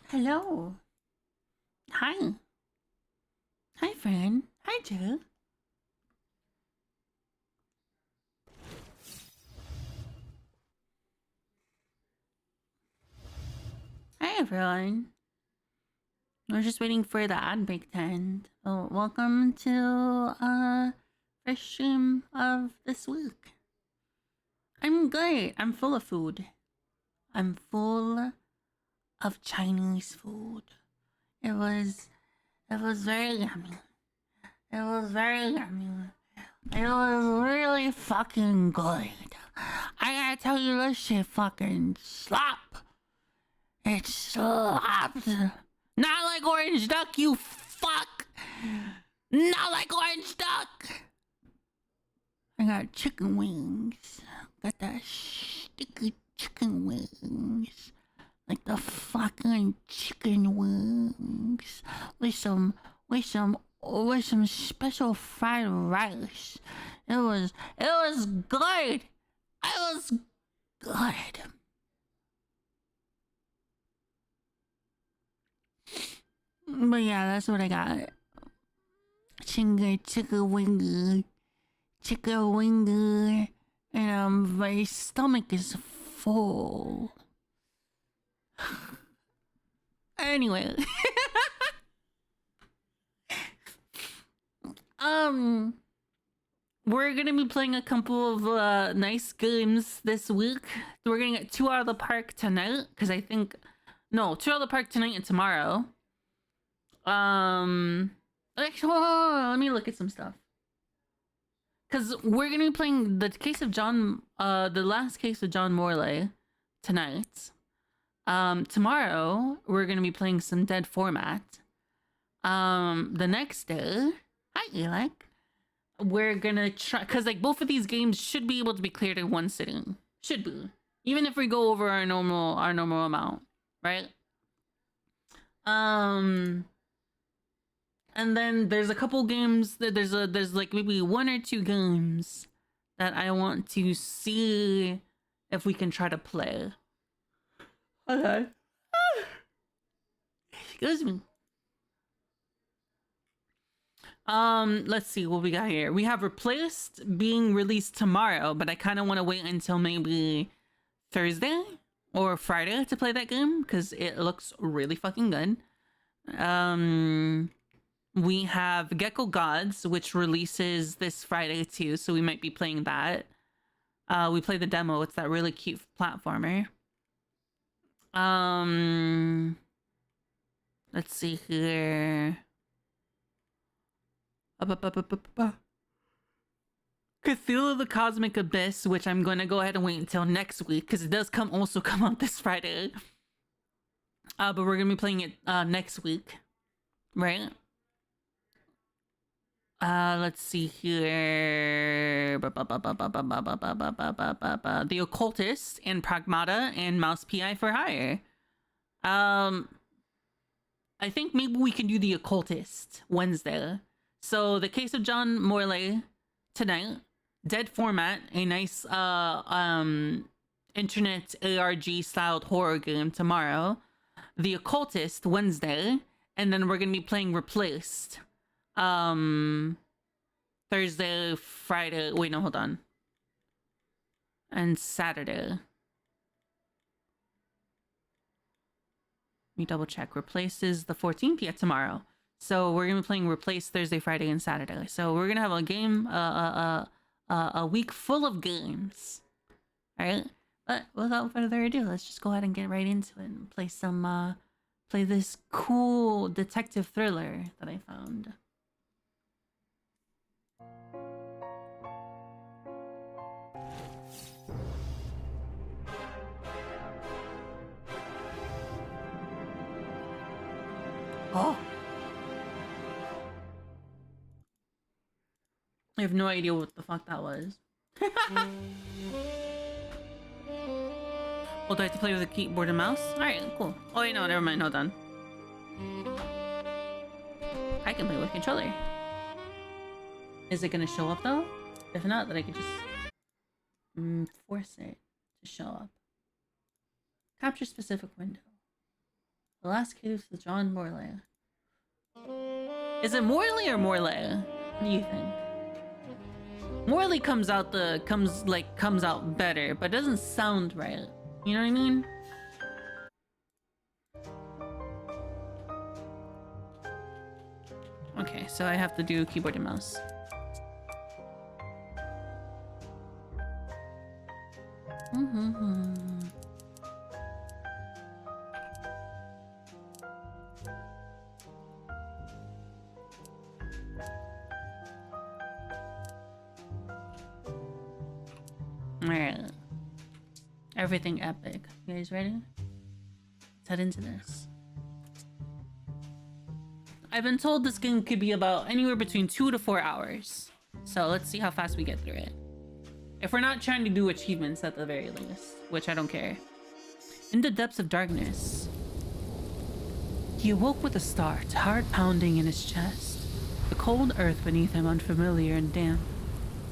Hello. Hi. Hi, friend. Hi, Joe. Hi, everyone. We're just waiting for the ad break to end. Oh, welcome to first stream of this week. I'm good. I'm full of food. I'm full of Chinese food. It was very yummy. It was very yummy. It was really fucking good. I gotta tell you, this shit fucking slap. It slaps. Not like orange duck, you fuck. Not like orange duck. I got chicken wings. Got that sticky chicken wings. Like the fucking chicken wings. With some special fried rice. It was good. It was good. But yeah, that's what I got. Chicken winger, and my stomach is full. Anyway, we're gonna be playing a couple of nice games this week. We're gonna get 2 out of the park tonight, because I think 2 out of the park tonight and tomorrow. Actually, let me look at some stuff. Because we're gonna be playing the last case of John Morley tonight. Tomorrow we're gonna be playing some dead format. The next day, hi Eli, we're gonna try, because like both of these games should be able to be cleared in one sitting. Should be, even if we go over our normal amount, right? And then there's a couple games that there's like maybe 1 or 2 games that I want to see if we can try to play. Okay. Excuse me. Let's see what we got here. We have Replaced being released tomorrow, but I kind of want to wait until maybe Thursday or Friday to play that game because it looks really fucking good. We have Gecko Gods, which releases this Friday too, so we might be playing that. We play the demo. It's that really cute platformer. Let's see here. Cthulhu the Cosmic Abyss, which I'm going to go ahead and wait until next week because it does also come out this Friday. But we're going to be playing it next week, right? Let's see here. The Occultist and Pragmata and Mouse PI for Hire. I think maybe we can do the Occultist Wednesday. So the case of John Morley tonight. Dead format, a nice internet ARG styled horror game tomorrow. The Occultist Wednesday, and then we're gonna be playing Replaced. Thursday, Friday. Wait, no, hold on. And Saturday. Let me double check. Replaced is the 14th, yeah, tomorrow. So we're gonna be playing Replaced Thursday, Friday, and Saturday. So we're gonna have a game, a week full of games. All right. But without further ado, let's just go ahead and get right into it and play some, play this cool detective thriller that I found. Oh. I have no idea what the fuck that was. Oh, do I have to play with a keyboard and mouse? Alright, cool. Oh wait, no, never mind, hold on. I can play with controller. Is it gonna show up though? If not, then I can just force it to show up. Capture specific window. The last cave to John Morley. Is it Morley or Morley? What do you think? Morley comes out better, but doesn't sound right. You know what I mean? Okay, so I have to do keyboard and mouse. Alright. Everything epic. You guys ready? Let's head into this. I've been told this game could be about anywhere between 2 to 4 hours. So let's see how fast we get through it. If we're not trying to do achievements at the very least, which I don't care. In the depths of darkness, he awoke with a start, heart pounding in his chest. The cold earth beneath him unfamiliar and damp.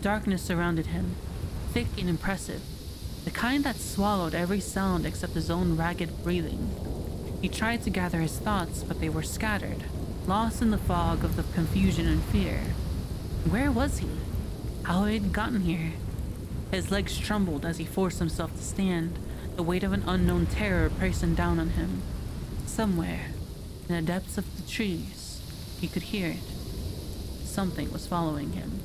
Darkness surrounded him, thick and impressive, the kind that swallowed every sound except his own ragged breathing. He tried to gather his thoughts, but they were scattered, lost in the fog of the confusion and fear. Where was he? How had he gotten here? His legs trembled as he forced himself to stand, the weight of an unknown terror pressing down on him. Somewhere, in the depths of the trees, he could hear it. Something was following him.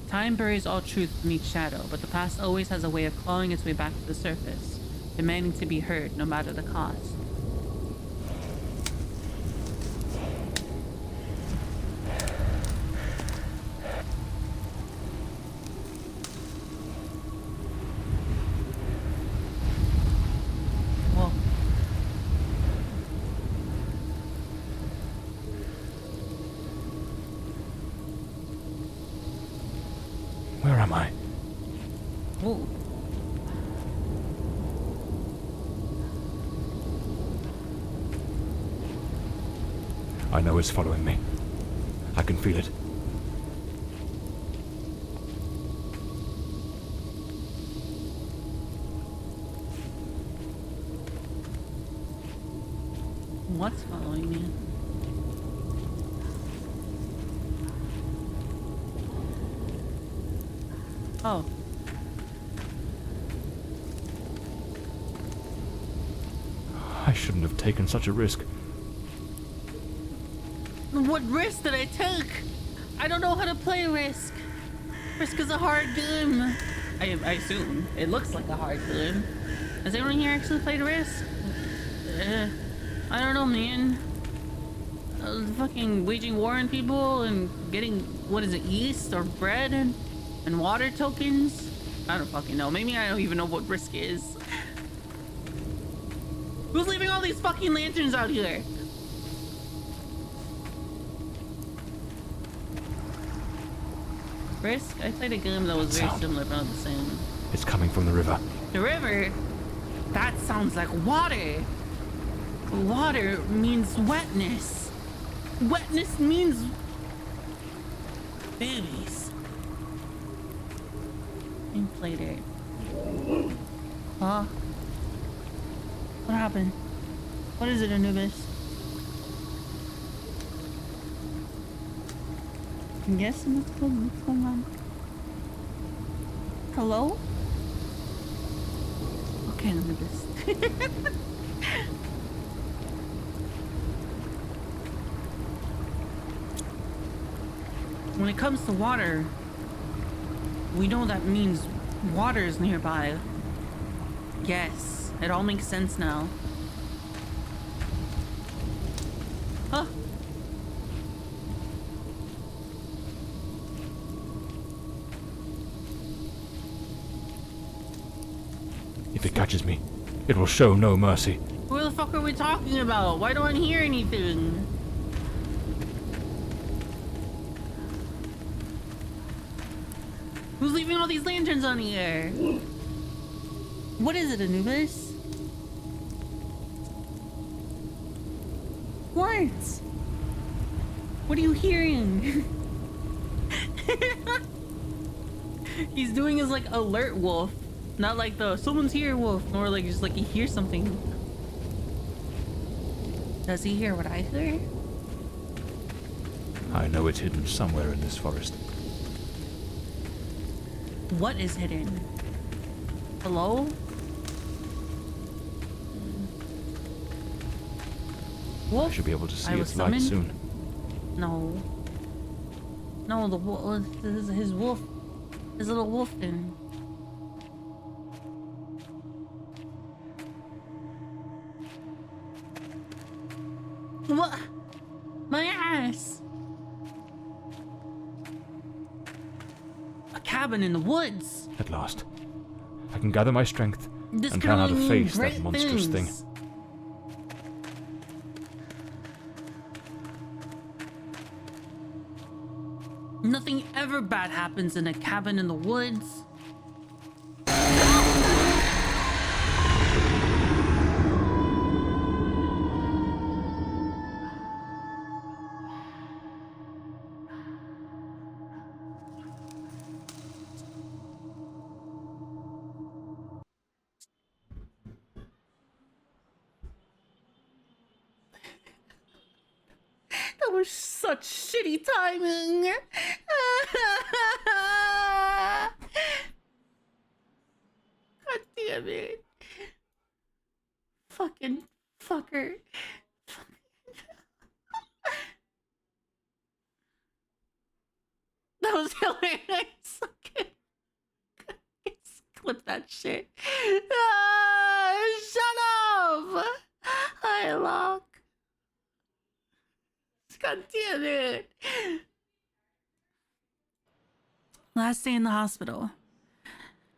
Time buries all truth beneath shadow, but the past always has a way of clawing its way back to the surface, demanding to be heard no matter the cost. Whoa. Where am I? Ooh. I know it's following me. I can feel it. What's following me? Oh. I shouldn't have taken such a risk. What risk did I take? I don't know how to play Risk. Risk is a hard game. I assume. It looks like a hard game. Has anyone here actually played Risk? I don't know, man. Fucking waging war on people and getting, what is it, yeast or bread and water tokens? I don't fucking know. Maybe I don't even know what Risk is. Who's leaving all these fucking lanterns out here? Risk? I played a game that was very similar, but not the same. It's coming from the river. The river? That sounds like water. Water means wetness. Wetness means babies. I played it. Huh? What happened? What is it, Anubis? I'm guessing what's going on. Hello? Okay, Anubis. When it comes to water, we know that means water is nearby. Yes, it all makes sense now. Huh? If it catches me, it will show no mercy. Who the fuck are we talking about? Why don't I hear anything? Who's leaving all these lanterns on here? What is it, Anubis? What? What are you hearing? He's doing his like alert wolf. Not like the someone's here wolf, more like just like he hears something. Does he hear what I hear? I know it's hidden somewhere in this forest. What is hidden? Hello? Wolf? I should be able to see I was its light summoned? soon. No. No, the wolf. His wolf. His little wolf thing. What? My ass. A cabin in the woods. At last. I can gather my strength This and could plan how to only mean face that great monstrous thing. things. Nothing ever bad happens in a cabin in the woods. That was such shitty timing. God damn it. Fucking fucker. That was hilarious. Okay. Clip that shit. Shut up. Hi, Locke. God damn it. Last day in the hospital.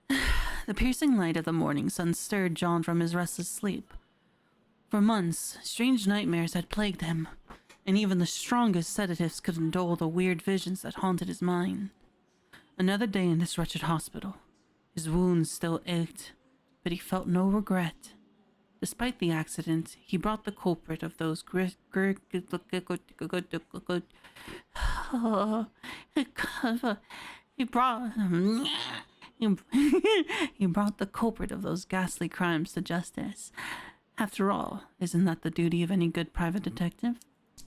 The piercing light of the morning sun stirred John from his restless sleep. For months, strange nightmares had plagued him, and even the strongest sedatives couldn't dull the weird visions that haunted his mind. Another day in this wretched hospital. His wounds still ached, but he felt no regret. Despite the accident, he brought the culprit of those he brought the culprit of those ghastly crimes to justice. After all, isn't that the duty of any good private detective? I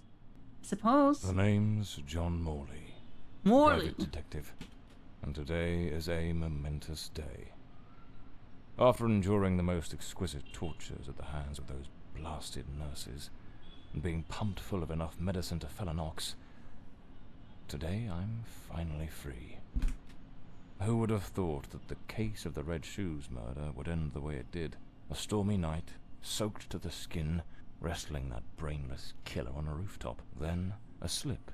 suppose. The name's John Morley. Morley. Private detective. And today is a momentous day. After enduring the most exquisite tortures at the hands of those blasted nurses, and being pumped full of enough medicine to fell an ox, today I'm finally free. Who would have thought that the case of the Red Shoes murder would end the way it did? A stormy night, soaked to the skin, wrestling that brainless killer on a rooftop. Then a slip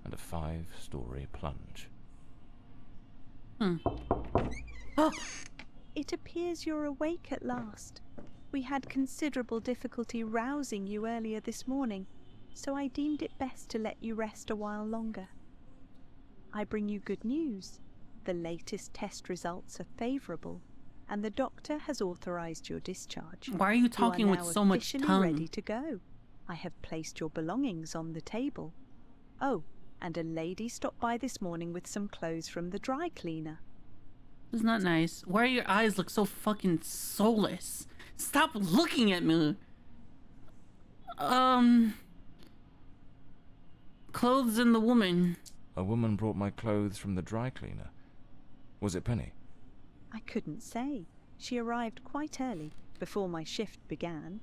and a 5-story plunge. Oh. It appears you're awake at last. We had considerable difficulty rousing you earlier this morning, so I deemed it best to let you rest a while longer. I bring you good news. The latest test results are favourable, and the doctor has authorised your discharge. Why are you talking with so much tongue? Ready to go. I have placed your belongings on the table. Oh, and a lady stopped by this morning with some clothes from the dry cleaner. It's not nice. Why do your eyes look so fucking soulless? Stop looking at me. Clothes and the woman. A woman brought my clothes from the dry cleaner. Was it Penny? I couldn't say. She arrived quite early, before my shift began.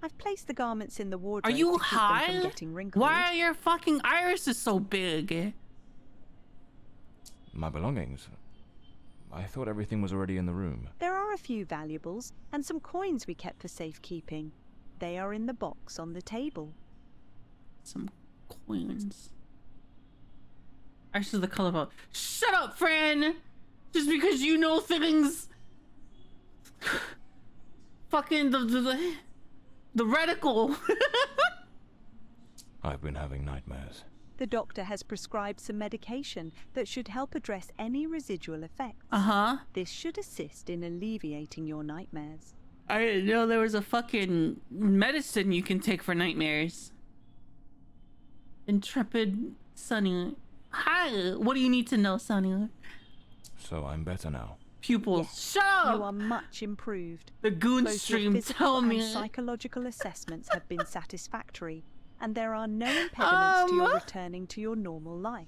I've placed the garments in the wardrobe. Are you to keep them high? from getting wrinkled. Why are your fucking irises so big? My belongings? I thought everything was already in the room. There are a few valuables and some coins we kept for safekeeping. They are in the box on the table. Some coins. Actually, the color of shut up, Fran! Just because you know things. Fucking the reticle. I've been having nightmares. The doctor has prescribed some medication that should help address any residual effects. Uh-huh. This should assist in alleviating your nightmares. I didn't know there was a fucking medicine you can take for nightmares. Intrepid Sunny. Hi, what do you need to know, Sunny? So I'm better now. pupils. Yes, Shut up! you are much improved. The goon Both your stream, physical tell and me. psychological assessments have been satisfactory, and there are no impediments to your returning to your normal life.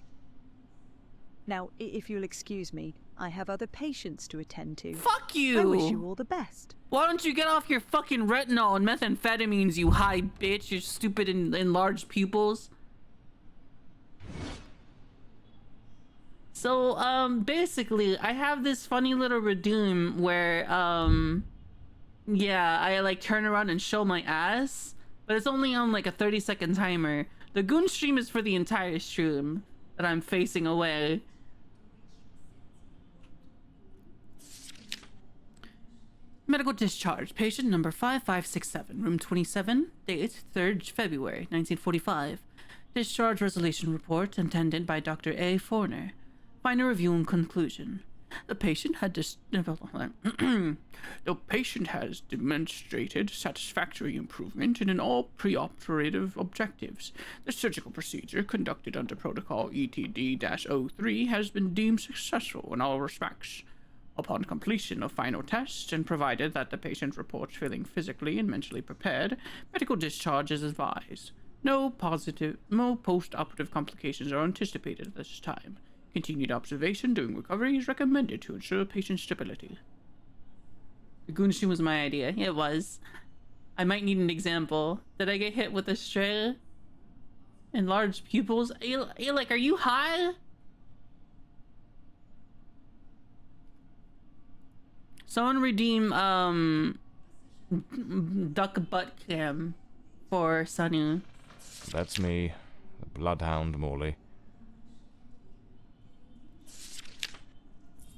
Now, if you'll excuse me, I have other patients to attend to. Fuck you! I wish you all the best. Why don't you get off your fucking retinol and methamphetamines, you high bitch, you stupid enlarged pupils? So, basically, I have this funny little redeem where, yeah, I, like, turn around and show my ass, but it's only on, like, a 30-second timer. The goon stream is for the entire stream that I'm facing away. Medical discharge. Patient number 5567, room 27, date 3rd February, 1945. Discharge resolution report intended by Dr. A. Forner. Final review and conclusion. The patient has demonstrated satisfactory improvement in all preoperative objectives. The surgical procedure conducted under protocol ETD-03 has been deemed successful in all respects. Upon completion of final tests and provided that the patient reports feeling physically and mentally prepared, medical discharge is advised. No post-operative complications are anticipated at this time. Continued observation during recovery is recommended to ensure patient stability. The goon stream was my idea. It was. I might need an example. Did I get hit with a stray? Enlarged pupils? Like, are you high? Someone redeem, duck butt cam for Sunny. That's me, the bloodhound Morley.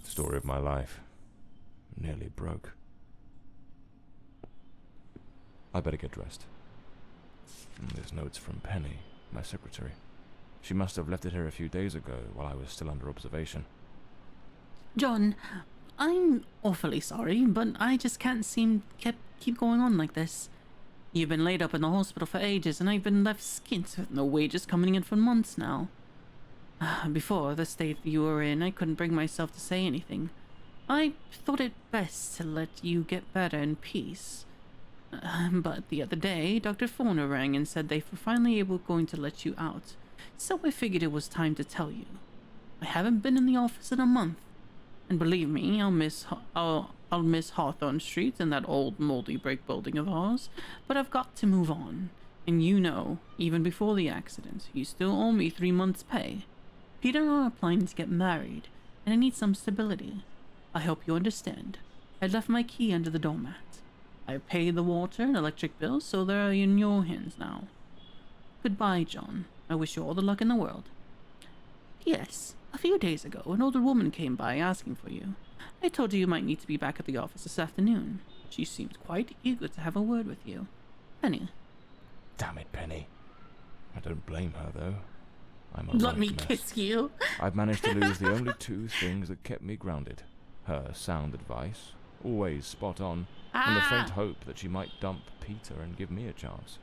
Story of my life. Nearly broke. I better get dressed. This note's from Penny, my secretary. She must have left it here a few days ago while I was still under observation. John, I'm awfully sorry, but I just can't keep going on like this. You've been laid up in the hospital for ages, and I've been left skint with no wages coming in for months now. Before the state you were in, I couldn't bring myself to say anything. I thought it best to let you get better in peace. But the other day, Dr. Forner rang and said they were finally going to let you out. So I figured it was time to tell you. I haven't been in the office in a month. And believe me, I'll miss Hawthorne Street and that old moldy brick building of ours. But I've got to move on. And you know, even before the accident, you still owe me 3 months' pay. Peter and I are planning to get married, and I need some stability. I hope you understand. I left my key under the doormat. I paid the water and electric bills, so they're in your hands now. Goodbye, John. I wish you all the luck in the world. Yes, a few days ago, an older woman came by asking for you. I told her you might need to be back at the office this afternoon. She seemed quite eager to have a word with you. Penny. Damn it, Penny. I don't blame her, though. I'm a Let right me mess. kiss you. I've managed to lose the only 2 things that kept me grounded. Her sound advice, always spot on, and the faint hope that she might dump Peter and give me a chance.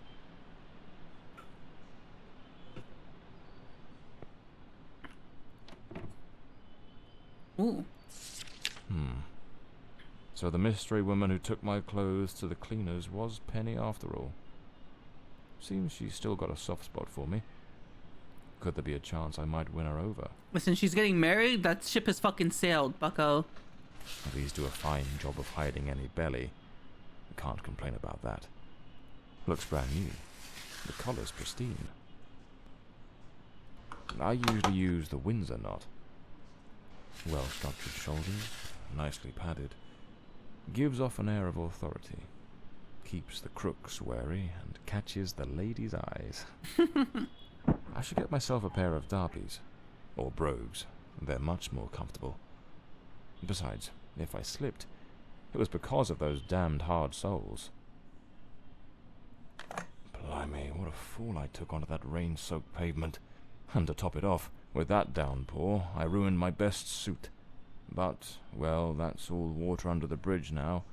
Ooh. So the mystery woman who took my clothes to the cleaners was Penny after all. Seems she's still got a soft spot for me. Could there be a chance I might win her over? Listen, she's getting married? That ship has fucking sailed, bucko. These do a fine job of hiding any belly. Can't complain about that. Looks brand new. The collar's pristine. I usually use the Windsor knot. Well-structured shoulders, nicely padded. Gives off an air of authority. Keeps the crooks wary and catches the ladies' eyes. I should get myself a pair of derbies. Or brogues. They're much more comfortable. Besides, if I slipped, it was because of those damned hard soles. Blimey, what a fool I took onto that rain-soaked pavement. And to top it off, with that downpour, I ruined my best suit. But, well, that's all water under the bridge now.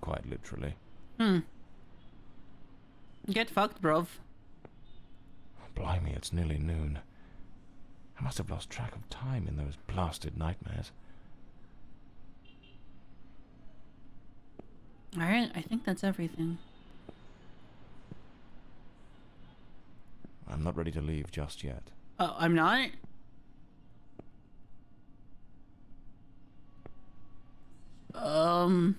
Quite literally. Get fucked, bruv. Blimey, it's nearly noon. I must have lost track of time in those blasted nightmares. Alright, I think that's everything. I'm not ready to leave just yet. Oh, I'm not? Um...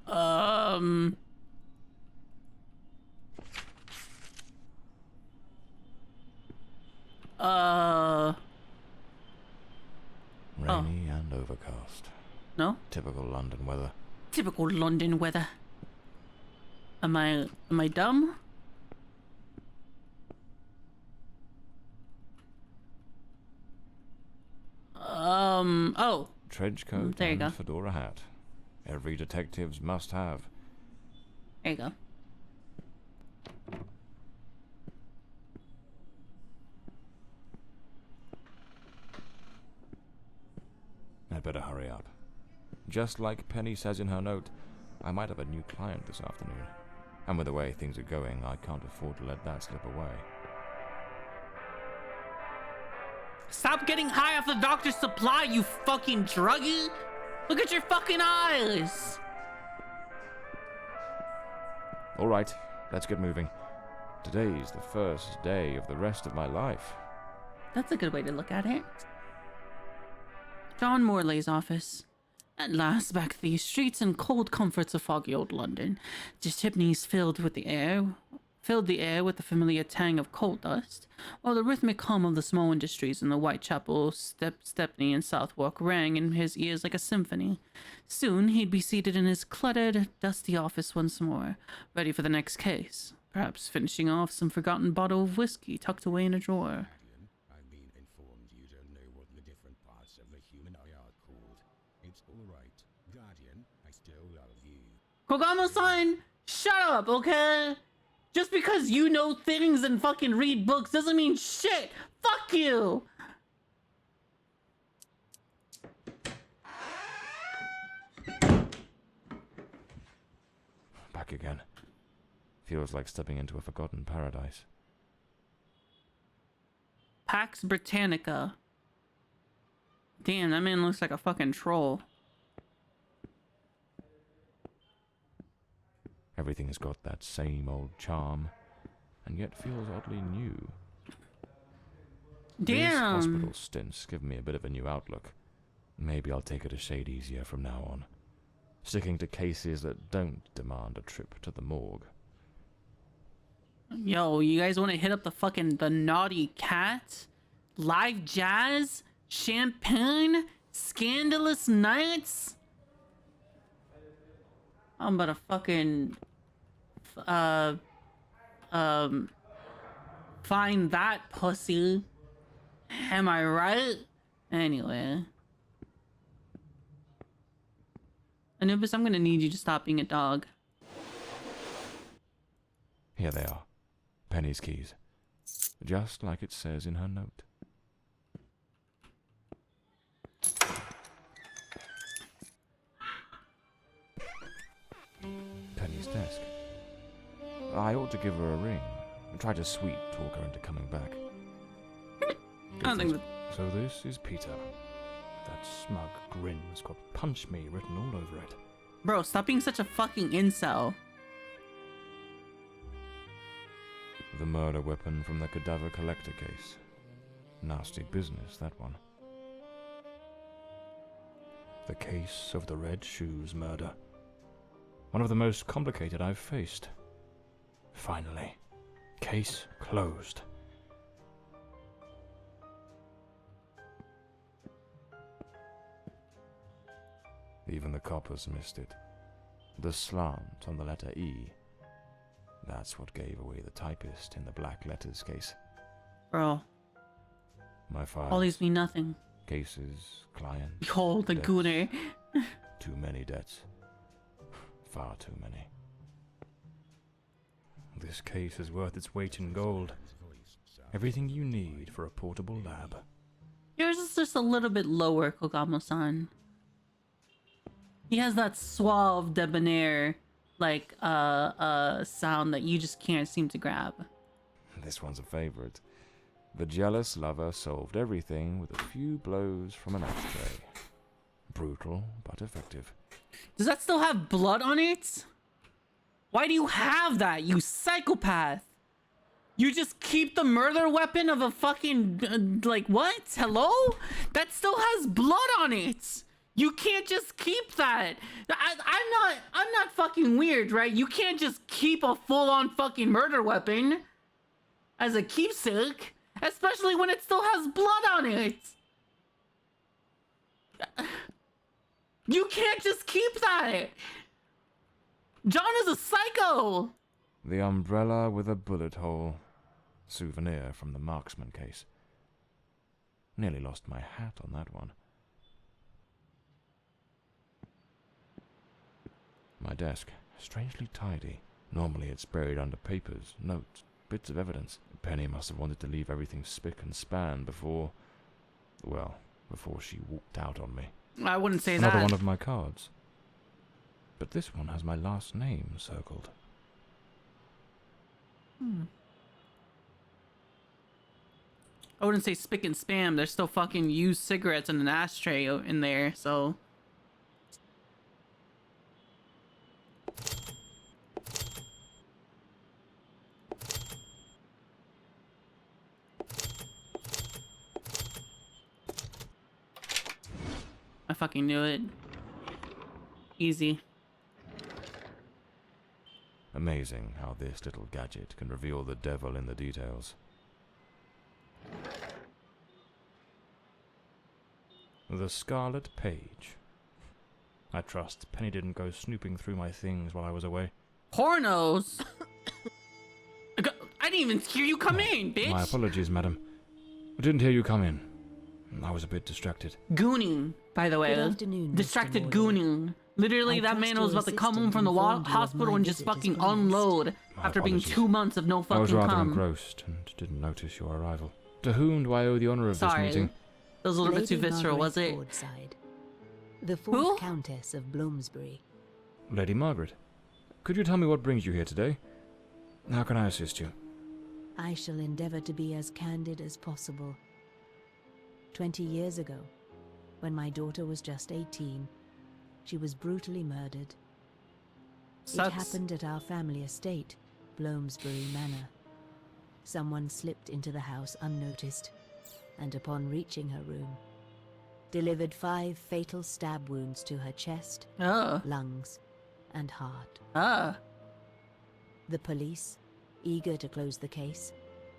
Um... Uh... Rainy and overcast. No? Typical London weather. Typical London weather. Am I dumb? Oh. Trench coat There you go. and fedora hat. Every detective's must have. There you go. I'd better hurry up. Just like Penny says in her note, I might have a new client this afternoon. And with the way things are going, I can't afford to let that slip away. Stop getting high off the doctor's supply, you fucking druggie! Look at your fucking eyes! Alright, let's get moving. Today's the first day of the rest of my life. That's a good way to look at it. John Morley's office. At last, back to these streets and cold comforts of foggy old London. The chimneys filled the air with the familiar tang of coal dust, while the rhythmic hum of the small industries in the Whitechapel, Stepney, and Southwark rang in his ears like a symphony. Soon he'd be seated in his cluttered, dusty office once more, ready for the next case, perhaps finishing off some forgotten bottle of whiskey tucked away in a drawer. I've been informed you don't know what the different parts of the human eye are called. It's alright. Guardian, I still love you. Kogamo-san, shut up, okay? Just because you know things and fucking read books doesn't mean shit! Fuck you! Back again. Feels like stepping into a forgotten paradise. Pax Britannica. Damn, that man looks like a fucking troll. Everything has got that same old charm, and yet feels oddly new. These Damn! hospital stints give me a bit of a new outlook. Maybe I'll take it a shade easier from now on, sticking to cases that don't demand a trip to the morgue. Yo, you guys want to hit up the Naughty Cat? Live jazz? Champagne? Scandalous nights? I'm about to fucking find that pussy. Am I right? Anyway. Anubis, I'm gonna need you to stop being a dog. Here they are. Penny's keys. Just like it says in her note. Penny's desk. I ought to give her a ring. Try to sweet talk her into coming back. I don't think that... So this is Peter. That smug grin's got "punch me" written all over it. Bro, stop being such a fucking incel. The murder weapon from the cadaver collector case. Nasty business, that one. The case of the Red Shoes murder. One of the most complicated I've faced. Finally. Case closed. Even the coppers missed it. The slant on the letter E. That's what gave away the typist in the black letters case. Bro, My files, all these mean nothing. cases, clients. Behold the debts. gooner. Too many debts. Far too many. This case is worth its weight in gold. Everything you need for a portable lab. Yours is just a little bit lower, Kogamo-san. He has that suave, debonair, like, sound that you just can't seem to grab. This one's a favorite. The jealous lover solved everything with a few blows from an ashtray. Brutal, but effective. Does that still have blood on it? Why do you have that, you psychopath? You just keep the murder weapon of a fucking, like, what? Hello? That still has blood on it. You can't just keep that. I'm not fucking weird, right? You can't just keep a full-on fucking murder weapon as a keepsake, especially when it still has blood on it. You can't just keep that. John is a psycho. The umbrella with a bullet hole. Souvenir from the marksman case. Nearly lost my hat on that one. My desk, strangely tidy. Normally it's buried under papers, notes, bits of evidence. Penny must have wanted to leave everything spick and span before she walked out on me. I wouldn't say Another that. one of my cards. But this one has my last name circled. I wouldn't say spick and spam. There's still fucking used cigarettes in an ashtray in there, so. I fucking knew it. Easy. Amazing how this little gadget can reveal the devil in the details. The Scarlet Page. I trust Penny didn't go snooping through my things while I was away. Pornos? I didn't even hear you come in, bitch. My apologies, madam. I didn't hear you come in. I was a bit distracted. Gooning, by the way. Good afternoon, Mr. Distracted Morley. gooning. Literally, I that trust man your was about to come home assistant from the informed you of hospital my and just visit as fucking promised. unload My after being apologies. 2 months of no I was fucking rather cum. engrossed and didn't notice your arrival. To whom do I owe the honor of Sorry. this meeting? That was a little bit too Lady visceral, was Margaret it? Broadside, the fourth Who? Countess of Bloomsbury. Lady Margaret, could you tell me what brings you here today? How can I assist you? I shall endeavour to be as candid as possible. 20 years ago, when my daughter was just 18, she was brutally murdered. Sucks. It happened at our family estate, Bloomsbury Manor. Someone slipped into the house unnoticed, and upon reaching her room, delivered 5 fatal stab wounds to her chest, lungs, and heart. The police, eager to close the case,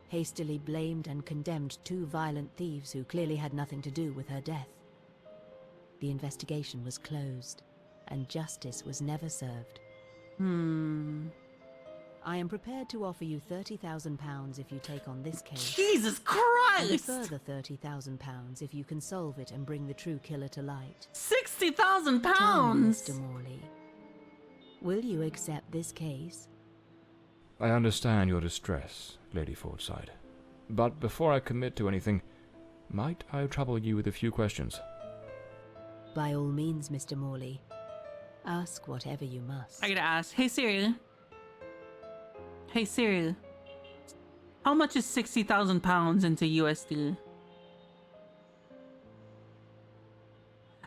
hastily blamed and condemned 2 violent thieves who clearly had nothing to do with her death. The investigation was closed, and justice was never served. I am prepared to offer you £30,000 if you take on this case, Jesus and a Christ! further £30,000 if you can solve it and bring the true killer to light. 60,000 Tell me, pounds! Mr. Morley, will you accept this case? I understand your distress, Lady Fordside. But before I commit to anything, might I trouble you with a few questions? By all means, Mr. Morley. Ask whatever you must. I gotta ask. Hey Siri. Hey Siri. How much is 60,000 pounds into USD?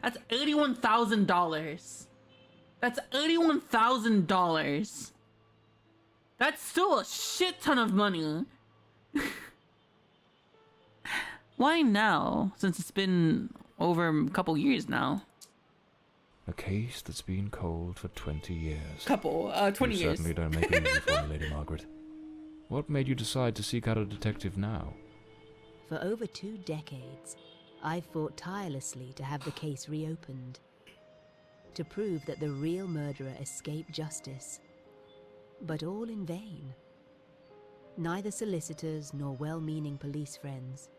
That's $81,000. That's $81,000. That's still a shit ton of money. Why now? Since it's been over a couple years now. A case that's been cold for 20 years. 20 You years. certainly don't make it easy for me, Lady Margaret. What made you decide to seek out a detective now? For over 2 decades, I've fought tirelessly to have the case reopened. To prove that the real murderer escaped justice. But all in vain. Neither solicitors nor well-meaning police friends,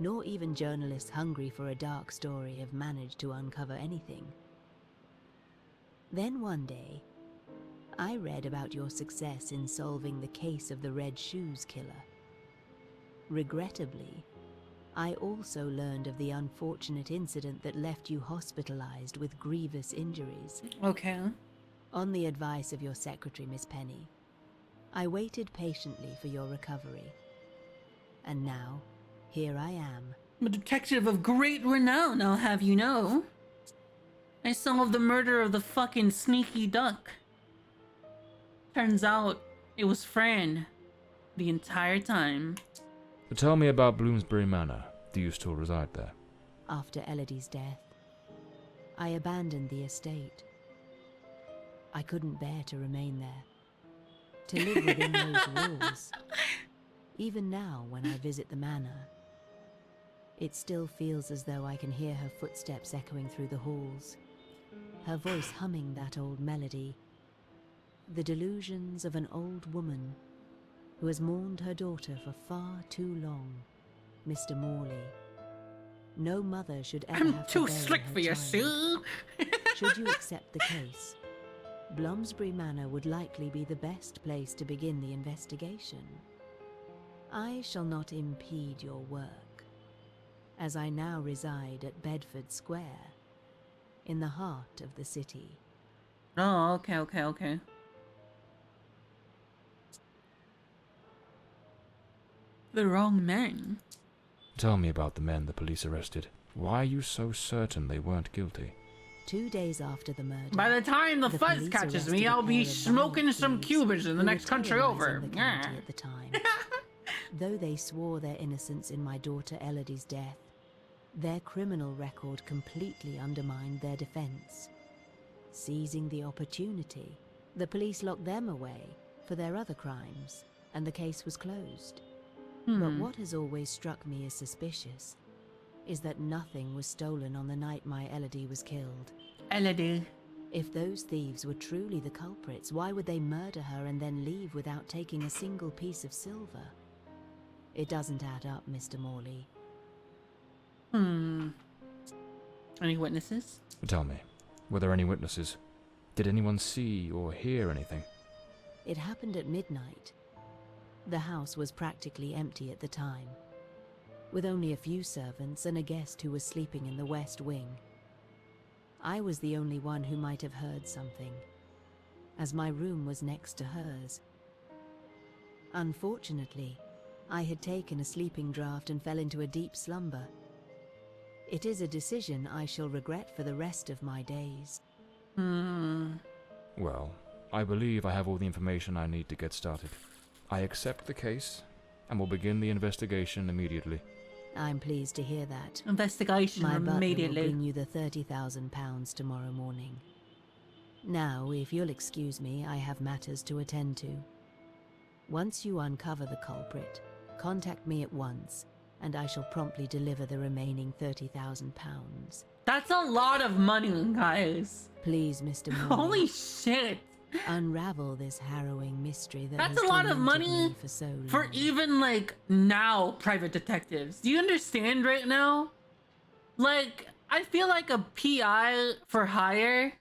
nor even journalists hungry for a dark story have managed to uncover anything. Then one day, I read about your success in solving the case of the Red Shoes killer. Regrettably, I also learned of the unfortunate incident that left you hospitalized with grievous injuries. Okay. On the advice of your secretary, Miss Penny, I waited patiently for your recovery, And now, here I am. I'm a detective of great renown, I'll have you know. I solved the murder of the fucking sneaky duck. Turns out it was Fran the entire time. So tell me about Bloomsbury Manor. Do you still reside there? After Elodie's death, I abandoned the estate. I couldn't bear to remain there, to live within those walls. Even now, when I visit the manor, it still feels as though I can hear her footsteps echoing through the halls, her voice humming that old melody, the delusions of an old woman who has mourned her daughter for far too long, Mr. Morley. No mother should ever I'm have to too bury slick her for you, child. Sue. Should you accept the case, Bloomsbury Manor would likely be the best place to begin the investigation. I shall not impede your work, as I now reside at Bedford Square, in the heart of the city. Oh, okay. The wrong men. Tell me about the men the police arrested. Why are you so certain they weren't guilty? 2 days after the murder, By the time the fuzz police catches arrested me, a I'll be pair of smoking violent some thieves Cubans in who the were next country over. terrorizing the county at the time. Though they swore their innocence in my daughter Elodie's death, their criminal record completely undermined their defense. Seizing the opportunity, the police locked them away for their other crimes, and the case was closed. But what has always struck me as suspicious is that nothing was stolen on the night my Elodie was killed. Elodie. If those thieves were truly the culprits, why would they murder her and then leave without taking a single piece of silver? It doesn't add up, Mr. Morley. Any witnesses? Tell me, were there any witnesses? Did anyone see or hear anything? It happened at midnight. The house was practically empty at the time, with only a few servants and a guest who was sleeping in the west wing. I was the only one who might have heard something, as my room was next to hers. Unfortunately, I had taken a sleeping draught and fell into a deep slumber. It is a decision I shall regret for the rest of my days. Well, I believe I have all the information I need to get started. I accept the case, and will begin the investigation immediately. I'm pleased to hear that. Investigation My butler will immediately. bring you the £30,000 tomorrow morning. Now, if you'll excuse me, I have matters to attend to. Once you uncover the culprit, contact me at once, and I shall promptly deliver the remaining £30,000. That's a lot of money, guys. Please, Mr. Morley, Holy shit. unravel this harrowing mystery that That's has a lot of tormented money me for so long. for even like now private detectives. Do you understand right now? Like, I feel like a PI for hire.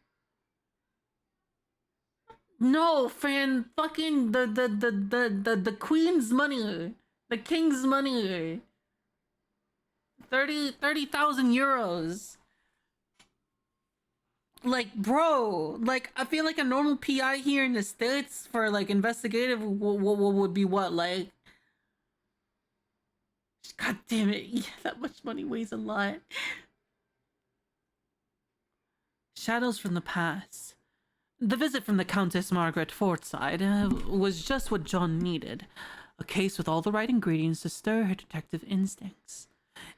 No, fan, fucking the queen's money, the king's money. 30,000 euros. Like, bro, like, I feel like a normal PI here in the States for, like, investigative would be what, like... God damn it, yeah, that much money weighs a lot. Shadows from the past. The visit from the Countess Margaret Fortside was just what John needed. A case with all the right ingredients to stir her detective instincts.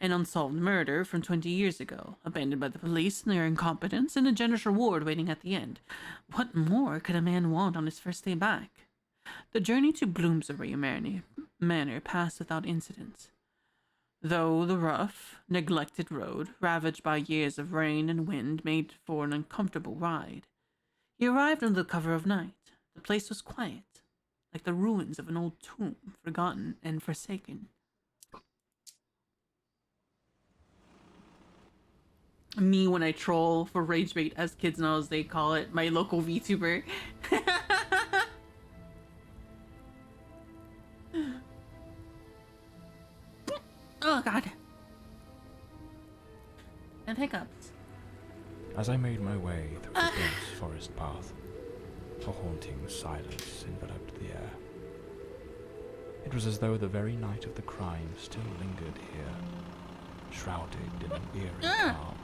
An unsolved murder from 20 years ago, abandoned by the police and their incompetence, and a generous reward waiting at the end. What more could a man want on his first day back? The journey to Bloomsbury Manor passed without incident. Though the rough, neglected road, ravaged by years of rain and wind, made for an uncomfortable ride. He arrived under the cover of night. The place was quiet, like the ruins of an old tomb, forgotten and forsaken. Me when I troll for rage bait, as kids know, as they call it, my local VTuber. Oh god. And hiccups. As I made my way through the dense forest path, a haunting silence enveloped the air. It was as though the very night of the crime still lingered here, shrouded in an eerie calm.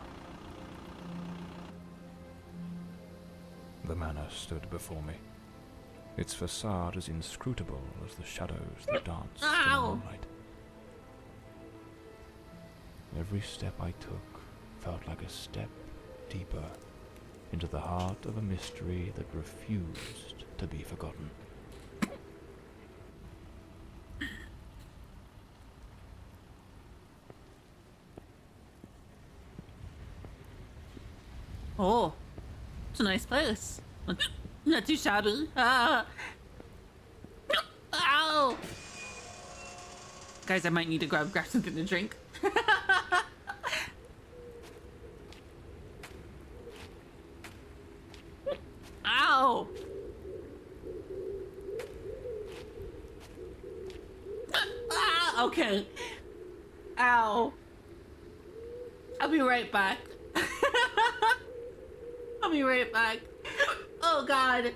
The manor stood before me, its facade as inscrutable as the shadows that danced in the moonlight. Every step I took felt like a step deeper into the heart of a mystery that refused to be forgotten. Oh, it's a nice place. Not too shabby. Ow! Guys, I might need to grab something to drink. Ow! Okay. Ow. I'll be right back. I'll be right back. Oh God.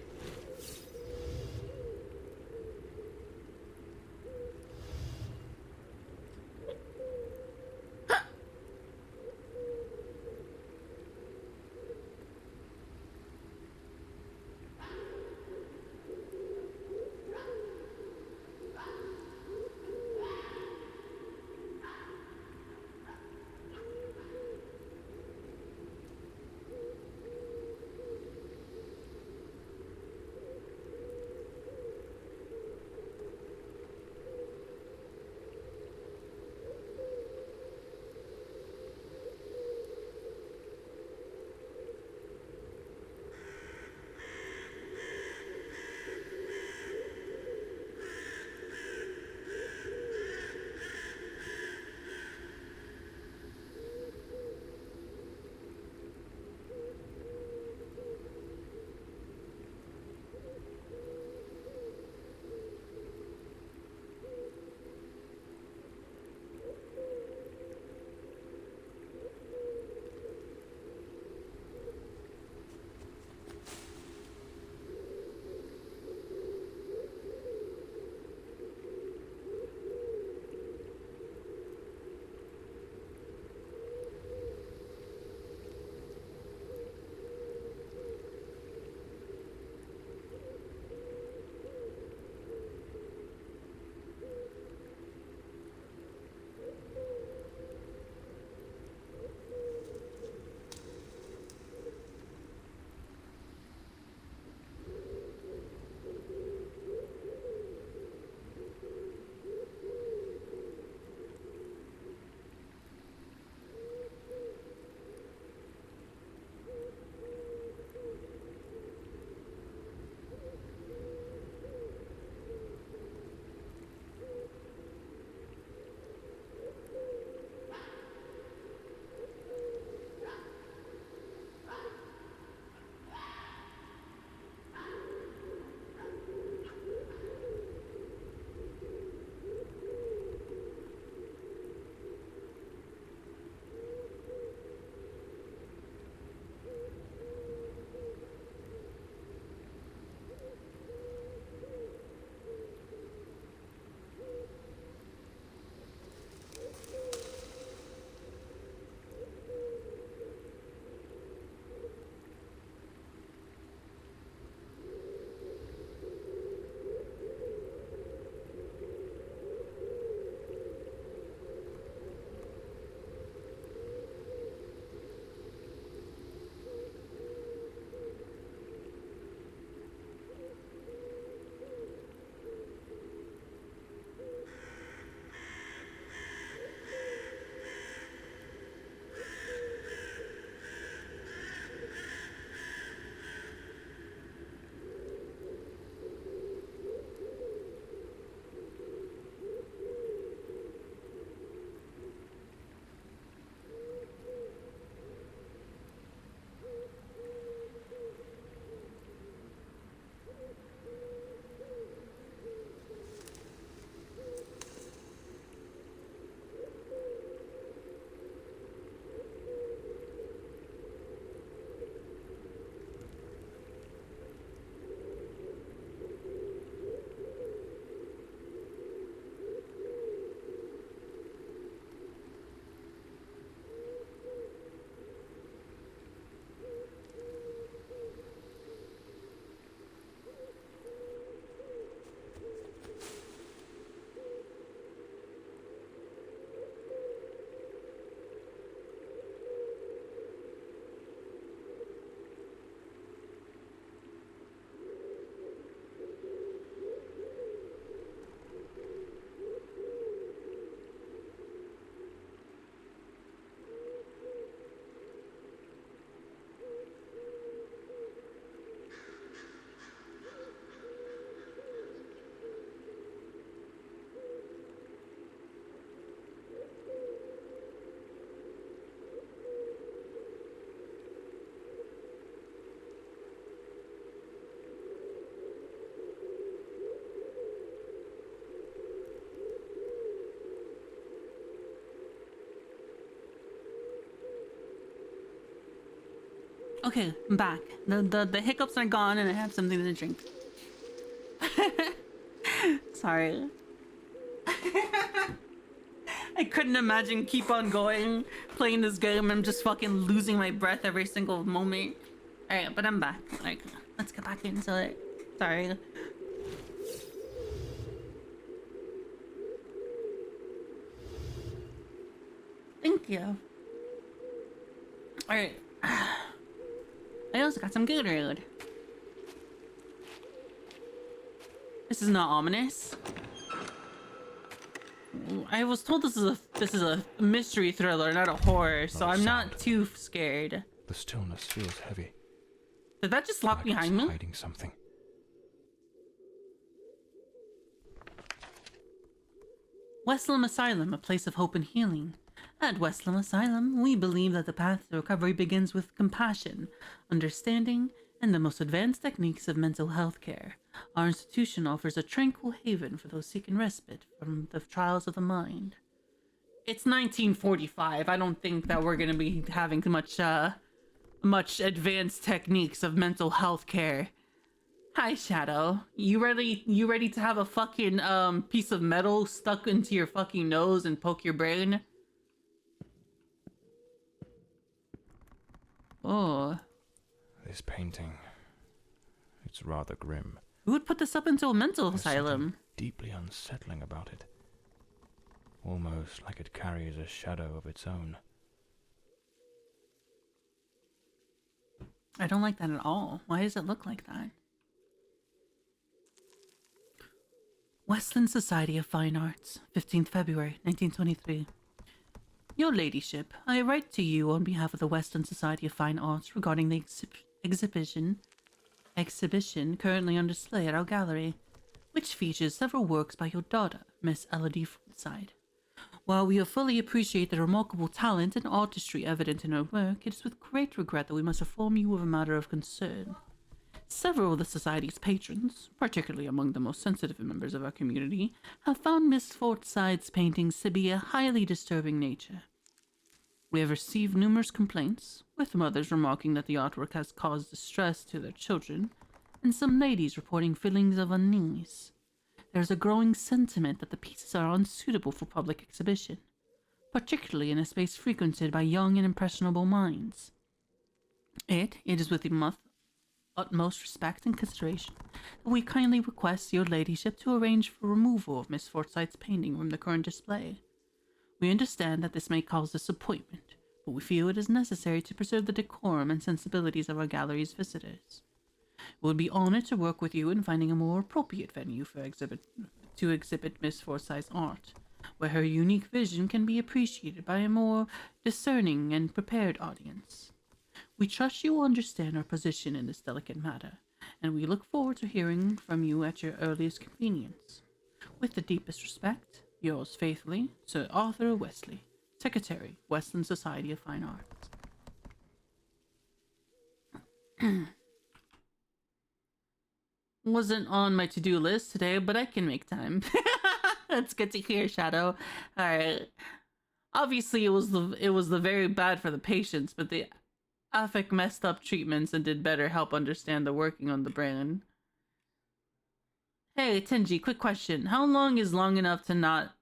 Okay, I'm back. The hiccups are gone and I have something to drink. Sorry. I couldn't imagine keep on going, playing this game. I'm just fucking losing my breath every single moment. Alright, but I'm back. Like, let's get back into it. Sorry. Thank you. Alright. I also got some Gatorade. This is not ominous. I was told this is a mystery thriller, not a horror, so I'm not too scared. The stillness feels heavy. Did that just lock Like behind it's me? hiding something. Westlam Asylum, a place of hope and healing. At Westlam Asylum, we believe that the path to recovery begins with compassion, understanding, and the most advanced techniques of mental health care. Our institution offers a tranquil haven for those seeking respite from the trials of the mind. It's 1945. I don't think that we're going to be having much advanced techniques of mental health care. Hi, Shadow. You ready to have a fucking piece of metal stuck into your fucking nose and poke your brain? Oh. This painting, it's rather grim. Who would put this up into a mental There's asylum? something deeply unsettling about it. Almost like it carries a shadow of its own. I don't like that at all. Why does it look like that? Westland Society of Fine Arts, 15th February, 1923. Your Ladyship, I write to you on behalf of the Westland Society of Fine Arts regarding the exhibition currently on display at our gallery, which features several works by your daughter, Miss Elodie Footside. While we fully appreciate the remarkable talent and artistry evident in her work, it is with great regret that we must inform you of a matter of concern. Several of the Society's patrons, particularly among the most sensitive members of our community, have found Miss Fortside's paintings to be a highly disturbing nature. We have received numerous complaints, with mothers remarking that the artwork has caused distress to their children, and some ladies reporting feelings of unease. There is a growing sentiment that the pieces are unsuitable for public exhibition, particularly in a space frequented by young and impressionable minds. It is with the utmost respect and consideration that we kindly request your ladyship to arrange for removal of Miss Forsyth's painting from the current display. We understand that this may cause disappointment, but we feel it is necessary to preserve the decorum and sensibilities of our gallery's visitors. We would be honored to work with you in finding a more appropriate venue for exhibit Miss Forsyth's art, where her unique vision can be appreciated by a more discerning and prepared audience. We trust you will understand our position in this delicate matter, and we look forward to hearing from you at your earliest convenience. With the deepest respect, yours faithfully, Sir Arthur Wesley, Secretary, Westland Society of Fine Arts. Wasn't on my to-do list today, but I can make time. That's good to hear, Shadow. All right. Obviously, it was the very bad for the patients, but the Afik messed up treatments and did better help understand the working on the brain. Hey, Tenji, quick question. How long is long enough to not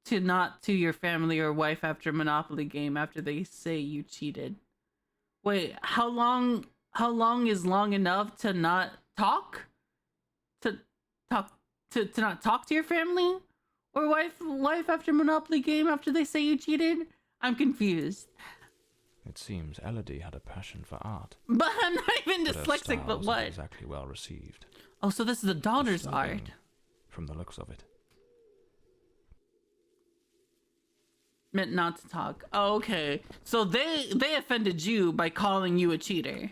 to your family or wife after Monopoly game after they say you cheated? Wait, how long is long enough to not talk? To not talk to your family? Or wife after Monopoly game after they say you cheated? I'm confused. It seems Elodie had a passion for art. But I'm not even But her dyslexic, but styles what? aren't exactly well received. Oh, so this is the daughter's Disturbing art. From the looks of it. Meant not to talk. Oh, okay. So they offended you by calling you a cheater.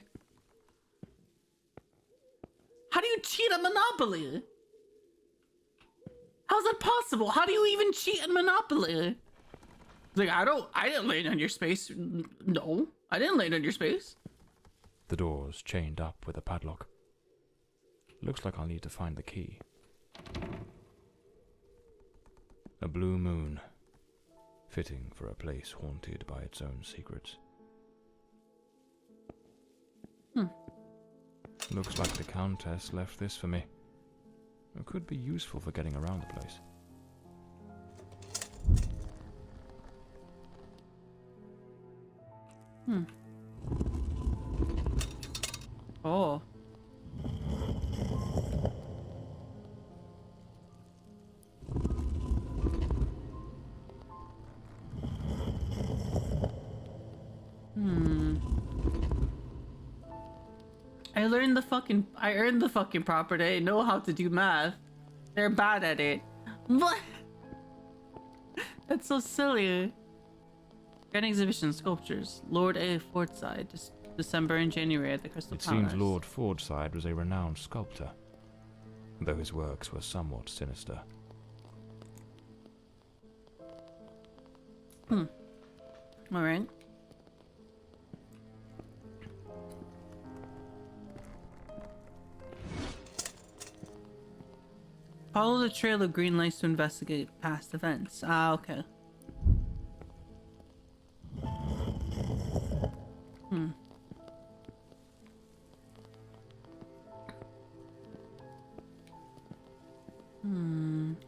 How do you cheat at Monopoly? How's that possible? How do you even cheat at Monopoly? Like, I didn't land on your space. No, I didn't land on your space. The door's chained up with a padlock. Looks like I'll need to find the key. A blue moon. Fitting for a place haunted by its own secrets. Looks like the Countess left this for me. It could be useful for getting around the place. Oh. I earned the fucking property. I know how to do math. They're bad at it. What? That's so silly. Grand exhibition sculptures. Lord A. Fortside, December and January at the Crystal It Palace. seems Lord Fordside was a renowned sculptor, though his works were somewhat sinister. Alright. Follow the trail of green lights to investigate past events. Ah, okay.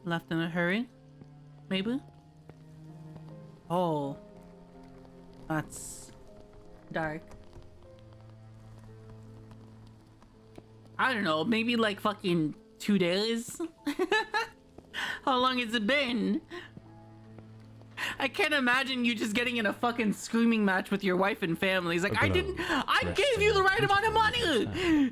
Left in a hurry? Maybe? Oh. That's dark. I don't know, maybe like fucking 2 days? How long has it been? I can't imagine you just getting in a fucking screaming match with your wife and family. He's like, I gave you the right amount of money!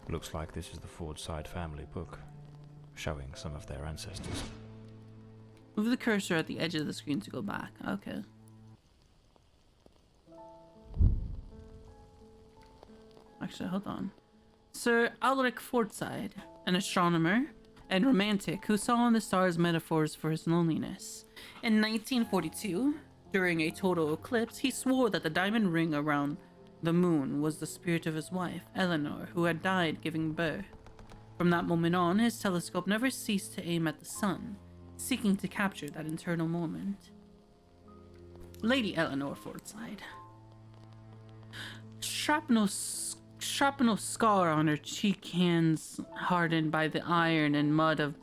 Looks like this is the Fordside family book, showing some of their ancestors. Move the cursor at the edge of the screen to go back. Okay. Actually, hold on. Sir Alaric Fordside, an astronomer and romantic who saw in the stars metaphors for his loneliness. In 1942, during a total eclipse, he swore that the diamond ring around the moon was the spirit of his wife, Eleanor, who had died giving birth. From that moment on, his telescope never ceased to aim at the sun, seeking to capture that eternal moment. Lady Eleanor Fordside. Shrapnel scar on her cheek, hands hardened by the iron and mud of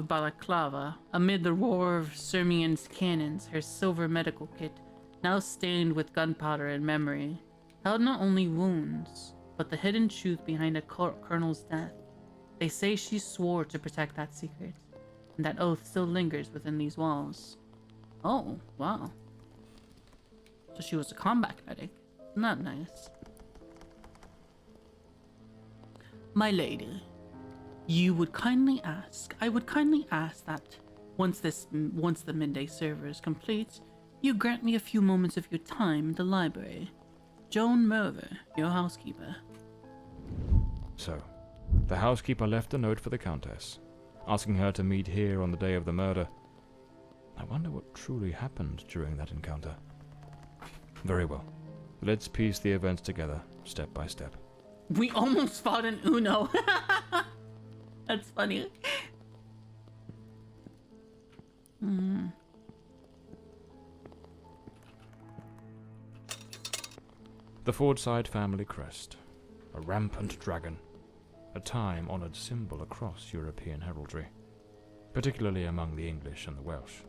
Balaclava. Amid the roar of Sirmian's cannons, her silver medical kit, now stained with gunpowder and memory, held not only wounds, but the hidden truth behind a colonel's death. They say she swore to protect that secret, and that oath still lingers within these walls. Oh, wow. So she was a combat medic. Isn't that nice? My lady, I would kindly ask that once the midday server is complete, you grant me a few moments of your time in the library. Joan Merver, your housekeeper. So, the housekeeper left a note for the Countess, asking her to meet here on the day of the murder. I wonder what truly happened during that encounter. Very well. Let's piece the events together, step by step. We almost fought in Uno. That's funny. The Fordside family crest, a rampant dragon, a time-honoured symbol across European heraldry, particularly among the English and the Welsh.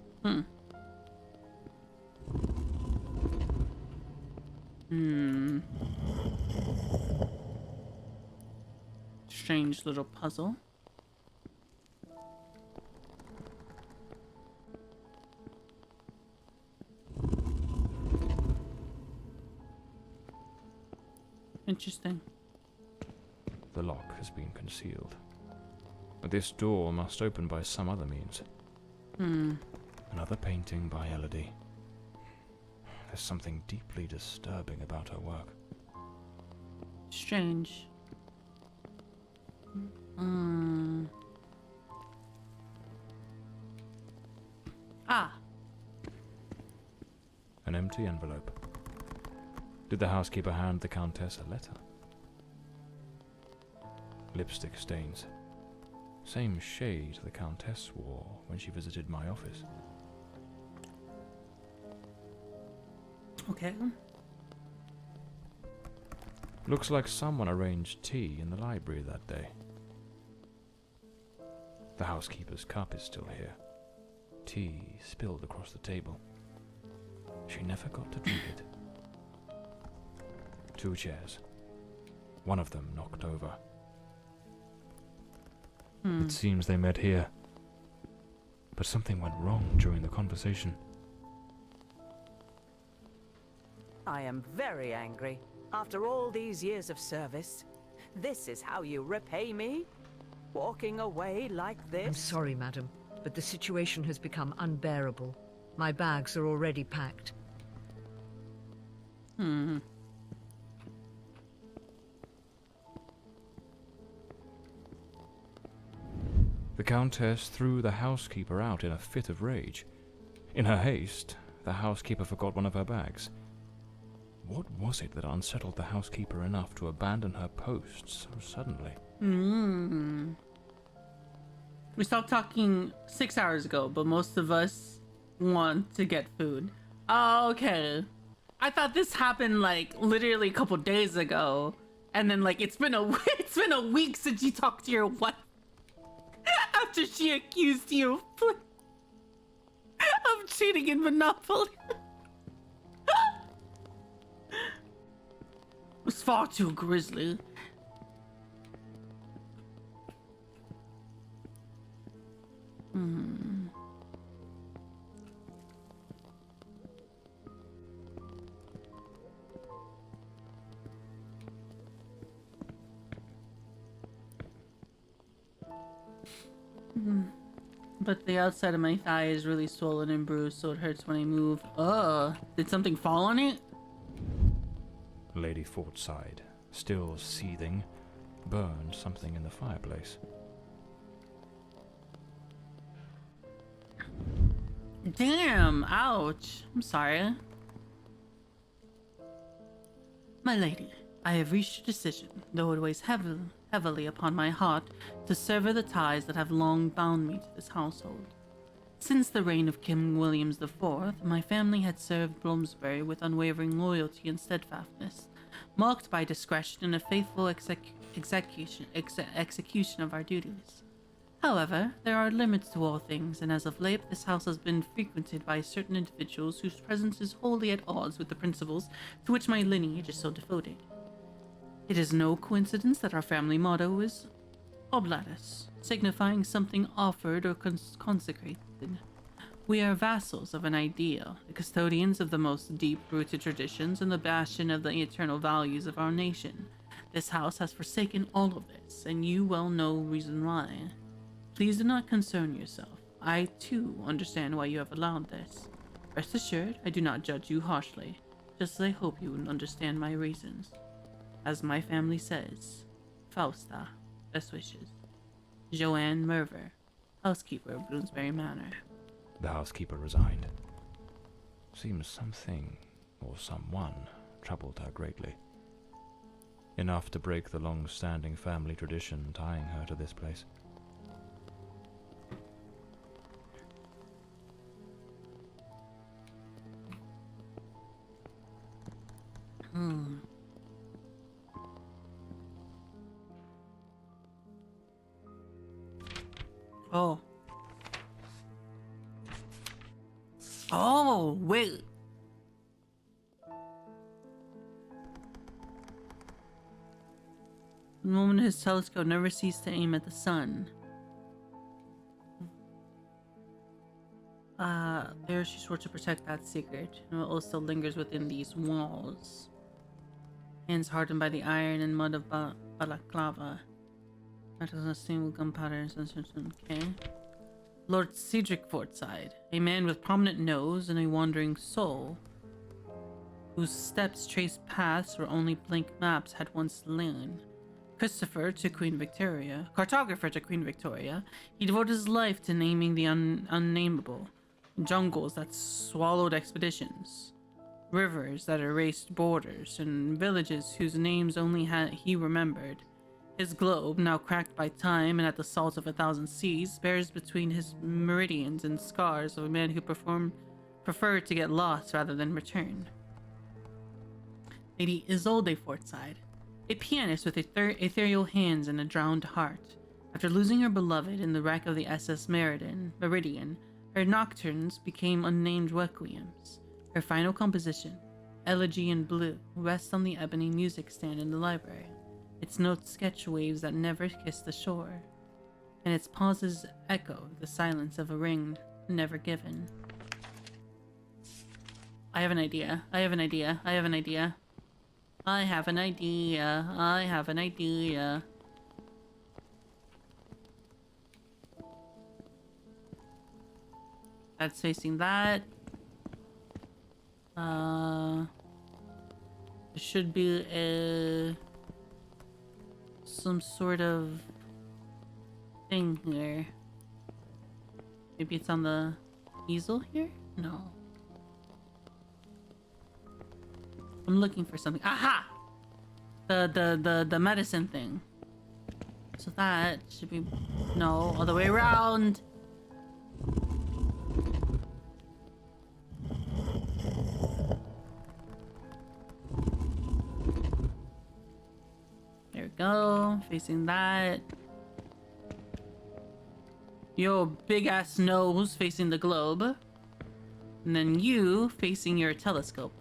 Strange little puzzle. Interesting. The lock has been concealed. This door must open by some other means. Another painting by Elodie. There's something deeply disturbing about her work. Strange. Ah. An empty envelope. Did the housekeeper hand the Countess a letter? Lipstick stains. Same shade the Countess wore when she visited my office. Okay. Looks like someone arranged tea in the library that day. The housekeeper's cup is still here. Tea spilled across the table. She never got to drink it. 2 chairs. One of them knocked over. It seems they met here. But something went wrong during the conversation. I am very angry. After all these years of service, this is how you repay me? Walking away like this? I'm sorry, madam, but the situation has become unbearable. My bags are already packed. The Countess threw the housekeeper out in a fit of rage. In her haste, the housekeeper forgot one of her bags. What was it that unsettled the housekeeper enough to abandon her post so suddenly? We stopped talking 6 hours ago, but most of us want to get food. Oh, okay. I thought this happened like literally a couple days ago, and then like it's been a week since you talked to your wife after she accused you of cheating in Monopoly. It was far too grisly. But the outside of my thigh is really swollen and bruised, so it hurts when I move. Did something fall on it? Lady Fortside, still seething, burned something in the fireplace. Damn, ouch. I'm sorry. My lady, I have reached a decision, though it weighs heavily upon my heart, to sever the ties that have long bound me to this household. Since the reign of King Williams IV, my family had served Bloomsbury with unwavering loyalty and steadfastness, marked by discretion and a faithful execution of our duties. However, there are limits to all things, and as of late, this house has been frequented by certain individuals whose presence is wholly at odds with the principles to which my lineage is so devoted. It is no coincidence that our family motto is Oblatus, signifying something offered or consecrated. We are vassals of an ideal, the custodians of the most deep-rooted traditions, and the bastion of the eternal values of our nation. This house has forsaken all of this, and you well know reason why. Please do not concern yourself. I, too, understand why you have allowed this. Rest assured, I do not judge you harshly, just as I hope you will understand my reasons. As my family says, Fausta, best wishes. Joanne Merver, housekeeper of Bloomsbury Manor. The housekeeper resigned. Seems something, or someone, troubled her greatly. Enough to break the long-standing family tradition tying her to this place. Oh. Oh, wait. The moment his telescope never ceased to aim at the sun. There she swore to protect that secret, and it also lingers within these walls. Hands hardened by the iron and mud of balaclava. That doesn't assume gunpowder. Okay. Lord Cedric Fortside, a man with prominent nose and a wandering soul, whose steps traced paths where only blank maps had once lain. Cartographer to Queen Victoria, he devoted his life to naming the unnameable, jungles that swallowed expeditions, rivers that erased borders, and villages whose names only he remembered. His globe, now cracked by time and at the salt of 1,000 seas, bears between his meridians and scars of a man who preferred to get lost rather than return. Lady Isolde Fortside, a pianist with ethereal hands and a drowned heart. After losing her beloved in the wreck of the SS Meridian, her nocturnes became unnamed requiems. Her final composition, Elegy in Blue, rests on the ebony music stand in the library. Its notes sketch waves that never kiss the shore, and its pauses echo the silence of a ring never given. I have an idea. I have an idea. I have an idea. I have an idea. I have an idea. That's facing that. There should be some sort of thing here. Maybe it's on the easel here? No. I'm looking for something. Aha! The medicine thing. So that should be... No, all the way around. There we go. Facing that. Your big ass nose facing the globe. And then you facing your telescope.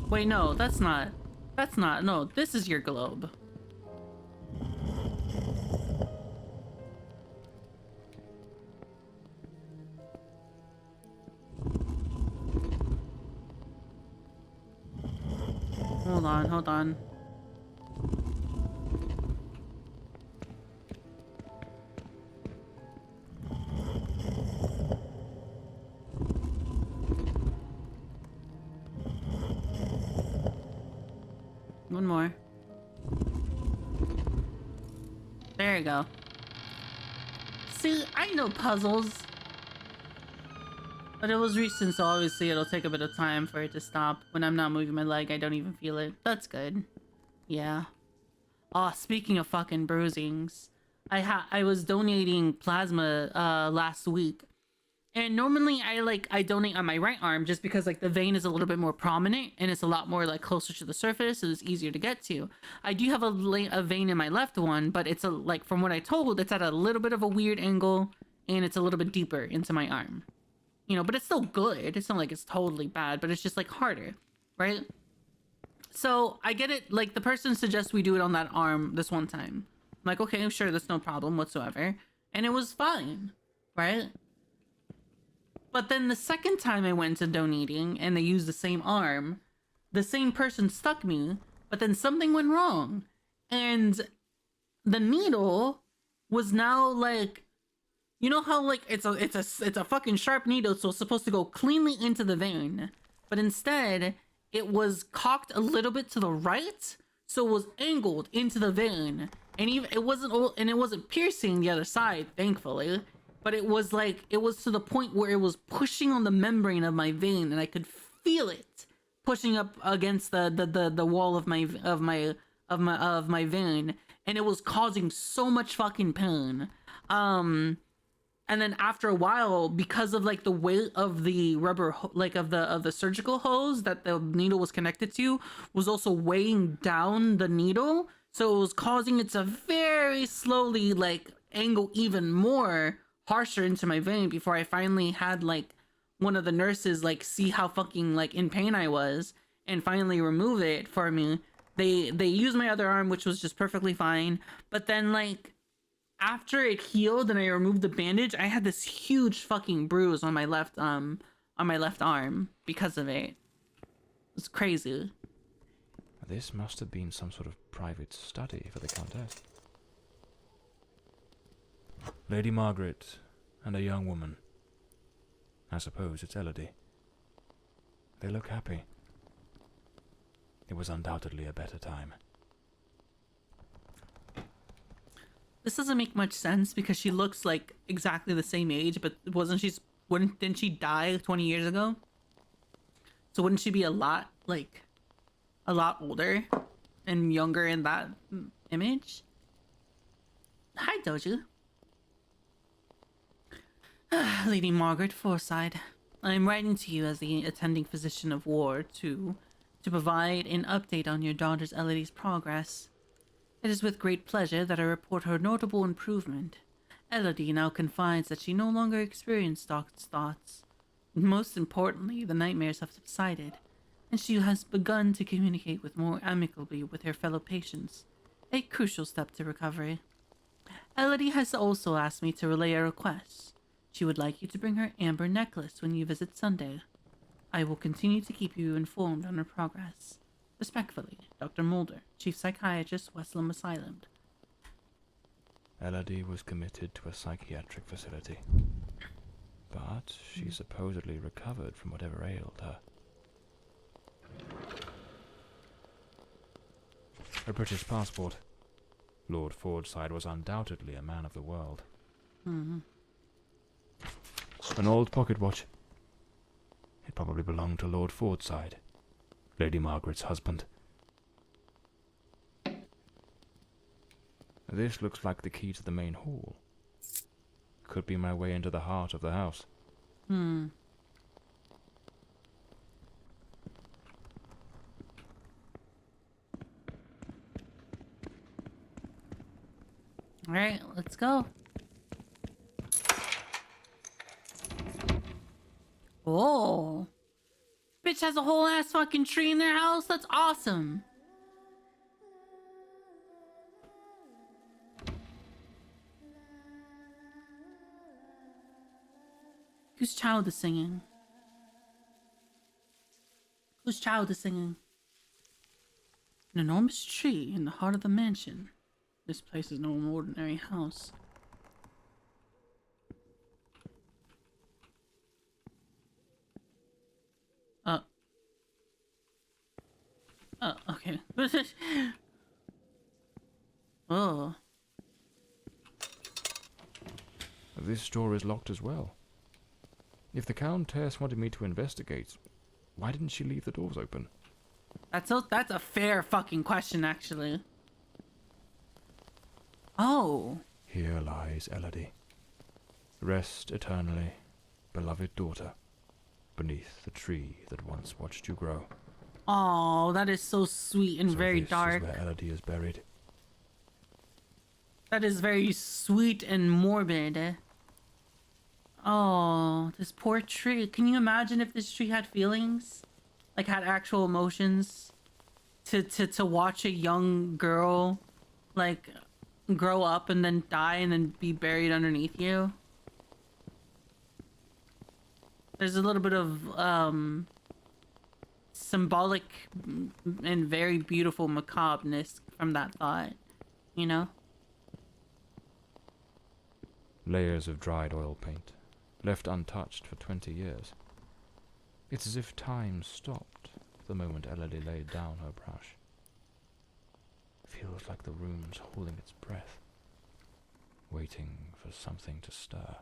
Wait, no, that's not. No, this is your globe. Hold on. One more. There you go. See, I know puzzles. But it was recent, so obviously it'll take a bit of time for it to stop. When I'm not moving my leg, I don't even feel it. That's good. Yeah. Oh, speaking of fucking bruisings. I was donating plasma last week. And normally I donate on my right arm just because like the vein is a little bit more prominent and it's a lot more like closer to the surface, so it's easier to get to. I do have a vein in my left one, but it's like from what I told, it's at a little bit of a weird angle and it's a little bit deeper into my arm. You know, but it's still good. It's not like it's totally bad, but it's just like harder, right? So I get it. Like the person suggests we do it on that arm this one time. I'm like, okay, sure, that's no problem whatsoever. And it was fine, right? But then the second time I went to donating and they used the same arm, the same person stuck me, but then something went wrong. And the needle was now like, you know how like it's a fucking sharp needle, so it's supposed to go cleanly into the vein. But instead, it was cocked a little bit to the right, so it was angled into the vein. And even it wasn't piercing the other side, thankfully. But it was to the point where it was pushing on the membrane of my vein, and I could feel it pushing up against the wall of my vein, and it was causing so much fucking pain. And then after a while, because of like the weight of the rubber, like of the surgical hose that the needle was connected to, was also weighing down the needle, so it was causing it to very slowly like angle even more harsher into my vein before I finally had like one of the nurses like see how fucking like in pain I was and finally remove it for me. They used my other arm, which was just perfectly fine, but then like after it healed and I removed the bandage, I had this huge fucking bruise on my left arm because of it. It was crazy. This must have been some sort of private study for the Countess. Lady Margaret and a young woman. I suppose it's Elodie. They look happy. It was undoubtedly a better time. This doesn't make much sense because she looks like exactly the same age, but didn't she die 20 years ago? So wouldn't she be a lot older and younger in that image? Hi, Doju. Lady Margaret Forsyth. I'm writing to you as the attending physician of Ward 2 to provide an update on your daughter's Elodie's progress. It is with great pleasure that I report her notable improvement. Elodie now confides that she no longer experienced Doc's thoughts. Most importantly, the nightmares have subsided, and she has begun to communicate more amicably with her fellow patients, a crucial step to recovery. Elodie has also asked me to relay a request. She would like you to bring her amber necklace when you visit Sunday. I will continue to keep you informed on her progress. Respectfully, Dr. Mulder, Chief Psychiatrist, Westlam Asylum. Elodie was committed to a psychiatric facility, but she supposedly recovered from whatever ailed her. A British passport. Lord Fordside was undoubtedly a man of the world. An old pocket watch. It probably belonged to Lord Fordside, Lady Margaret's husband. This looks like the key to the main hall. Could be my way into the heart of the house. Alright, let's go. Oh. Bitch has a whole ass fucking tree in their house? That's awesome. Whose child is singing? Whose child is singing? An enormous tree in the heart of the mansion. This place is no ordinary house. Okay. Oh. This door is locked as well. If the Countess wanted me to investigate, why didn't she leave the doors open? That's a fair fucking question, actually. Oh. Here lies Elodie. Rest eternally, beloved daughter, beneath the tree that once watched you grow. Oh, that is so sweet and So very this dark. is where Elodie is buried. That is very sweet and morbid. Oh, this poor tree. Can you imagine if this tree had feelings? Like had actual emotions? To watch a young girl like grow up and then die and then be buried underneath you? There's a little bit of symbolic and very beautiful macabreness from that thought, you know? Layers of dried oil paint, left untouched for 20 years. It's as if time stopped the moment Elodie laid down her brush. Feels like the room's holding its breath, waiting for something to stir.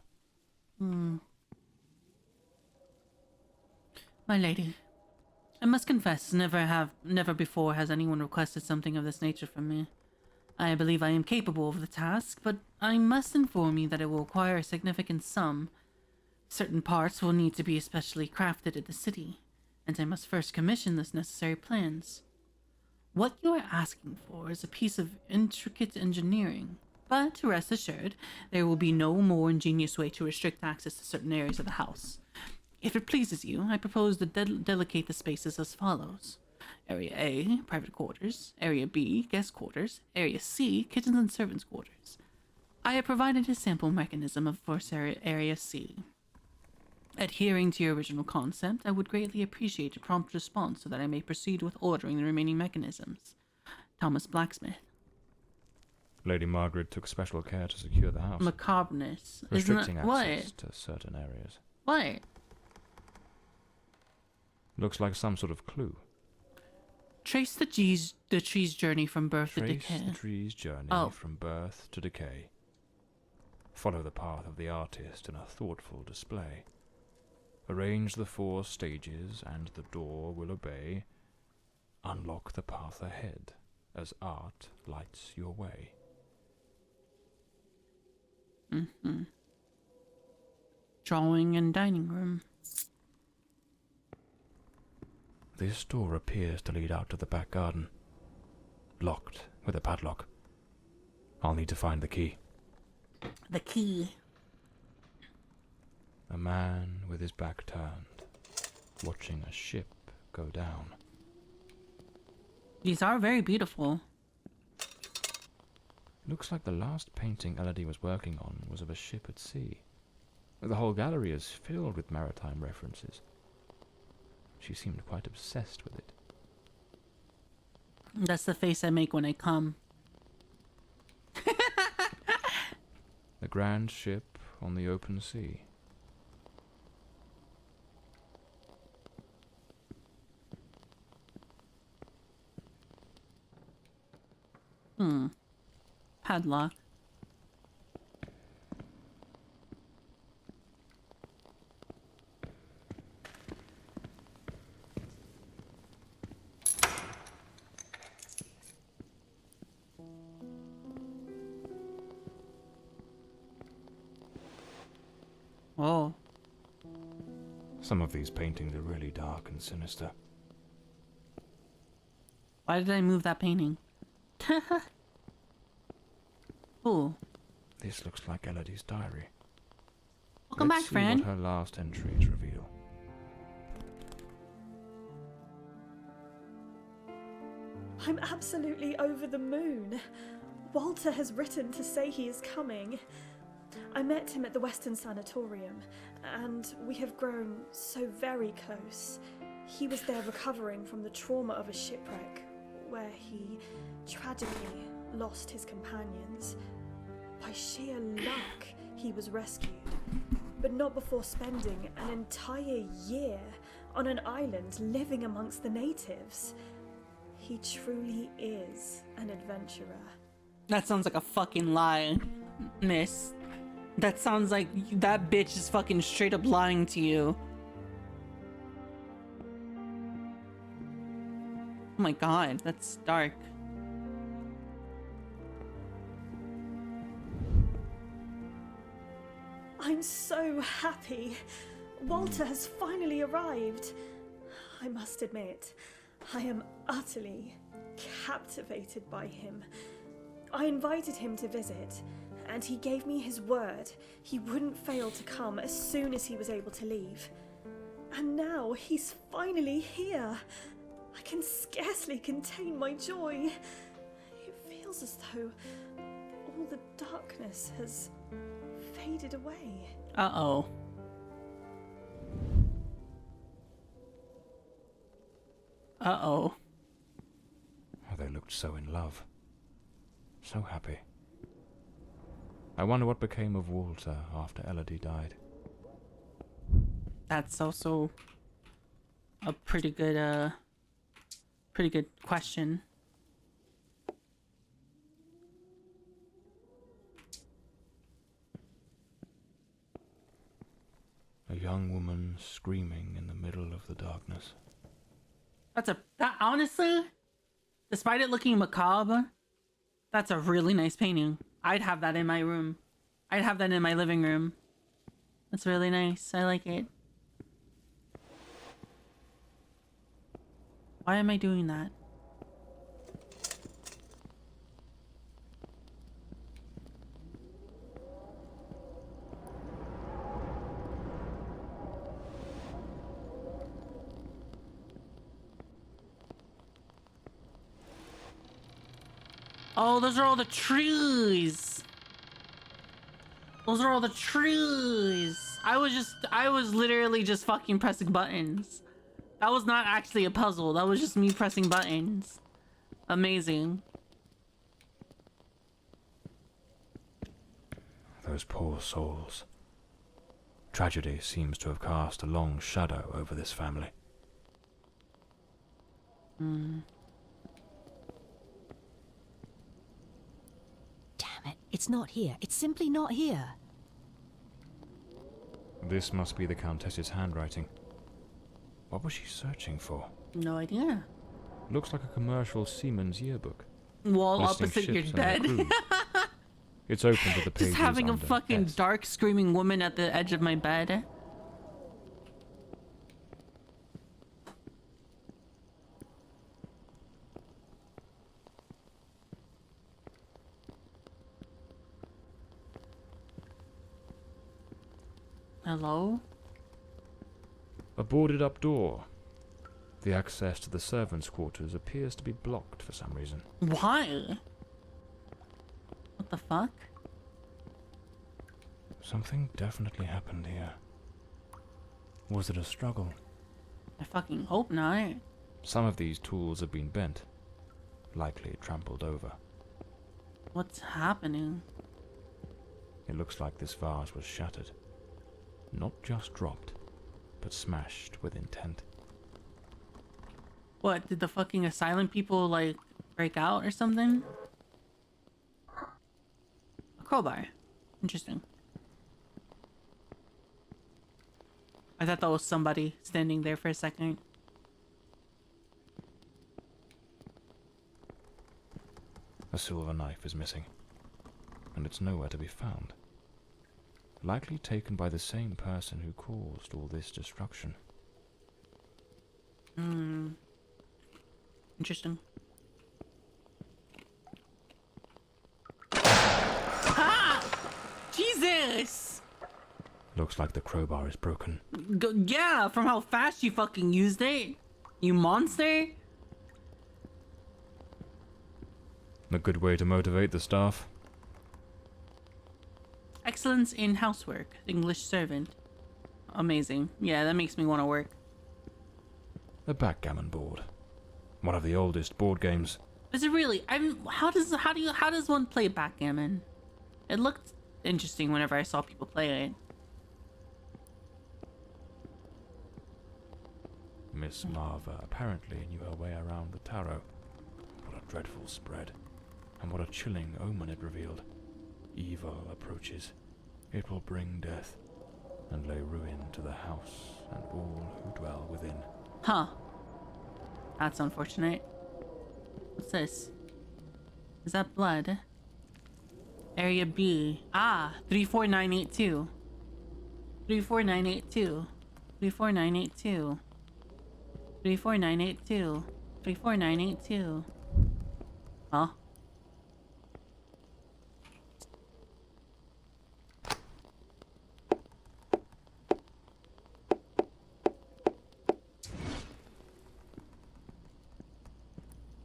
My lady, I must confess, never before has anyone requested something of this nature from me. I believe I am capable of the task, but I must inform you that it will require a significant sum. Certain parts will need to be especially crafted in the city, and I must first commission the necessary plans. What you are asking for is a piece of intricate engineering, but rest assured, there will be no more ingenious way to restrict access to certain areas of the house. If it pleases you, I propose to delegate the spaces as follows. Area A, private quarters. Area B, guest quarters. Area C, kitchens and servants' quarters. I have provided a sample mechanism for Area C. Adhering to your original concept, I would greatly appreciate a prompt response so that I may proceed with ordering the remaining mechanisms. Thomas Blacksmith. Lady Margaret took special care to secure the house, Macabreness. restricting Isn't that access to certain areas. What? Looks like some sort of clue. Trace the tree's journey from birth to Trace decay. the tree's journey from birth to decay. Follow the path of the artist in a thoughtful display. Arrange the 4 stages and the door will obey. Unlock the path ahead as art lights your way. Drawing and dining room. This door appears to lead out to the back garden. Locked with a padlock. I'll need to find the key. The key. A man with his back turned, watching a ship go down. These are very beautiful. Looks like the last painting Elodie was working on was of a ship at sea. The whole gallery is filled with maritime references. She seemed quite obsessed with it. That's the face I make when I come. The grand ship on the open sea. Padlock. Oh. Some of these paintings are really dark and sinister. Why did I move that painting? Ooh. This looks like Elodie's diary. Welcome Let's back, see friend. what her last entries reveal. I'm absolutely over the moon. Walter has written to say he is coming. I met him at the Western Sanatorium, and we have grown so very close. He was there recovering from the trauma of a shipwreck, where he tragically lost his companions. By sheer luck, he was rescued, but not before spending an entire year on an island living amongst the natives. He truly is an adventurer. That sounds like a fucking lie, miss. That sounds like that bitch is fucking straight up lying to you. Oh my god, that's dark. I'm so happy. Walter has finally arrived. I must admit, I am utterly captivated by him. I invited him to visit, and he gave me his word he wouldn't fail to come as soon as he was able to leave. And now he's finally here. I can scarcely contain my joy. It feels as though all the darkness has faded away. Uh-oh. Uh-oh. Oh, they looked so in love. So happy. I wonder what became of Walter after Elodie died. That's also a pretty good question. A young woman screaming in the middle of the darkness. That honestly, despite it looking macabre, that's a really nice painting. I'd have that in my room. I'd have that in my living room. That's really nice. I like it. Why am I doing that? Oh, those are all the trees. Those are all the trees. I was literally just fucking pressing buttons. That was not actually a puzzle. That was just me pressing buttons. Amazing. Those poor souls. Tragedy seems to have cast a long shadow over this family. Damn it, it's not here. It's simply not here. This must be the Countess's handwriting. What was she searching for? No idea. Looks like a commercial seaman's yearbook. Wall listing opposite your ships and their bed. crews. It's open to the pages. Just having a under fucking S. dark screaming woman at the edge of my bed. Hello? A boarded up door. The access to the servants' quarters appears to be blocked for some reason. Why? What the fuck? Something definitely happened here. Was it a struggle? I fucking hope not. Some of these tools have been bent, likely trampled over. What's happening? It looks like this vase was shattered. Not just dropped, but smashed with intent. What, did the fucking asylum people, like, break out or something? A crowbar. Interesting. I thought that was somebody standing there for a second. A silver knife is missing, and it's nowhere to be found. Likely taken by the same person who caused all this destruction. Interesting. Ha! Jesus! Looks like the crowbar is broken. Yeah, from how fast you fucking used it. You monster. A good way to motivate the staff. Excellence in housework. English servant. Amazing. Yeah, that makes me want to work. A backgammon board. One of the oldest board games. Is it really? How does one play backgammon? It looked interesting whenever I saw people play it. Miss Marva apparently knew her way around the tarot. What a dreadful spread. And what a chilling omen it revealed. Evil approaches. It will bring death, and lay ruin to the house and all who dwell within. Huh. That's unfortunate. What's this? Is that blood? Area B. Ah, 34982. 34982. 34982. 34982. 34982. Huh?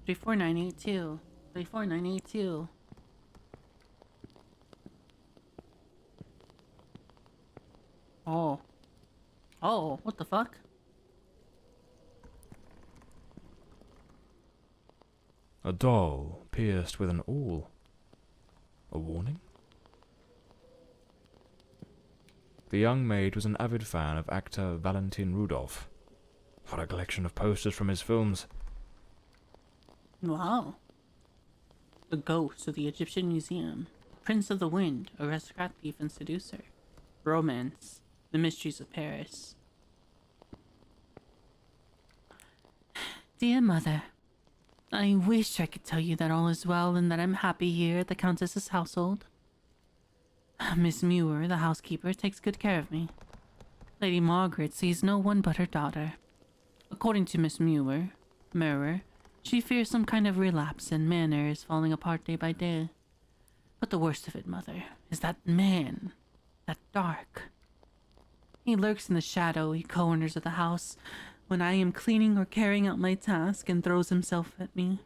Three four nine eight two. 34982. Oh. Oh, what the fuck? A doll pierced with an awl. A warning? The young maid was an avid fan of actor Valentin Rudolph. What a collection of posters from his films. Wow. The ghost of the Egyptian Museum. Prince of the Wind, aristocrat, thief, and seducer. Romance. The mysteries of Paris. Dear mother, I wish I could tell you that all is well and that I'm happy here at the Countess's household. Miss Muir, the housekeeper, takes good care of me. Lady Margaret sees no one but her daughter. According to Miss Muir, she fears some kind of relapse and Manor is falling apart day by day. But the worst of it, Mother, is that man. That dark. He lurks in the shadowy corners of the house when I am cleaning or carrying out my task and throws himself at me.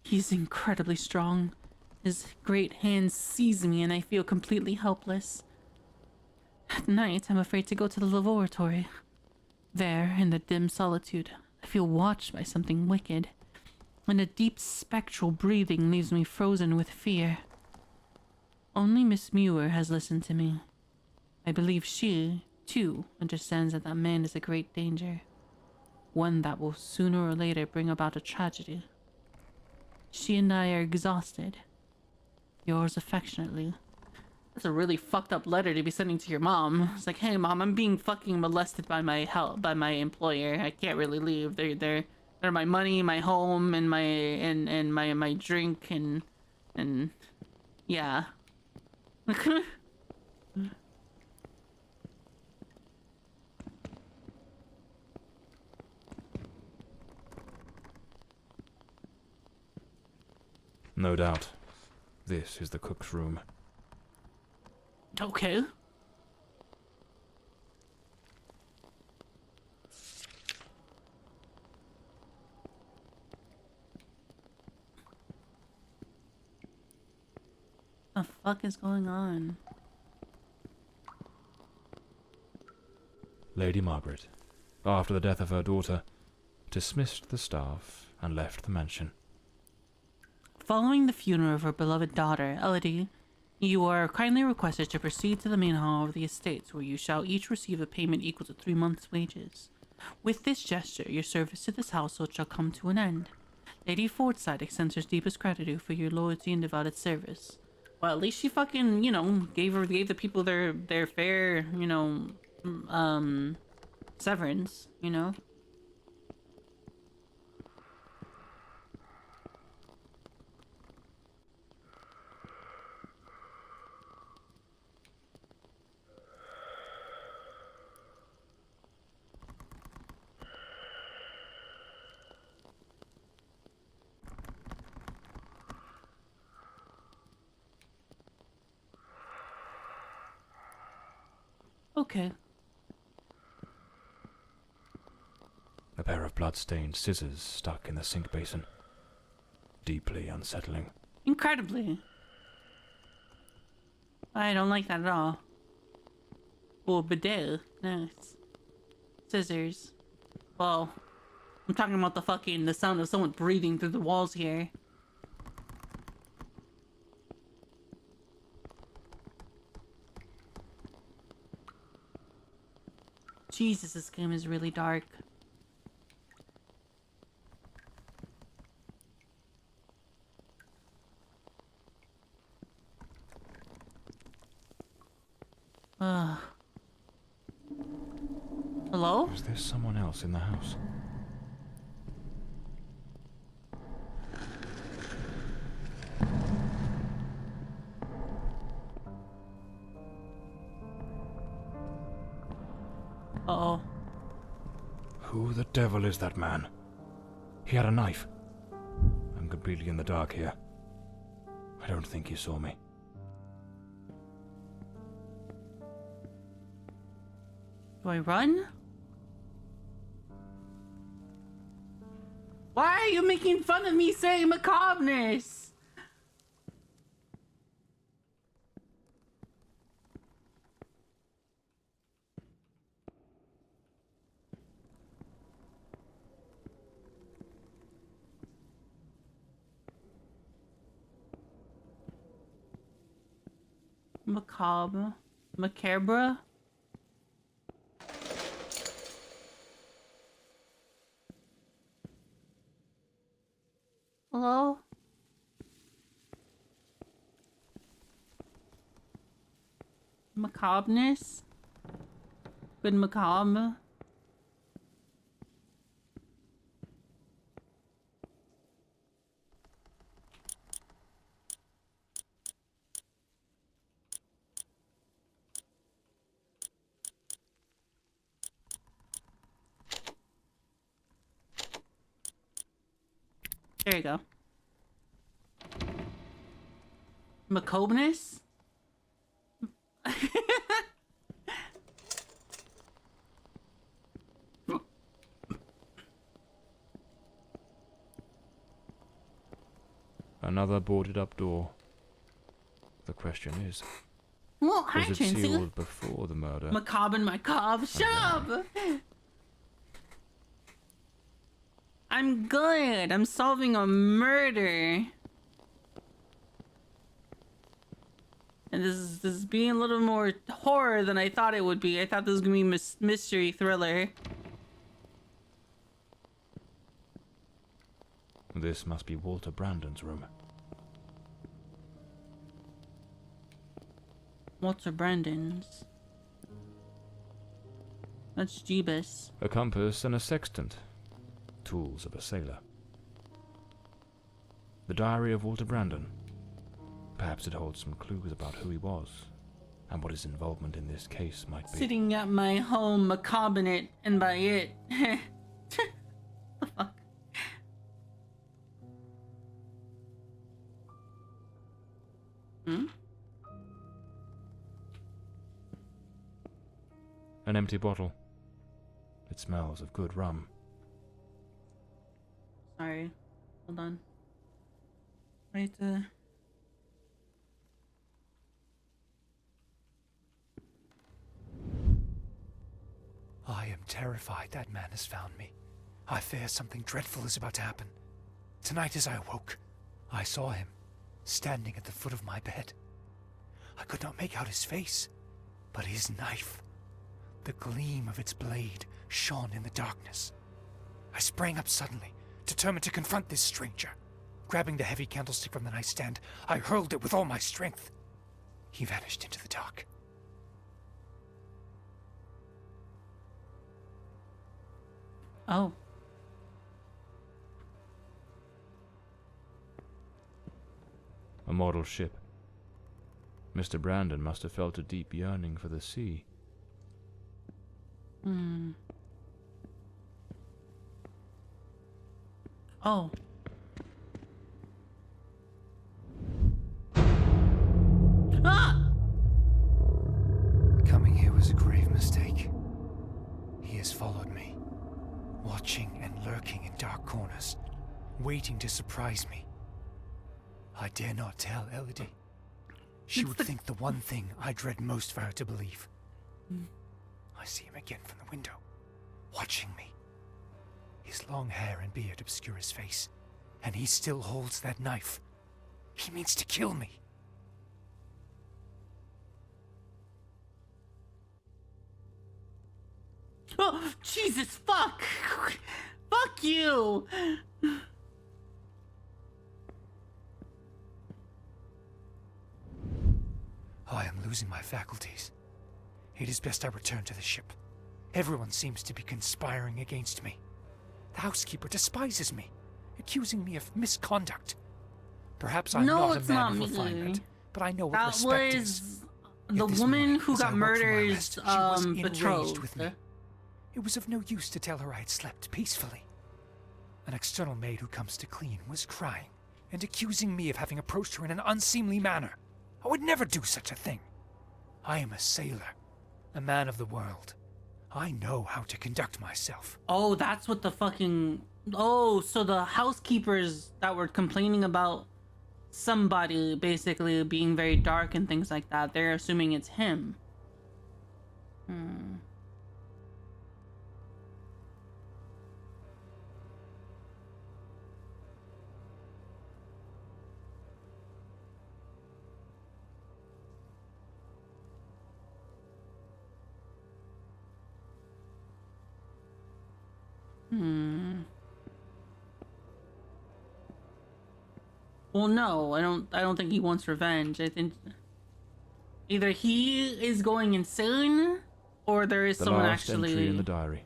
He's incredibly strong. His great hands seize me and I feel completely helpless. At night, I'm afraid to go to the laboratory. There, in the dim solitude, I feel watched by something wicked, and a deep spectral breathing leaves me frozen with fear. Only Miss Muir has listened to me. I believe she, too, understands that that man is a great danger. One that will sooner or later bring about a tragedy. She and I are exhausted. Yours affectionately. That's a really fucked up letter to be sending to your mom. It's like, hey mom, I'm being fucking molested by my employer. I can't really leave. They're my money, my home, and my drink and yeah. No doubt. This is the cook's room. Okay. fuck is going on? Lady Margaret, after the death of her daughter, dismissed the staff and left the mansion. Following the funeral of her beloved daughter, Elodie, you are kindly requested to proceed to the main hall of the estates, where you shall each receive a payment equal to 3 months' wages. With this gesture, your service to this household shall come to an end. Lady Fordside extends her deepest gratitude for your loyalty and devoted service. Well, at least she fucking, you know, gave the people their fair, you know, severance, you know? Okay. A pair of blood-stained scissors stuck in the sink basin. Deeply unsettling. Incredibly. I don't like that at all. Oh, bidet. Nice. Scissors. Well, I'm talking about the sound of someone breathing through the walls here. Jesus, this game is really dark. Hello? Is there someone else in the house? Uh-oh. Who the devil is that man? He had a knife. I'm completely in the dark here. I don't think he saw me. Do I run? Why are you making fun of me saying macabreness? Macabre. Macabre? Hello? Macabreness? Good macabre? There you go. Macobness? Another boarded up door. The question is, Well, hi, was it Tracy. sealed before the murder? Macabre and macabre. Shut up! I'm good. I'm solving a murder. And this is being a little more horror than I thought it would be. I thought this was gonna be mystery thriller. This must be Walter Brandon's room. Walter Brandon's. That's Jeebus. A compass and a sextant. Tools of a sailor. The diary of Walter Brandon. Perhaps it holds some clues about who he was, and what his involvement in this case might be. Sitting at my home macabre, and by it. The fuck? Hmm? An empty bottle. It smells of good rum. Sorry. Hold on. I need to... I am terrified that man has found me. I fear something dreadful is about to happen. Tonight as I awoke, I saw him, standing at the foot of my bed. I could not make out his face, but his knife. The gleam of its blade shone in the darkness. I sprang up suddenly, determined to confront this stranger. Grabbing the heavy candlestick from the nightstand, I hurled it with all my strength. He vanished into the dark. Oh. A model ship. Mr. Brandon must have felt a deep yearning for the sea. Oh. Ah! Coming here was a grave mistake. He has followed me, watching and lurking in dark corners, waiting to surprise me. I dare not tell Elodie. She would think the one thing I dread most for her to believe. I see him again from the window, watching me. His long hair and beard obscure his face, and he still holds that knife. He means to kill me. Oh, Jesus, fuck! Fuck you! I am losing my faculties. It is best I return to the ship. Everyone seems to be conspiring against me. The housekeeper despises me, accusing me of misconduct. Perhaps I'm not a man of refinement, but I know what respect is. The woman who got murdered, betrothed. betrothed. It was of no use to tell her I had slept peacefully. An external maid who comes to clean was crying and accusing me of having approached her in an unseemly manner. I would never do such a thing. I am a sailor, a man of the world. I know how to conduct myself. Oh, that's what the fucking... Oh, so the housekeepers that were complaining about somebody basically being very dark and things like that, they're assuming it's him. Well, no, I don't think he wants revenge. I think either he is going insane, or there is someone actually. The last entry in the diary,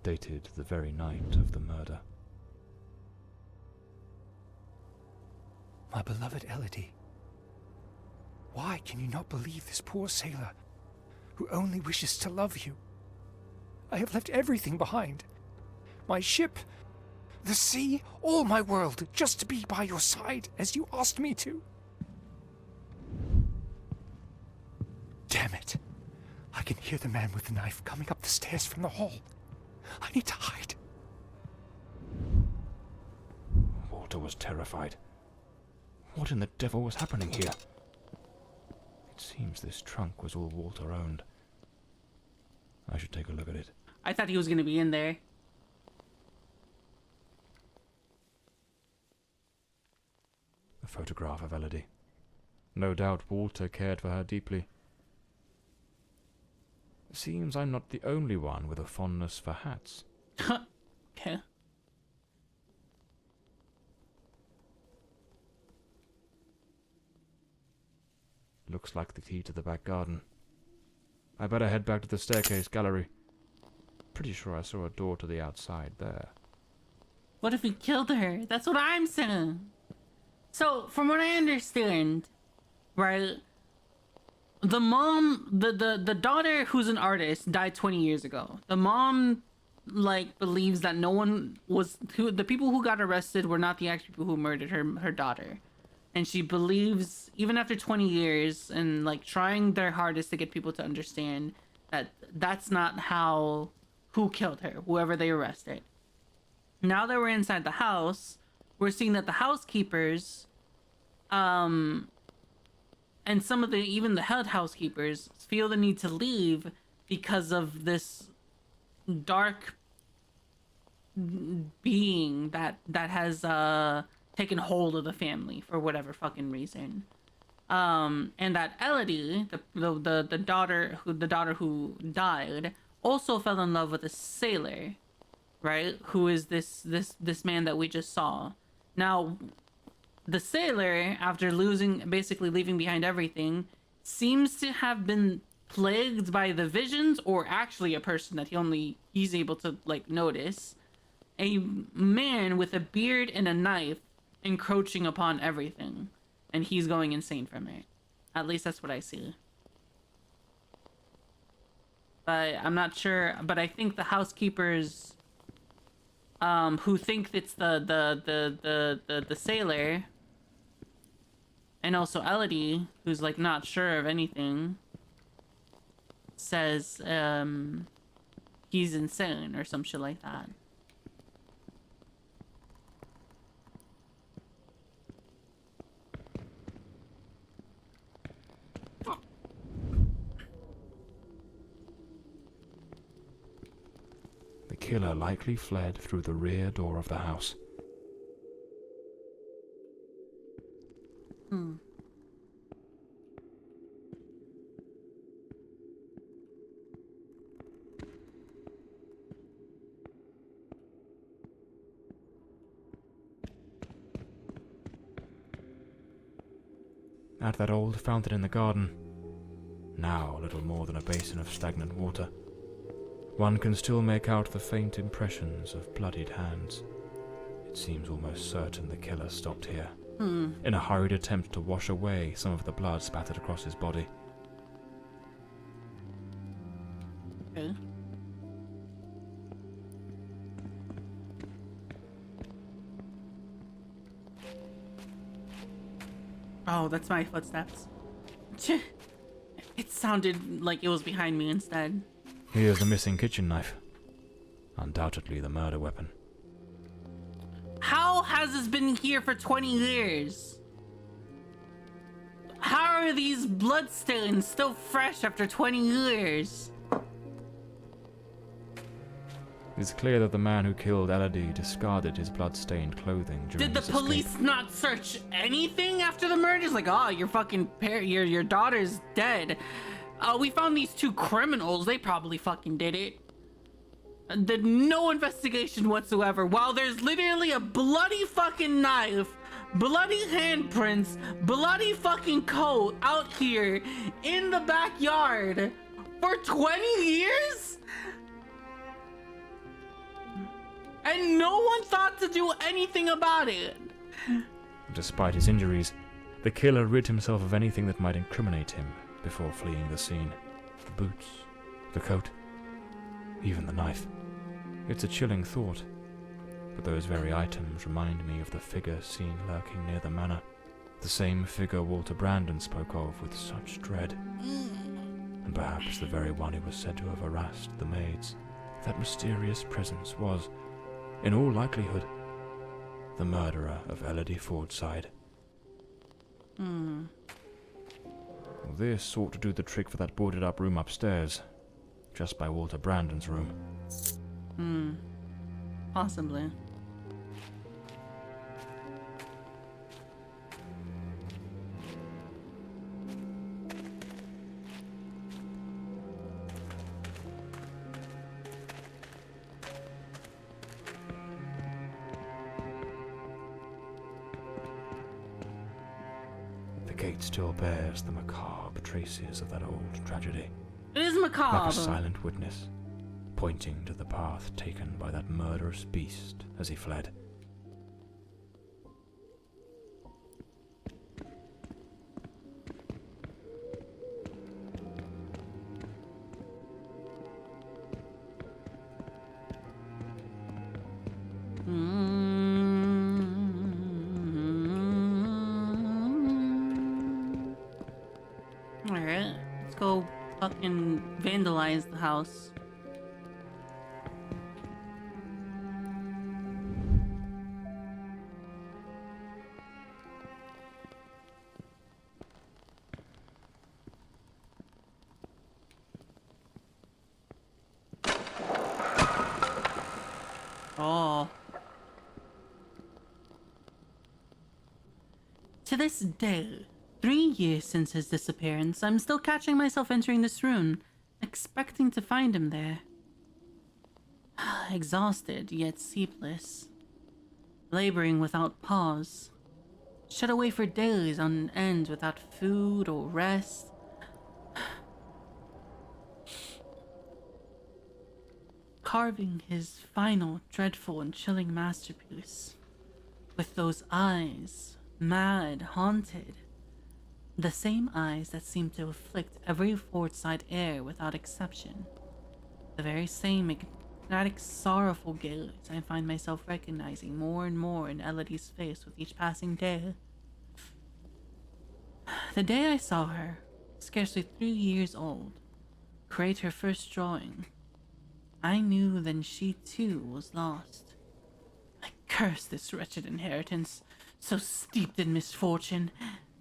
dated the very night of the murder. My beloved Elodie, why can you not believe this poor sailor who only wishes to love you? I have left everything behind. My ship, the sea, all my world, just to be by your side as you asked me to. Damn it. I can hear the man with the knife coming up the stairs from the hall. I need to hide. Walter was terrified. What in the devil was happening here? It seems this trunk was all Walter owned. I should take a look at it. I thought he was gonna be in there. A photograph of Elodie. No doubt Walter cared for her deeply. Seems I'm not the only one with a fondness for hats. Okay. Looks like the key to the back garden. I better head back to the staircase gallery. Pretty sure I saw a door to the outside there. What if he killed her? That's what I'm saying. So, from what I understand, right, the mom, the daughter who's an artist died 20 years ago. The mom, like, believes that no one was, the people who got arrested were not the actual people who murdered her daughter. And she believes, even after 20 years and, like, trying their hardest to get people to understand that that's not who killed her, whoever they arrested. Now that we're inside the house, we're seeing that the housekeepers, and some of even the head housekeepers feel the need to leave because of this dark being that has taken hold of the family for whatever fucking reason. And that Elodie, the daughter who died, also fell in love with a sailor, right? Who is this man that we just saw. Now, the sailor, after basically leaving behind everything, seems to have been plagued by the visions, or actually a person that he's able to like notice, a man with a beard and a knife encroaching upon everything, and he's going insane from it. At least that's what I see. But I'm not sure. But I think the housekeepers, who think it's the sailor, and also Elodie, who's like not sure of anything, says he's insane or some shit like that. The killer likely fled through the rear door of the house. At that old fountain in the garden, now little more than a basin of stagnant water, one can still make out the faint impressions of bloodied hands. It seems almost certain the killer stopped here, in a hurried attempt to wash away some of the blood spattered across his body. Okay. Oh, that's my footsteps. It sounded like it was behind me instead. Here's the missing kitchen knife. Undoubtedly the murder weapon. How has this been here for 20 years? How are these bloodstains still fresh after 20 years? It's clear that the man who killed Elodie discarded his blood-stained clothing during Did the his police escape. not search anything after the murders? Like, oh, your fucking your daughter's dead. We found these two criminals. They probably fucking did it. Did no investigation whatsoever. While there's literally a bloody fucking knife, bloody handprints, bloody fucking coat out here in the backyard for 20 years? And no one thought to do anything about it. Despite his injuries, the killer rid himself of anything that might incriminate him before fleeing the scene. The boots, the coat, even the knife. It's a chilling thought, but those very items remind me of the figure seen lurking near the manor. The same figure Walter Brandon spoke of with such dread. And perhaps the very one who was said to have harassed the maids. That mysterious presence was, in all likelihood, the murderer of Elodie Fordside. Well, this ought to do the trick for that boarded-up room upstairs, just by Walter Brandon's room. Possibly. The gate still bears the macabre traces of that old tragedy. It is macabre. Like a silent witness, pointing to the path taken by that murderous beast as he fled. Alright, let's go fucking vandalize the house. Oh. To this day, 3 years since his disappearance, I'm still catching myself entering this room, expecting to find him there. Exhausted, yet sleepless. Laboring without pause. Shut away for days on end without food or rest. Carving his final, dreadful, and chilling masterpiece. With those eyes, mad, haunted. The same eyes that seem to afflict every Fordside heir without exception. The very same hypnotic, sorrowful gaze I find myself recognizing more and more in Elodie's face with each passing day. The day I saw her, scarcely 3 years old, create her first drawing, I knew then she too was lost. I curse this wretched inheritance, so steeped in misfortune.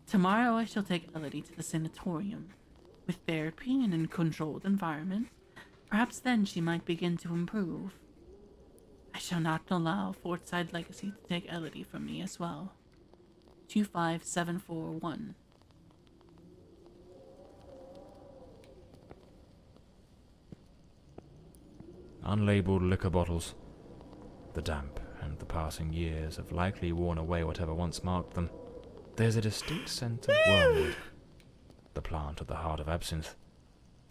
Tomorrow I shall take Elodie to the sanatorium. With therapy and in a controlled environment, perhaps then she might begin to improve. I shall not allow Fortside Legacy to take Elodie from me as well. 25741. Unlabeled liquor bottles. The damp and the passing years have likely worn away whatever once marked them. There's a distinct scent of wormwood, the plant at the heart of absinthe.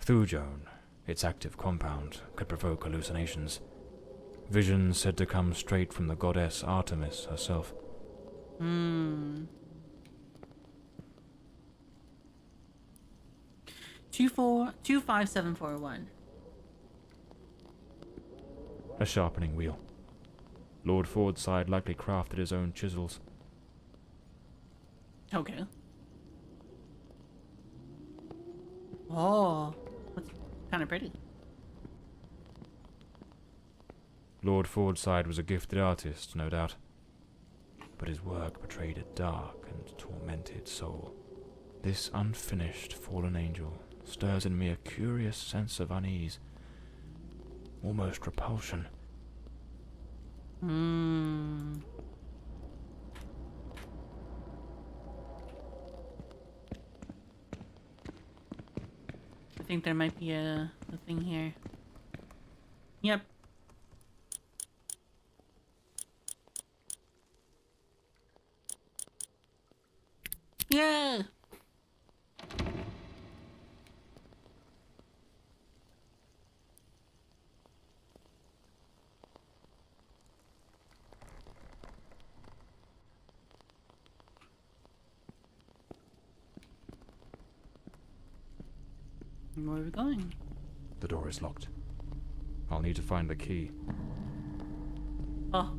Thujone, its active compound, could provoke hallucinations. Visions said to come straight from the goddess Artemis herself. 25741. A sharpening wheel. Lord Fordside likely crafted his own chisels. Okay. Oh, that's kind of pretty. Lord Fordside was a gifted artist, no doubt, but his work betrayed a dark and tormented soul. This unfinished fallen angel stirs in me a curious sense of unease, almost repulsion. I think there might be a thing here. Yep. Yeah. Where are we going? The door is locked. I'll need to find the key. Oh.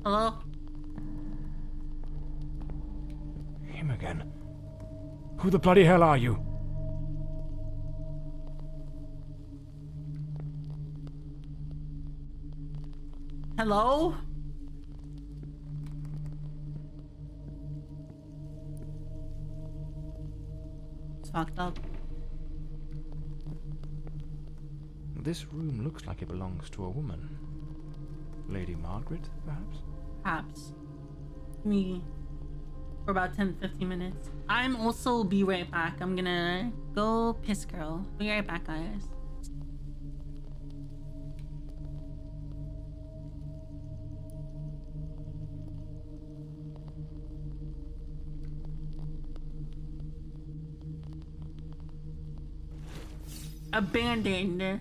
Hello? Him again. Who the bloody hell are you? Hello? It's fucked up. This room looks like it belongs to a woman. Lady Margaret, perhaps? Perhaps. Me. For about 10-15 minutes. I'm also be right back. I'm gonna go piss girl. Be right back, guys. Abandoned.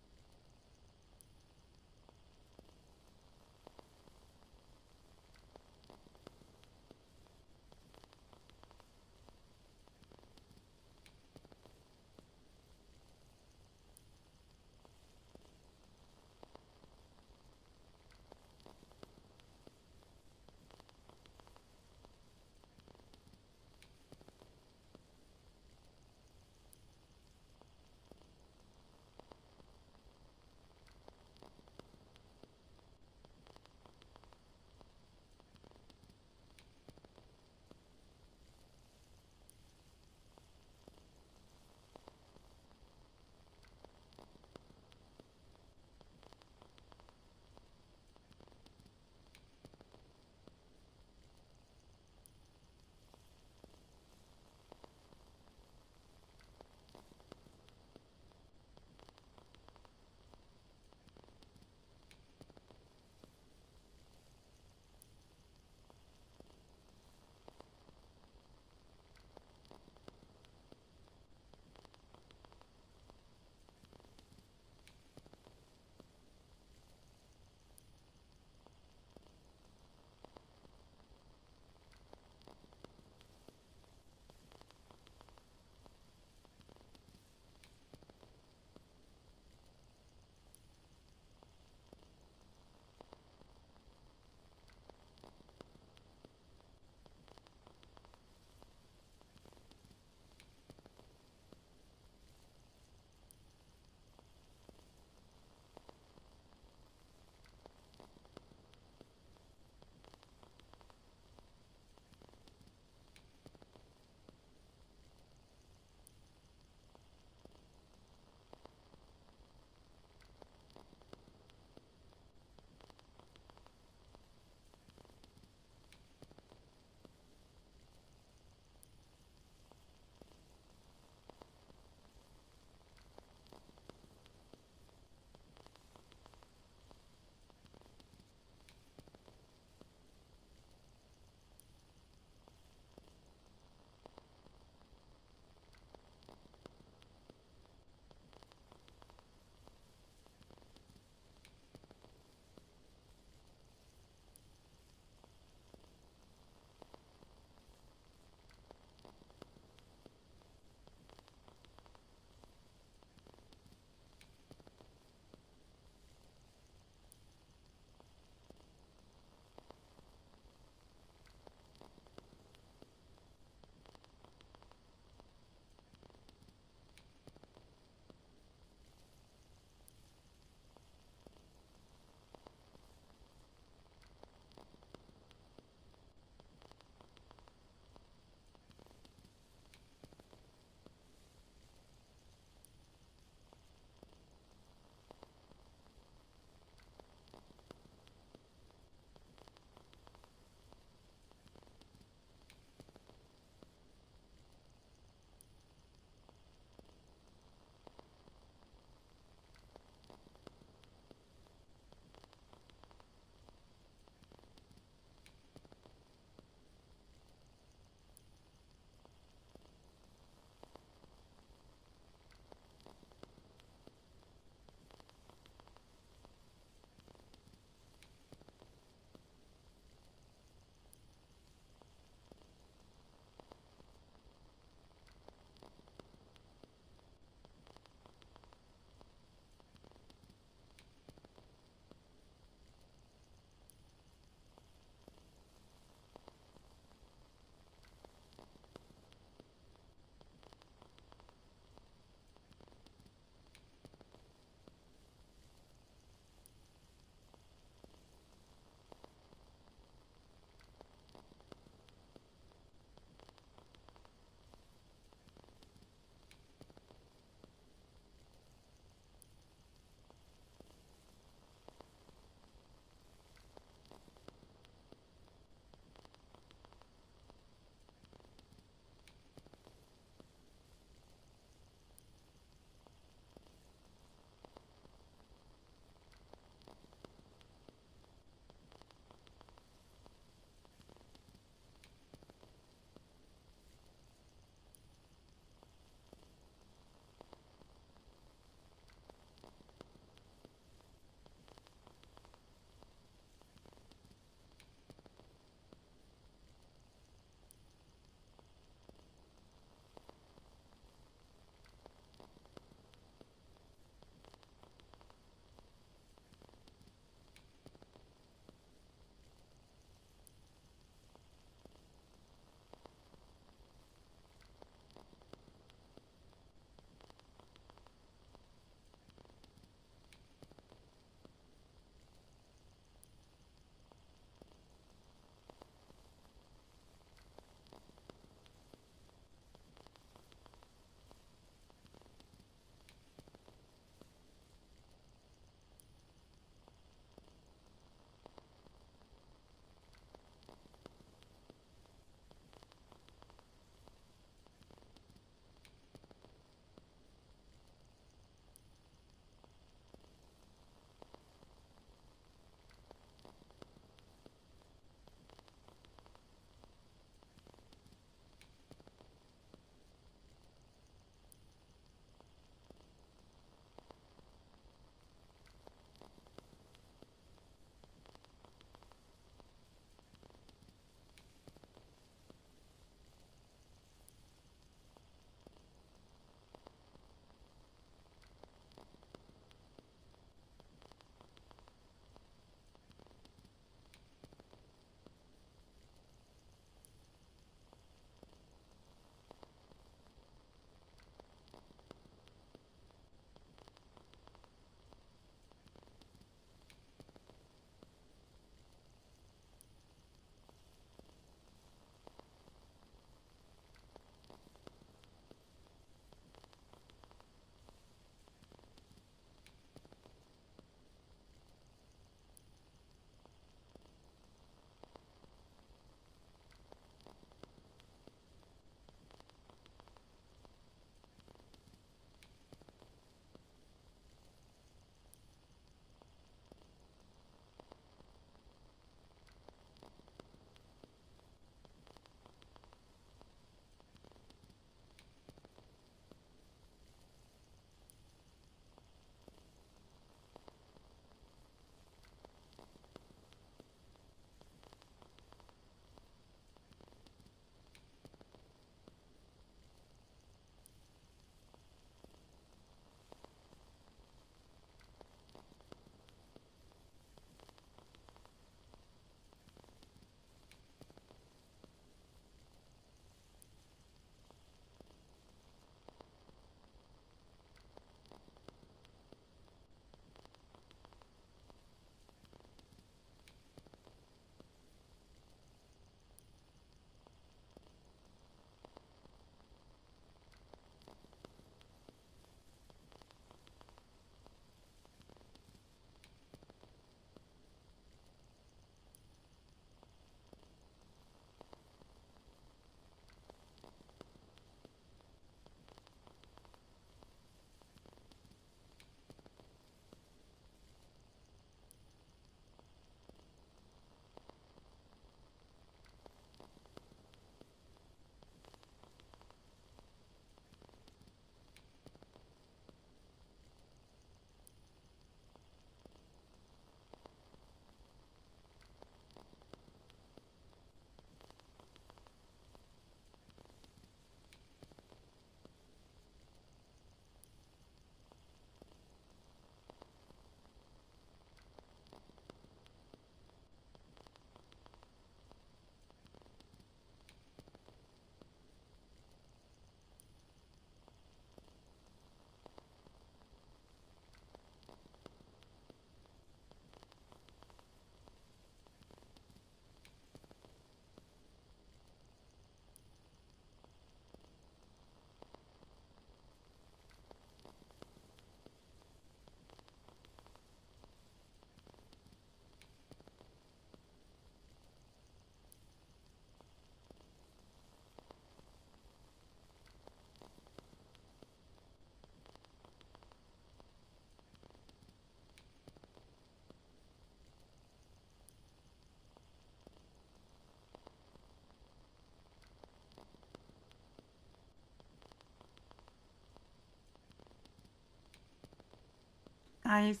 guys.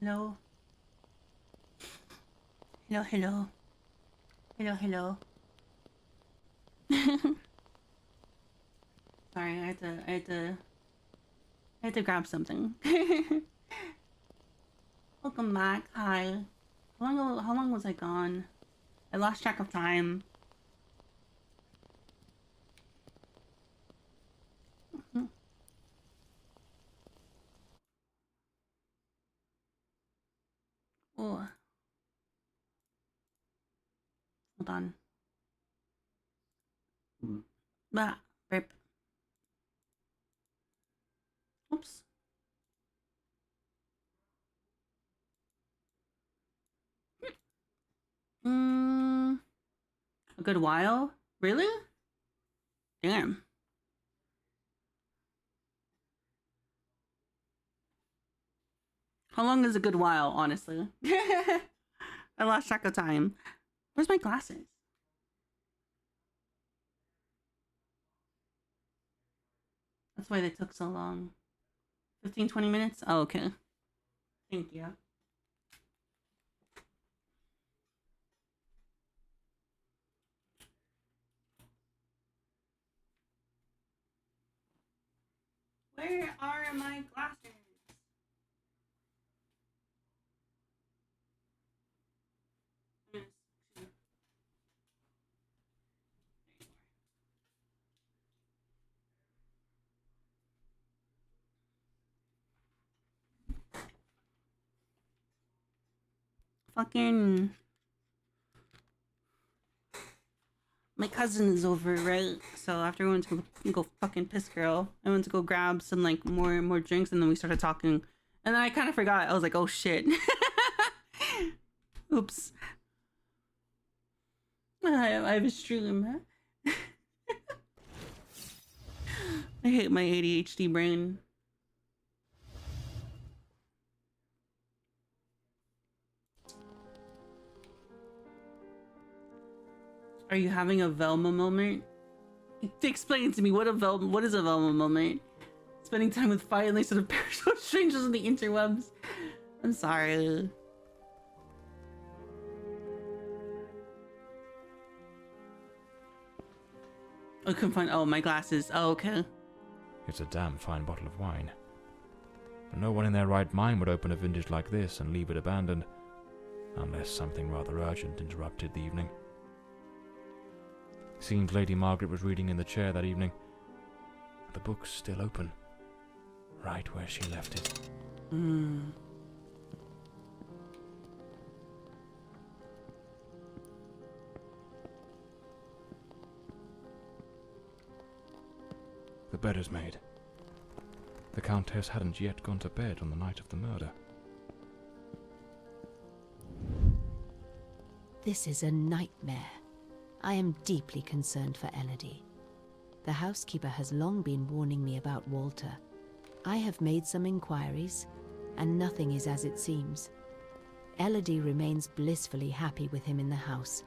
Hello. Hello, hello. Hello, hello. Sorry, I had to grab something. Welcome back. Hi. How long was I gone? I lost track of time. Oh. Hold on. Ah, rip. Oops. A good while? Really? Damn. How long is a good while, honestly? I lost track of time. Where's my glasses? That's why they took so long. 15, 20 minutes? Oh, okay. Thank you. Where are my glasses? Fucking... My cousin is over, right? So after we went to go fucking piss girl, I went to go grab some like more drinks, and then we started talking, and then I kind of forgot. I was like, oh shit. Oops. I have a stream. I hate my ADHD brain. Are you having a Velma moment? Explain to me what is a Velma moment? Spending time with finally sort of parasocial strangers on the interwebs. I'm sorry. I couldn't find my glasses. Oh, okay. It's a damn fine bottle of wine. But no one in their right mind would open a vintage like this and leave it abandoned, unless something rather urgent interrupted the evening. Seems Lady Margaret was reading in the chair that evening. The book's still open, right where she left it. The bed is made. The Countess hadn't yet gone to bed on the night of the murder. This is a nightmare. I am deeply concerned for Elodie. The housekeeper has long been warning me about Walter. I have made some inquiries, and nothing is as it seems. Elodie remains blissfully happy with him in the house.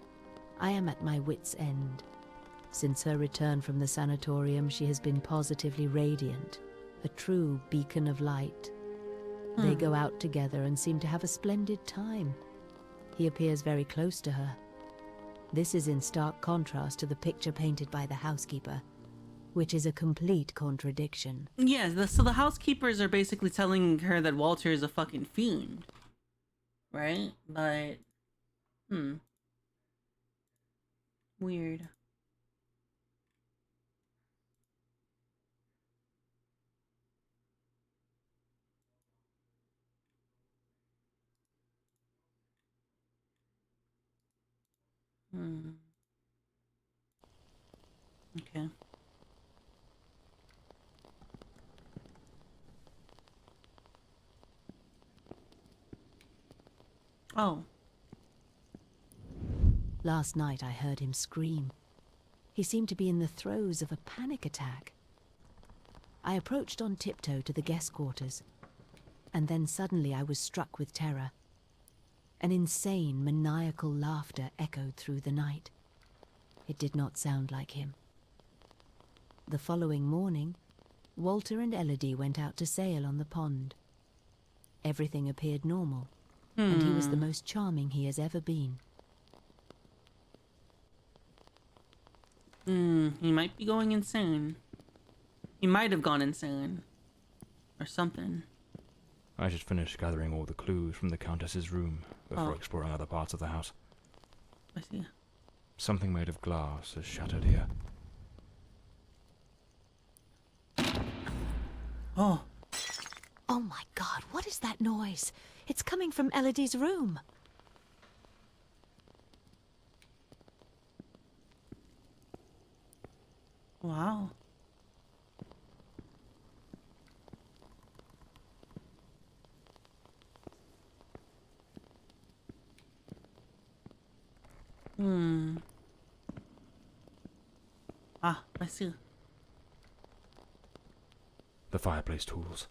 I am at my wit's end. Since her return from the sanatorium, she has been positively radiant, a true beacon of light. They go out together and seem to have a splendid time. He appears very close to her. This is in stark contrast to the picture painted by the housekeeper, which is a complete contradiction. Yeah, so the housekeepers are basically telling her that Walter is a fucking fiend. Right? But... Weird. Okay. Oh. Last night I heard him scream. He seemed to be in the throes of a panic attack. I approached on tiptoe to the guest quarters, and then suddenly I was struck with terror. An insane, maniacal laughter echoed through the night. It did not sound like him. The following morning, Walter and Elodie went out to sail on the pond. everything appeared normal, and he was the most charming he has ever been. He might be going insane. He might have gone insane. Or something. I should finish gathering all the clues from the Countess's room before exploring other parts of the house. I see. Something made of glass has shattered here. Oh. Oh my god, what is that noise? It's coming from Elodie's room. Wow. Ah, I see. The fireplace tools.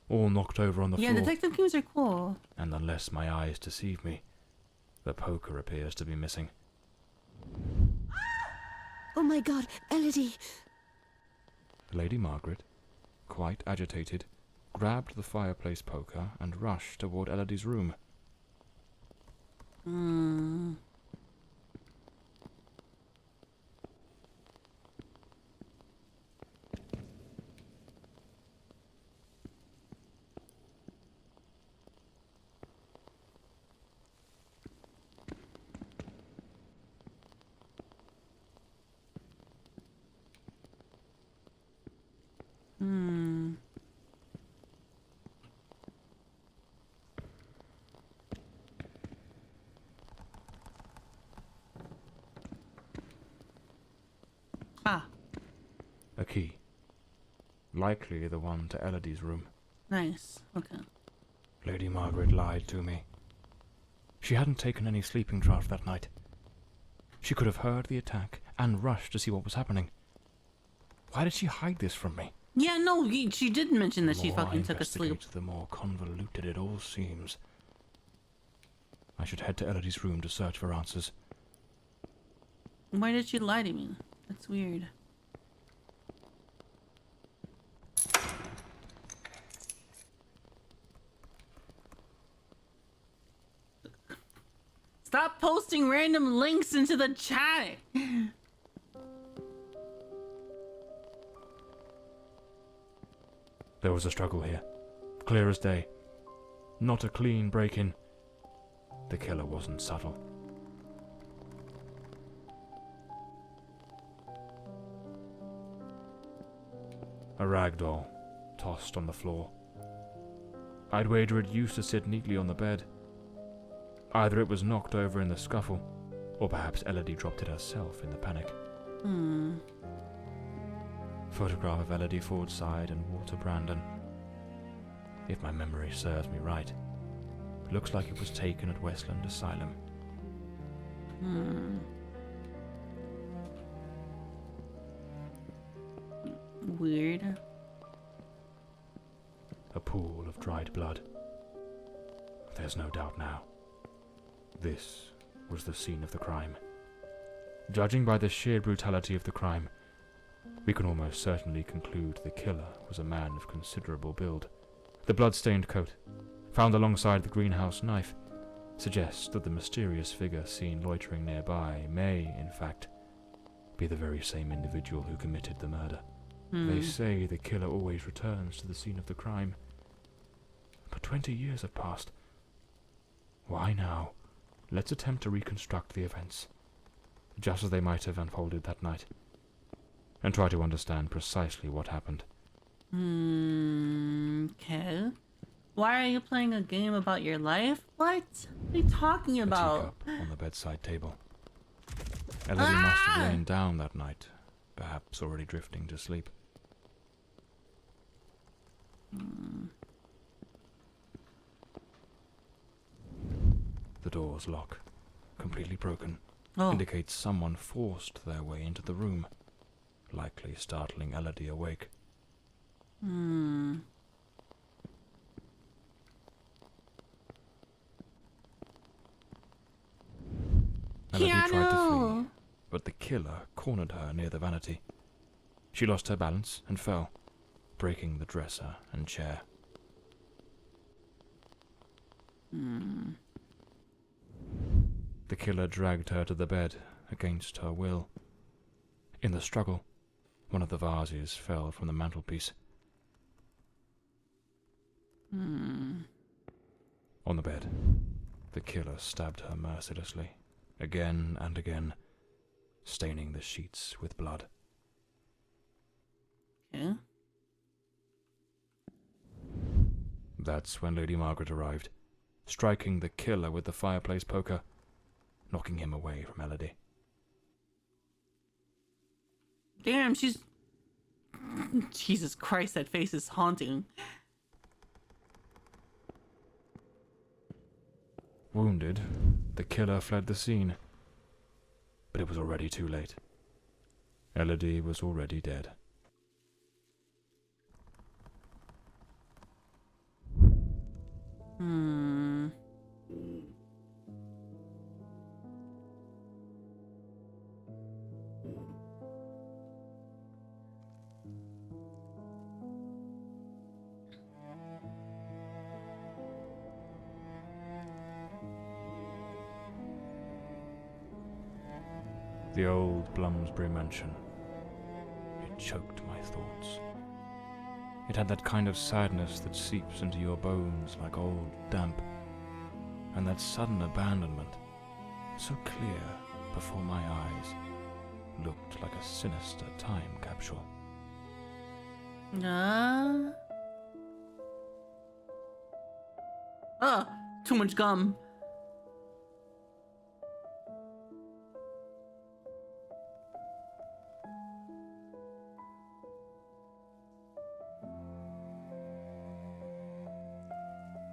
All knocked over on the Yeah, floor. detective games are cool. And unless my eyes deceive me, the poker appears to be missing. Oh my god, Elodie! Lady Margaret, quite agitated, grabbed the fireplace poker and rushed toward Elodie's room. Ah, A key. Likely the one to Elodie's room. nice. Okay. Lady Margaret lied to me. She hadn't taken any sleeping draught that night. She could have heard the attack and rushed to see what was happening. Why did she hide this from me? Yeah, no, she did mention that she The more fucking I took a sleep. investigate, the more convoluted it all seems. I should head to Elodie's room to search for answers. Why did she lie to me? That's weird. Stop posting random links into the chat! There was a struggle here. Clear as day. Not a clean break-in. The killer wasn't subtle. A rag doll, tossed on the floor. I'd wager it used to sit neatly on the bed. Either it was knocked over in the scuffle, or perhaps Elodie dropped it herself in the panic. Photograph of Elodie Fordside and Walter Brandon. If my memory serves me right, looks like it was taken at Westland Asylum. Weird. A pool of dried blood. There's no doubt now. This was the scene of the crime. Judging by the sheer brutality of the crime, we can almost certainly conclude the killer was a man of considerable build. The blood-stained coat, found alongside the greenhouse knife, suggests that the mysterious figure seen loitering nearby may, in fact, be the very same individual who committed the murder. They say the killer always returns to the scene of the crime. But 20 years have passed. Why now? Let's attempt to reconstruct the events, just as they might have unfolded that night, and try to understand precisely what happened. Okay. Why are you playing a game about your life? What are you talking about? A teacup on the bedside table. Elodie must have lain down that night, perhaps already drifting to sleep. The door's lock, completely broken, indicates someone forced their way into the room, likely startling Elodie awake. Elodie tried to flee, but the killer cornered her near the vanity. She lost her balance and fell, breaking the dresser and chair. The killer dragged her to the bed against her will. In the struggle, one of the vases fell from the mantelpiece. On the bed, the killer stabbed her mercilessly, again and again, staining the sheets with blood. Yeah. That's when Lady Margaret arrived, striking the killer with the fireplace poker, knocking him away from Elodie. Damn, she's... Jesus Christ, that face is haunting. Wounded, the killer fled the scene, but it was already too late. Elodie was already dead. The old Bloomsbury mansion. It choked my thoughts. It had that kind of sadness that seeps into your bones like old damp, and that sudden abandonment, so clear before my eyes, looked like a sinister time capsule. Too much gum.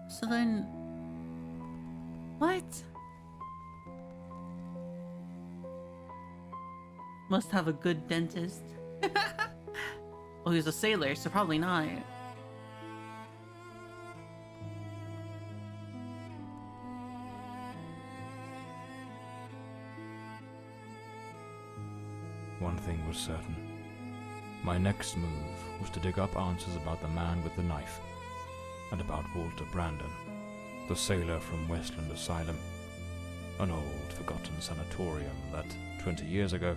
So then, what? Must have a good dentist. Well, he was a sailor, so probably not. One thing was certain. My next move was to dig up answers about the man with the knife, and about Walter Brandon, the sailor from Westland Asylum, an old forgotten sanatorium that, 20 years ago,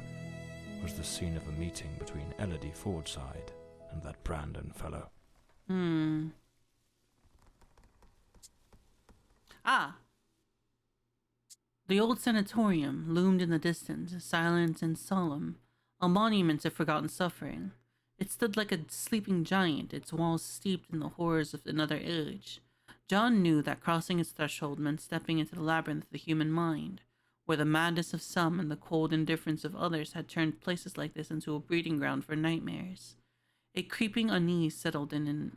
was the scene of a meeting between Elodie Fordside and that Brandon fellow. The old sanatorium loomed in the distance, silent and solemn, a monument to forgotten suffering. It stood like a sleeping giant, its walls steeped in the horrors of another age. John knew that crossing its threshold meant stepping into the labyrinth of the human mind, where the madness of some and the cold indifference of others had turned places like this into a breeding ground for nightmares. A creeping unease settled in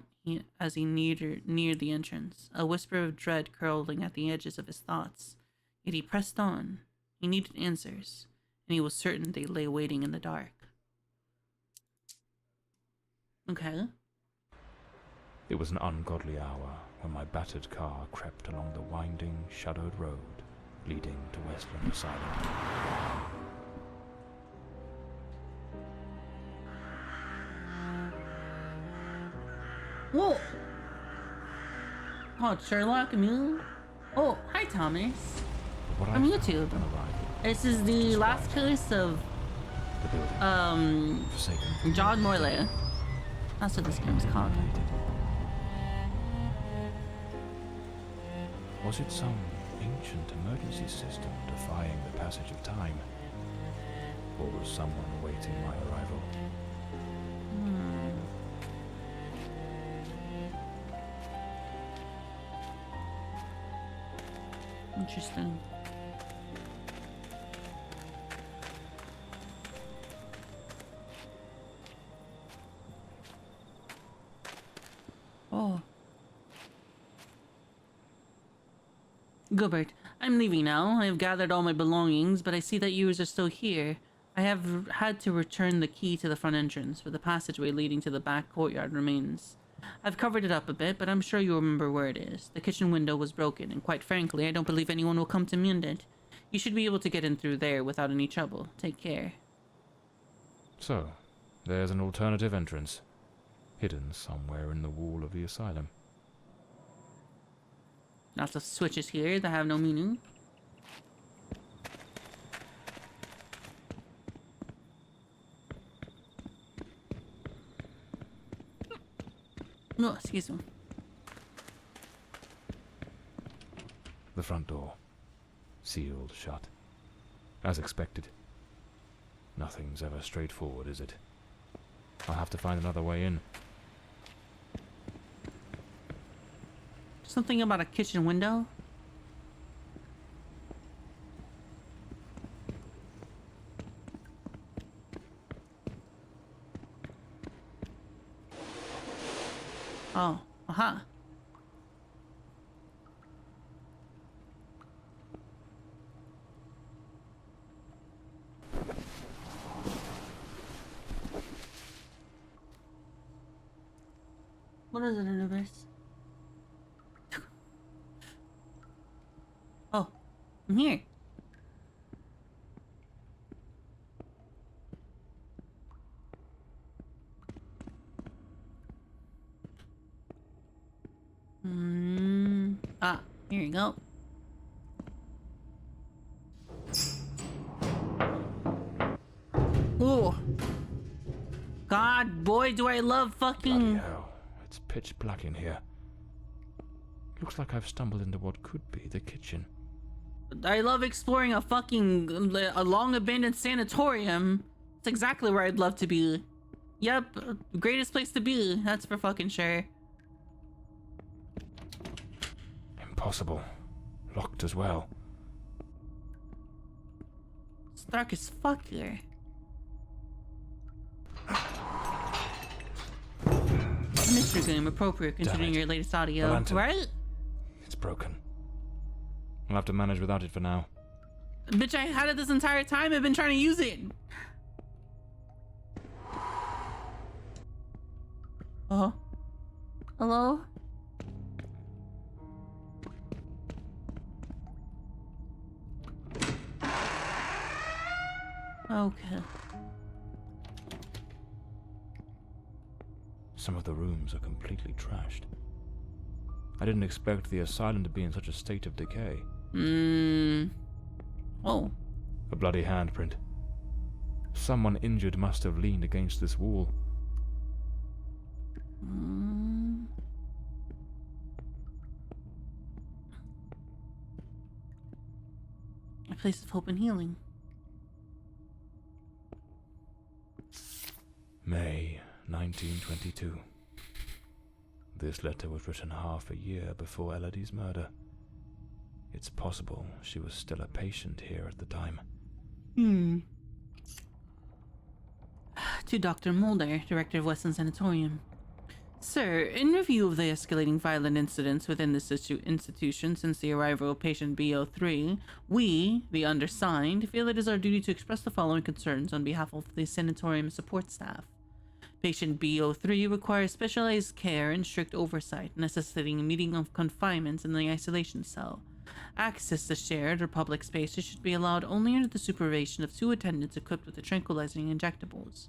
as he neared the entrance, a whisper of dread curling at the edges of his thoughts. Yet he pressed on. He needed answers, and he was certain they lay waiting in the dark. Okay. It was an ungodly hour when my battered car crept along the winding, shadowed road leading to Westland Asylum. Whoa! Oh, Sherlock, Emil. Oh, hi, Thomas. I'm YouTube. This is the last case of John Morley. That's what this game is called. Was it some ancient emergency system defying the passage of time? Or was someone awaiting my arrival? Interesting. Oh. Gilbert, I'm leaving now. I have gathered all my belongings, but I see that yours are still here. I have had to return the key to the front entrance, but the passageway leading to the back courtyard remains. I've covered it up a bit, but I'm sure you'll remember where it is. The kitchen window was broken, and quite frankly, I don't believe anyone will come to mend it. You should be able to get in through there without any trouble. Take care. So, there's an alternative entrance, hidden somewhere in the wall of the asylum. Lots of switches here that have no meaning. No, excuse me. The front door. Sealed shut. As expected. Nothing's ever straightforward, is it? I'll have to find another way in. Something about a kitchen window? Oh, aha. What is it, Anubis? Oh, I'm here. Ah, here you go. Ooh. God, boy, do I love fucking... Bloody hell. It's pitch black in here. Looks like I've stumbled into what could be the kitchen. I love exploring a long abandoned sanatorium. It's exactly where I'd love to be. Yep, greatest place to be. That's for fucking sure. Impossible. Locked as well. It's dark as fuck here. Mystery game appropriate considering your latest audio, right? It's broken. I'll have to manage without it for now. Bitch, I had it this entire time. I've been trying to use it. Oh. Hello? Okay. Some of the rooms are completely trashed. I didn't expect the asylum to be in such a state of decay. Oh. A bloody handprint. Someone injured must have leaned against this wall. A place of hope and healing. May 1922. This letter was written half a year before Elodie's murder. It's possible she was still a patient here at the time. To Dr. Mulder, Director of Weston Sanatorium. Sir, in review of the escalating violent incidents within this institution since the arrival of patient B03, we, the undersigned, feel it is our duty to express the following concerns on behalf of the sanatorium support staff. Patient B03 requires specialized care and strict oversight, necessitating immediate confinement in the isolation cell. Access to shared or public spaces should be allowed only under the supervision of 2 attendants equipped with the tranquilizing injectables.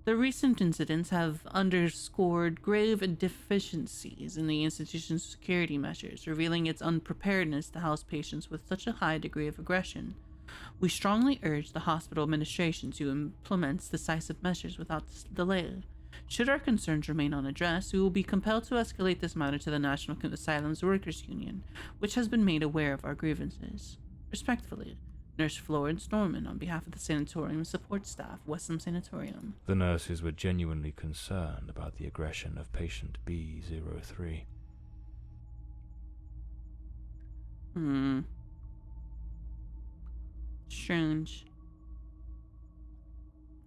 The recent incidents have underscored grave deficiencies in the institution's security measures, revealing its unpreparedness to house patients with such a high degree of aggression. We strongly urge the hospital administration to implement decisive measures without delay. Should our concerns remain unaddressed, we will be compelled to escalate this matter to the National Asylums Workers Union, which has been made aware of our grievances. Respectfully, Nurse Florence Norman on behalf of the sanatorium support staff, Westham Sanatorium. The nurses were genuinely concerned about the aggression of patient B03. Strange.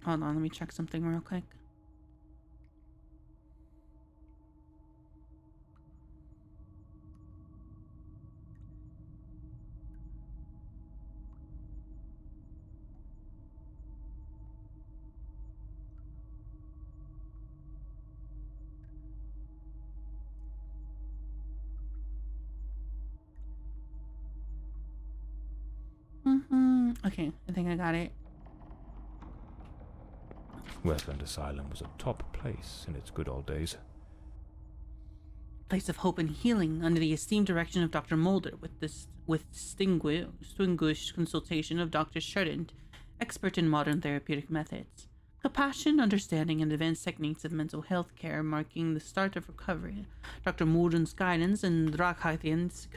Hold on, let me check something real quick. Okay, I think I got it. Westland Asylum was a top place in its good old days. place of hope and healing under the esteemed direction of Dr. Mulder with distinguished consultation of Dr. Sheridan, expert in modern therapeutic methods. Compassion, understanding, and advanced techniques of mental health care marking the start of recovery. Dr. Mulder's guidance and Drahedians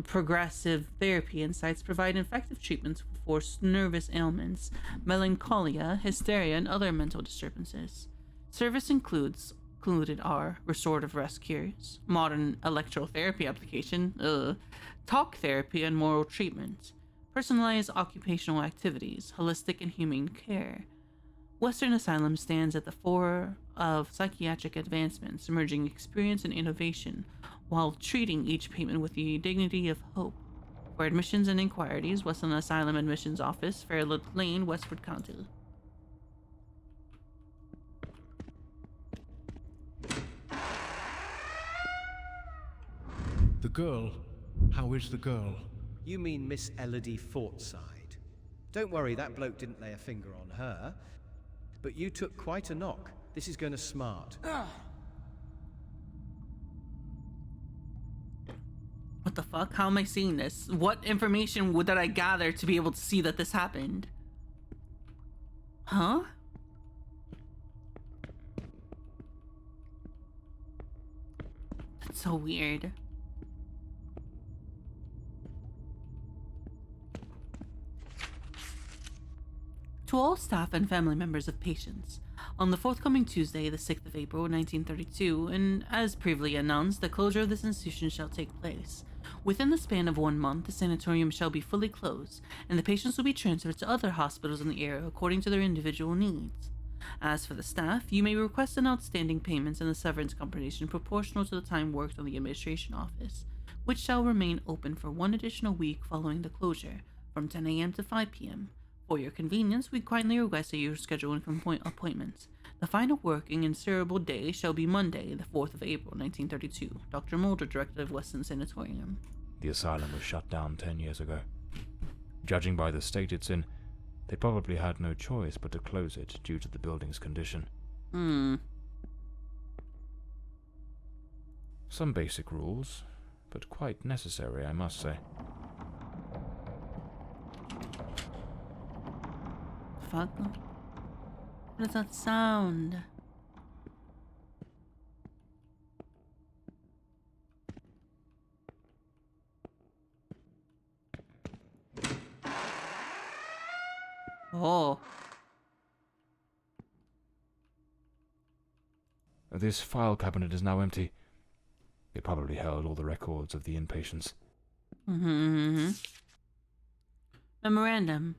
progressive therapy insights provide effective treatments for nervous ailments, melancholia, hysteria, and other mental disturbances. Service included are restorative rest cures, modern electrotherapy application, talk therapy, and moral treatment, personalized occupational activities, holistic and humane care. Western Asylum stands at the fore of psychiatric advancements, merging experience and innovation, while treating each patient with the dignity of hope. For admissions and inquiries, Western Asylum Admissions Office, Fairwood Lane, Westford County. The girl? How is the girl? You mean Miss Elodie Fortside? Don't worry, that bloke didn't lay a finger on her. But you took quite a knock. This is going to smart. What the fuck? How am I seeing this? What information would I gather to be able to see that this happened? Huh? That's so weird. To all staff and family members of patients, on the forthcoming Tuesday, the 6th of April, 1932, and as previously announced, the closure of this institution shall take place. Within the span of 1 month, the sanatorium shall be fully closed, and the patients will be transferred to other hospitals in the area according to their individual needs. As for the staff, you may request an outstanding payments and a severance compensation proportional to the time worked on the administration office, which shall remain open for 1 additional week following the closure, from 10 a.m. to 5 p.m. For your convenience, we kindly request that you schedule appointments. The final working and servable day shall be Monday, the 4th of April, 1932. Dr. Mulder, Director of Western Sanatorium. The asylum was shut down 10 years ago. Judging by the state it's in, they probably had no choice but to close it due to the building's condition. Some basic rules, but quite necessary, I must say. Fuck. What is that sound? Oh. This file cabinet is now empty. It probably held all the records of the inpatients. Memorandum.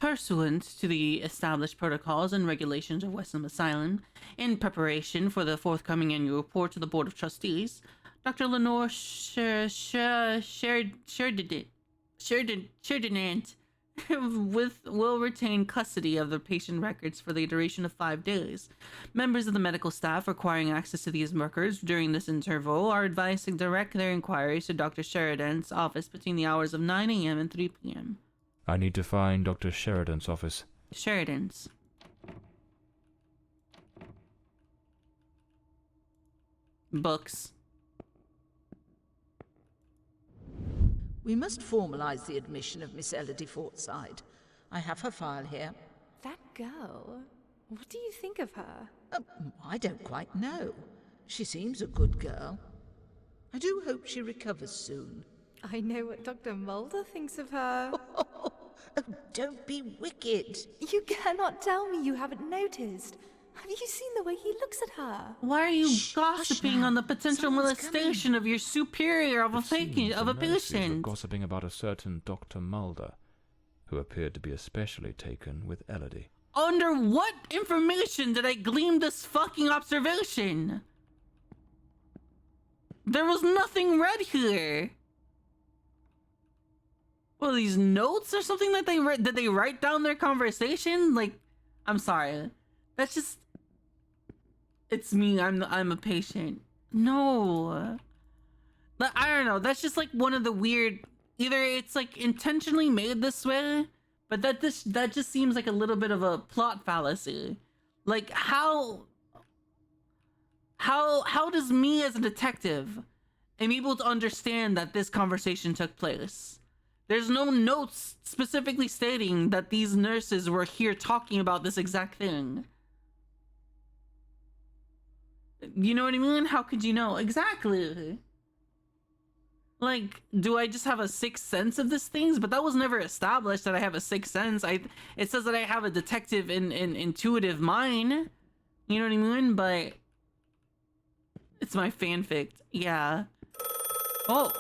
Pursuant to the established protocols and regulations of Western Asylum, in preparation for the forthcoming annual report to the Board of Trustees, Dr. Lenore Sheridan will retain custody of the patient records for the duration of 5 days. Members of the medical staff requiring access to these records during this interval are advised to direct their inquiries to Dr. Sheridan's office between the hours of 9 a.m. and 3 p.m. I need to find Dr. Sheridan's office. Sheridan's. Books. We must formalize the admission of Miss Elodie Fortside. I have her file here. That girl? What do you think of her? I don't quite know. She seems a good girl. I do hope she recovers soon. I know what Dr. Mulder thinks of her. Oh, don't be wicked. You cannot tell me you haven't noticed. Have you seen the way he looks at her? Why are you gossiping on the potential molestation of your superior of a patient? Gossiping about a certain Dr. Mulder, who appeared to be especially taken with Elodie. Under what information did I glean this fucking observation? There was nothing read here. Well, these notes or something that they read? Did they write down their conversation? Like, I'm sorry. That's just... It's me. I'm a patient. No. But I don't know. That's just like one of the weird... Either it's like intentionally made this way, But that just seems like a little bit of a plot fallacy. Like how does me as a detective am able to understand that this conversation took place? There's no notes specifically stating that these nurses were here talking about this exact thing. You know what I mean? How could you know? Exactly. Like, do I just have a sixth sense of these things? But that was never established that I have a sixth sense. It says that I have a detective and intuitive mind. You know what I mean? But it's my fanfic. Yeah. Oh.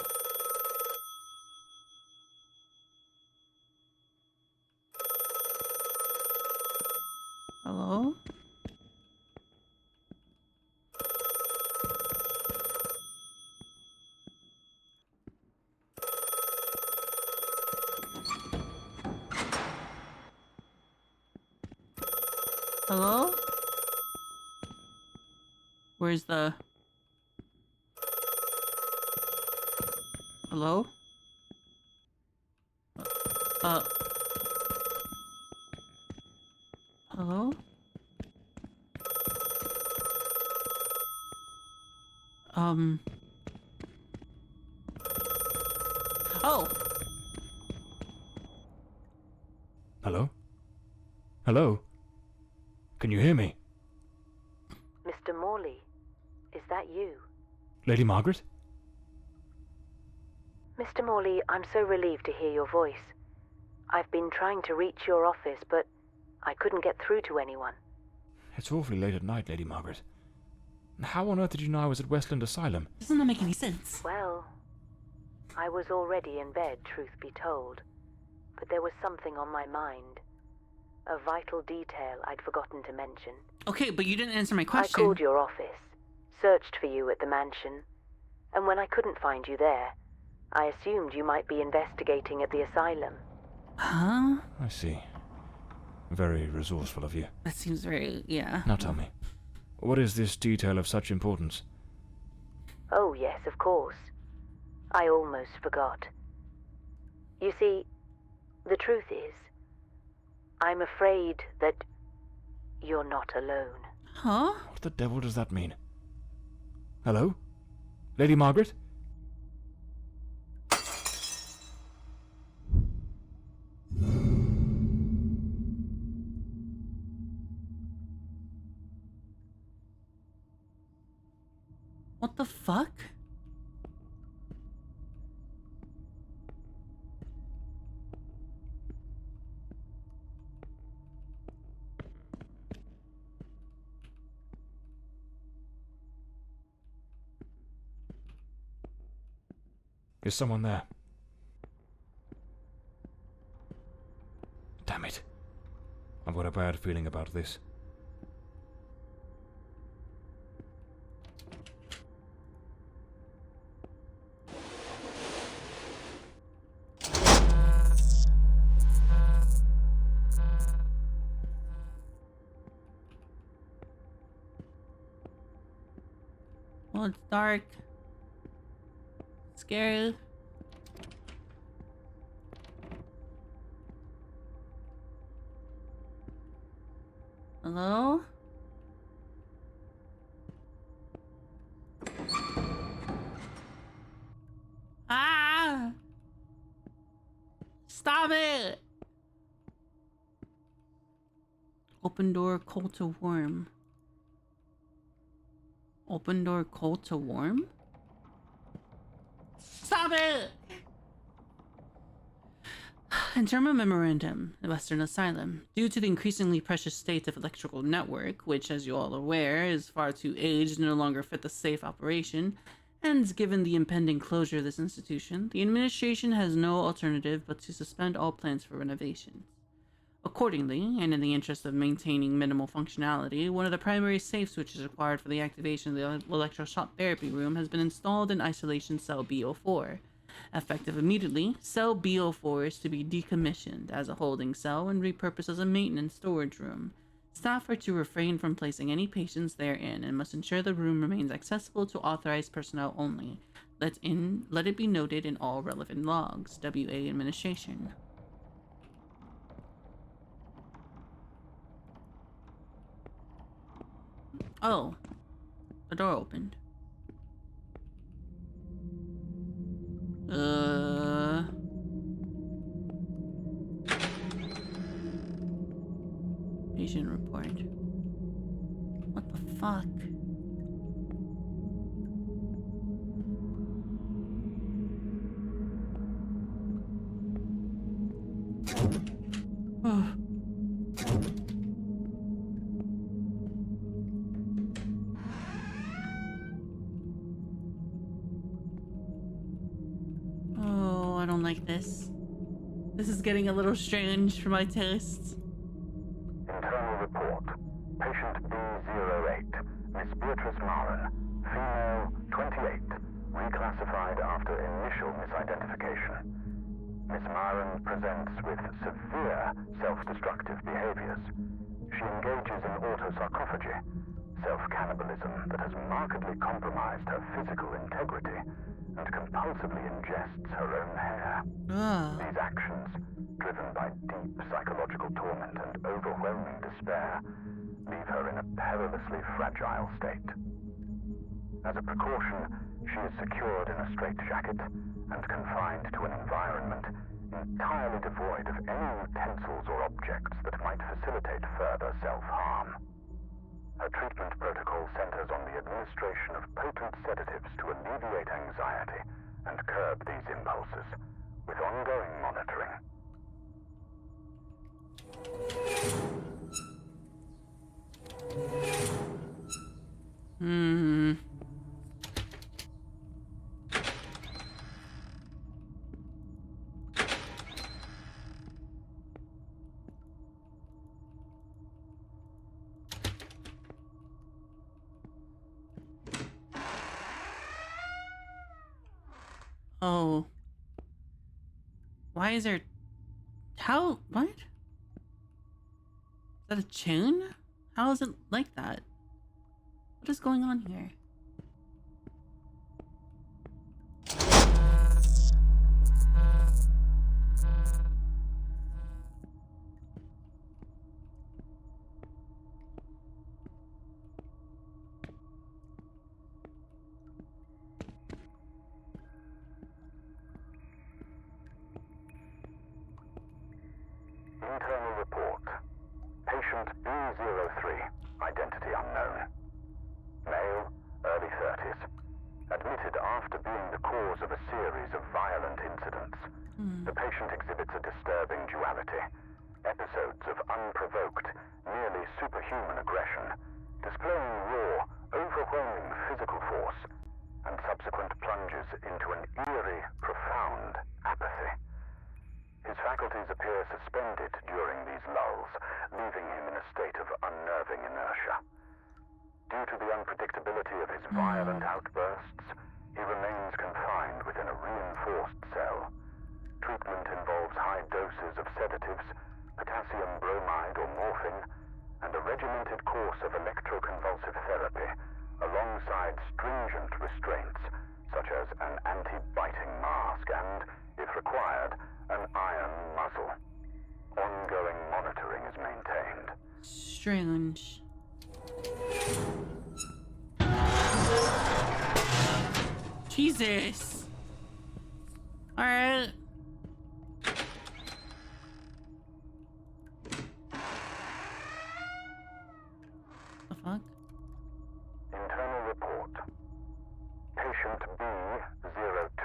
Hello? Hello? Where's the... Hello? Hello? Oh! Hello? Hello? Can you hear me? Mr. Morley, is that you? Lady Margaret? Mr. Morley, I'm so relieved to hear your voice. I've been trying to reach your office, but I couldn't get through to anyone. It's awfully late at night, Lady Margaret. How on earth did you know I was at Westland Asylum? Doesn't that make any sense? Well, I was already in bed, truth be told. But there was something on my mind. A vital detail I'd forgotten to mention. Okay, but you didn't answer my question. I called your office, searched for you at the mansion, and when I couldn't find you there, I assumed you might be investigating at the asylum. Huh? I see. Very resourceful of you. That seems very... yeah. Now tell me, what is this detail of such importance? Oh, yes, of course. I almost forgot. You see, the truth is, I'm afraid that you're not alone. Huh? What the devil does that mean? Hello? Lady Margaret? What the fuck? Is someone there? Damn it. I've got a bad feeling about this. Well, it's dark. Scary. Hello? Ah! Stop it! Open door, cold to warm. Open door, cold to warm? Stop it! Internal memorandum, the Western Asylum. Due to the increasingly precious state of electrical network, which, as you all are aware, is far too aged and no longer fit the safe operation, and given the impending closure of this institution, the administration has no alternative but to suspend all plans for renovations. Accordingly, and in the interest of maintaining minimal functionality, one of the primary safe switches required for the activation of the electroshock therapy room has been installed in isolation cell B04. Effective immediately, cell B04 is to be decommissioned as a holding cell and repurposed as a maintenance storage room. Staff are to refrain from placing any patients therein and must ensure the room remains accessible to authorized personnel only. Let it be noted in all relevant logs. WA Administration. Oh, the door opened. Patient report. What the fuck? Oh. Oh, I don't like this. This is getting a little strange for my tastes. Internal report. Patient B08, Miss Beatrice Maren, female, 28, reclassified after initial misidentification. Miss Maren presents with severe self-destructive behaviors. She engages in autosarcophagy, self-cannibalism that has markedly compromised her physical integrity and compulsively ingests her own hair. These actions, driven by deep psychological torment and overwhelming despair, leave her in a perilously fragile state. As a precaution, she is secured in a straitjacket and confined to an environment entirely devoid of any utensils or objects that might facilitate further self-harm. Her treatment protocol centers on the administration of potent sedatives to alleviate anxiety and curb these impulses, with ongoing monitoring. Oh. Why is there... How... What? Is that a tune? How is it like that? What is going on here? Internal report. Patient B03, identity unknown. Male, early 30s. Admitted after being the cause of a series of violent incidents. The patient exhibits a disturbing duality. Episodes of unprovoked, nearly superhuman aggression, displaying raw, overwhelming physical force, and subsequent plunges into an eerie, profound apathy. His faculties appear suspended during these lulls, leaving him in a state of unnerving inertia. Due to the unpredictability of his violent outbursts, he remains confined within a reinforced cell. Treatment involves high doses of sedatives, potassium bromide or morphine, and a regimented course of electroconvulsive therapy, alongside stringent restraints, such as an anti-biting mask and, if required, an iron muzzle. Ongoing monitoring is maintained. Strange. Jesus. Alright. The fuck? Internal report. Patient B02.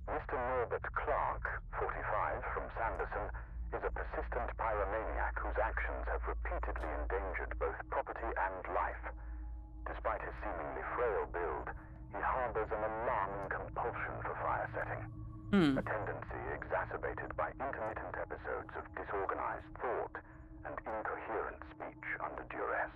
Mr. Norbert Clark, 45, from Sanderson, is a persistent pyromaniac whose actions have repeatedly endangered both property and life. Despite his seemingly frail build, he harbors an alarming compulsion for fire setting, a tendency exacerbated by intermittent episodes of disorganized thought and incoherent speech under duress.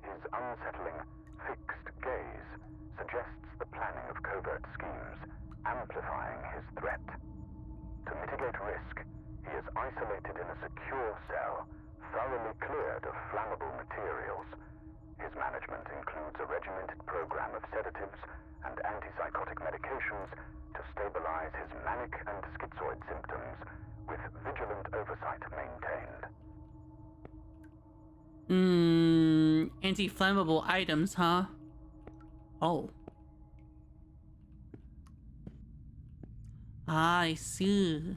His unsettling, fixed gaze suggests the planning of covert schemes, amplifying his threat. To mitigate risk, he is isolated in a secure cell, thoroughly cleared of flammable materials. His management includes a regimented program of sedatives and antipsychotic medications to stabilize his manic and schizoid symptoms, with vigilant oversight maintained. Anti-flammable items, huh? Oh. Ah, I see.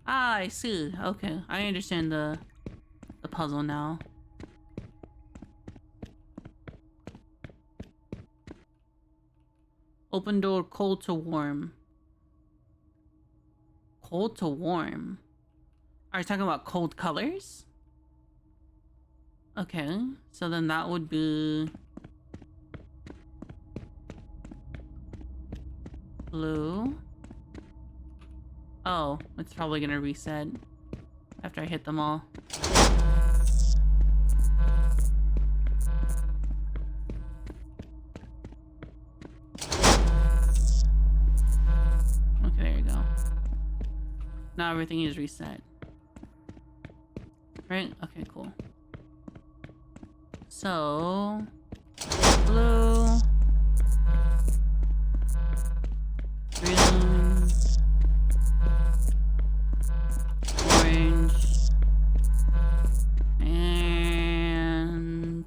Ah, I see. Okay, I understand the puzzle now. Open door, cold to warm. Cold to warm? Are you talking about cold colors? Okay, so then that would be blue. Oh, it's probably gonna reset after I hit them all. Okay, there you go. Now everything is reset. Right? Okay, cool. So, blue, green, orange, and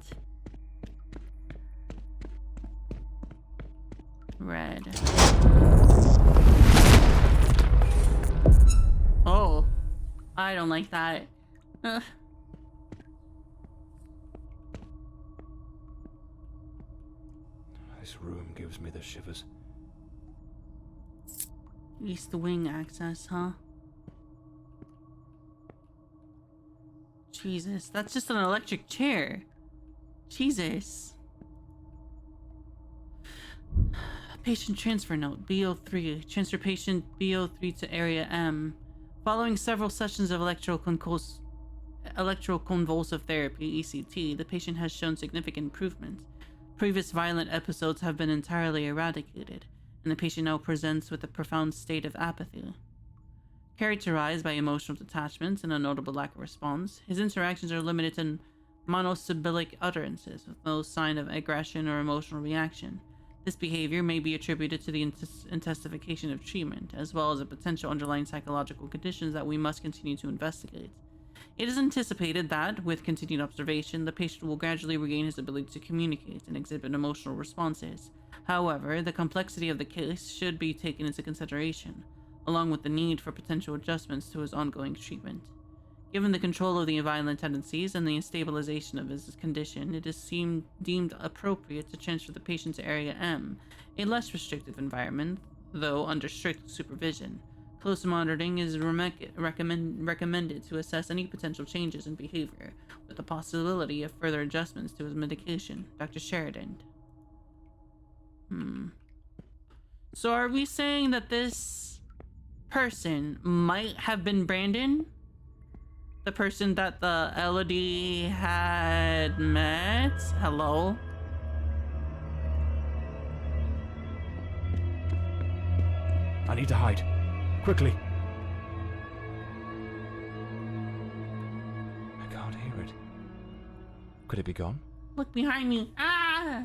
red. Oh, I don't like that. Ugh. This room gives me the shivers. East wing access, huh? Jesus, that's just an electric chair. Jesus. Patient transfer note, BO3. Transfer patient BO3 to area M. Following several sessions of electroconvulsive therapy, ECT, the patient has shown significant improvement. Previous violent episodes have been entirely eradicated, and the patient now presents with a profound state of apathy. Characterized by emotional detachment and a notable lack of response, his interactions are limited to monosyllabic utterances with no sign of aggression or emotional reaction. This behavior may be attributed to the intensification of treatment, as well as a potential underlying psychological conditions that we must continue to investigate. It is anticipated that, with continued observation, the patient will gradually regain his ability to communicate and exhibit emotional responses. However, the complexity of the case should be taken into consideration, along with the need for potential adjustments to his ongoing treatment. Given the control of the violent tendencies and the stabilization of his condition, it is deemed appropriate to transfer the patient to Area M, a less restrictive environment, though under strict supervision. Close monitoring is recommended to assess any potential changes in behavior, with the possibility of further adjustments to his medication. Dr. Sheridan. So are we saying that this person might have been Brandon? The person that the Elodie had met? Hello? I need to hide. Quickly. I can't hear it. Could it be gone? Look behind me. Ah!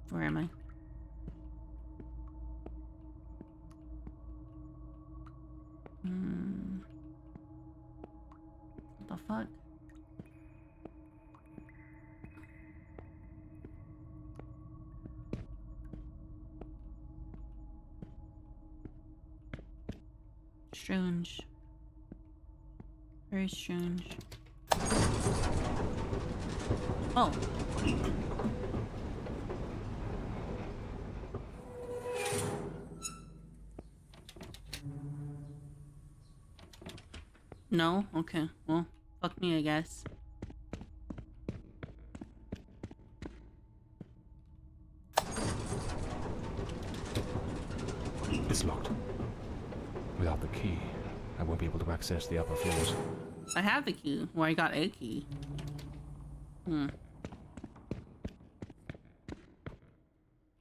Where am I? What the fuck? Strange. Very strange. Oh. No? Okay. Well, fuck me, I guess. It's locked. Without the key, I won't be able to access the upper floors. I have the key. Well, I got a key.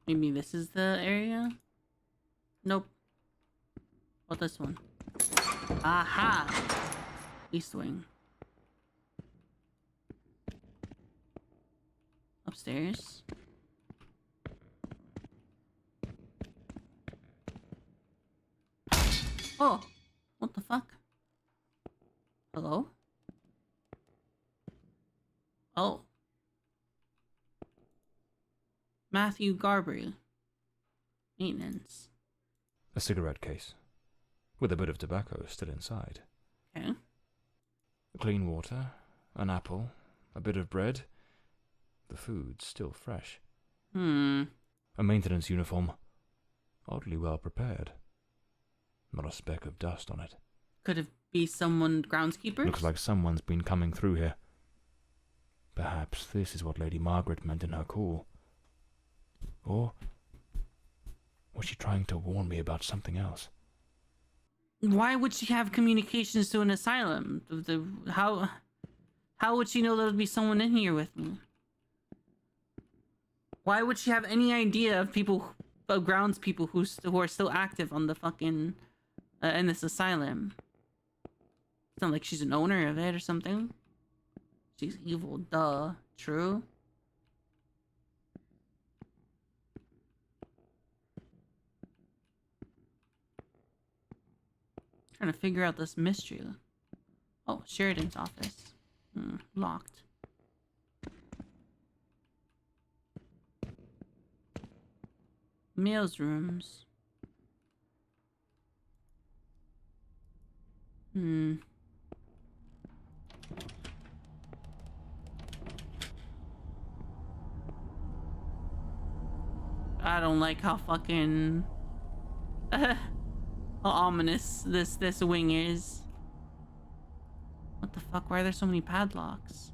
Maybe this is the area? Nope. What, this one? Aha! East wing. Upstairs. Oh! What the fuck? Hello? Oh. Matthew Garbury. Maintenance. A cigarette case, with a bit of tobacco still inside. Okay. Clean water, an apple, a bit of bread. The food's still fresh. Hmm. A maintenance uniform. Oddly well prepared. Not a speck of dust on it. Could it be someone groundskeeper? Looks like someone's been coming through here. Perhaps this is what Lady Margaret meant in her call. Or was she trying to warn me about something else? Why would she have communications to an asylum? How would she know there would be someone in here with me? Why would she have any idea of people, of grounds people who are still active on the fucking in this asylum? It's not like she's an owner of it or something. She's evil, duh. True. Trying to figure out this mystery. Oh, Sheridan's office. Locked. Mail's rooms. I don't like how fucking how ominous this wing is. What the fuck? Why are there so many padlocks?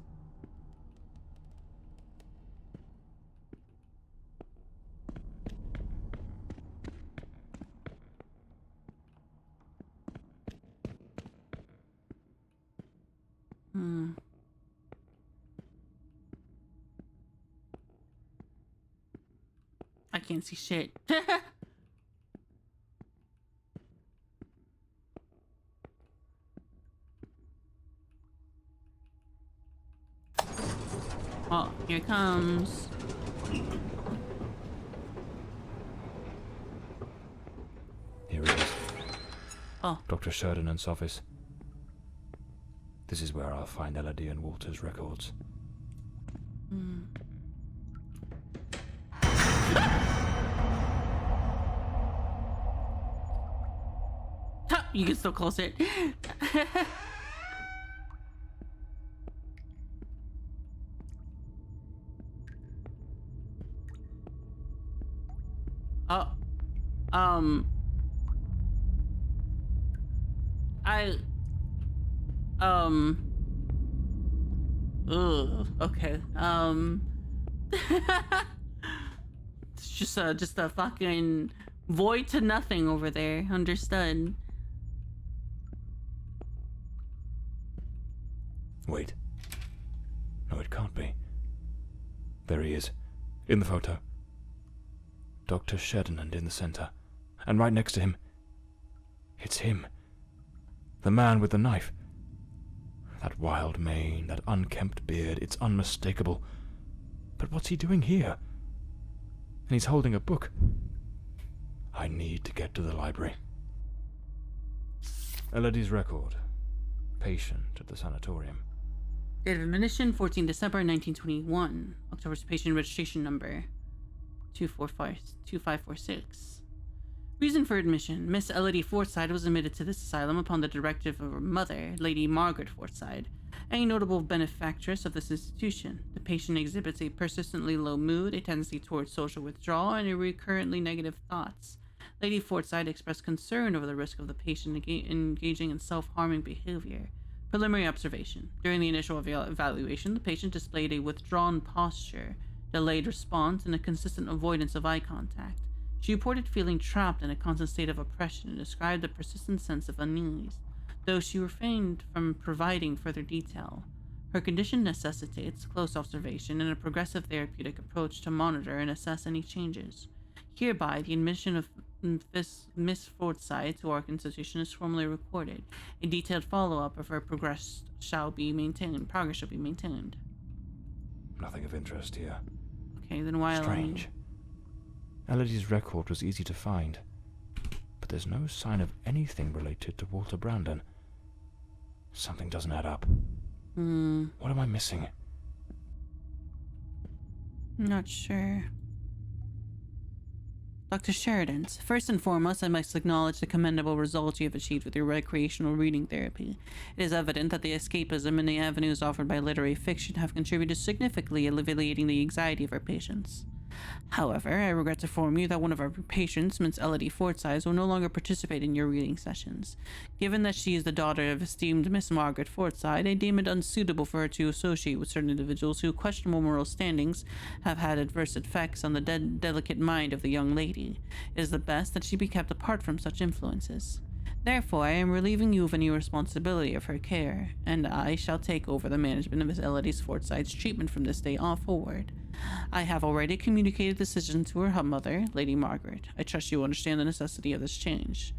I can't see shit. Oh, here it comes. Here it is. Oh. Dr. Sheridan's office. This is where I'll find Elodie and Walter's records. You can still close it. Oh. Okay. It's just a fucking void to nothing over there. Understood. Wait. No, it can't be. There he is, in the photo. Dr. Sheridan in the center. And right next to him, it's him. The man with the knife. That wild mane, that unkempt beard, it's unmistakable. But what's he doing here? And he's holding a book. I need to get to the library. Elodie's record. Patient at the sanatorium. Date of admission, 14 December 1921. October's patient registration number, 2546. Reason for admission. Miss Elodie Forsythe was admitted to this asylum upon the directive of her mother, Lady Margaret Forsythe, a notable benefactress of this institution. The patient exhibits a persistently low mood, a tendency towards social withdrawal, and a recurrently negative thoughts. Lady Forsythe expressed concern over the risk of the patient engaging in self-harming behavior. Preliminary observation. During the initial evaluation, the patient displayed a withdrawn posture, delayed response, and a consistent avoidance of eye contact. She reported feeling trapped in a constant state of oppression and described a persistent sense of unease, though she refrained from providing further detail. Her condition necessitates close observation and a progressive therapeutic approach to monitor and assess any changes. Hereby, the admission of Miss Forsythe to our institution is formally recorded. A detailed follow-up of her progress shall be maintained. Nothing of interest here. Okay, then why? Strange. Elodie's record was easy to find, but there's no sign of anything related to Walter Brandon. Something doesn't add up. What am I missing? Not sure. Dr. Sheridan, first and foremost, I must acknowledge the commendable results you have achieved with your recreational reading therapy. It is evident that the escapism and the avenues offered by literary fiction have contributed significantly alleviating the anxiety of our patients. However, I regret to inform you that one of our patients, Miss Elodie Forsyth, will no longer participate in your reading sessions. Given that she is the daughter of esteemed Miss Margaret Forsyth, I deem it unsuitable for her to associate with certain individuals whose questionable moral standings have had adverse effects on the delicate mind of the young lady. It is the best that she be kept apart from such influences. Therefore, I am relieving you of any responsibility of her care, and I shall take over the management of Miss Elodie Forsyth's treatment from this day on forward. I have already communicated the decision to her mother, Lady Margaret. I trust you understand the necessity of this change.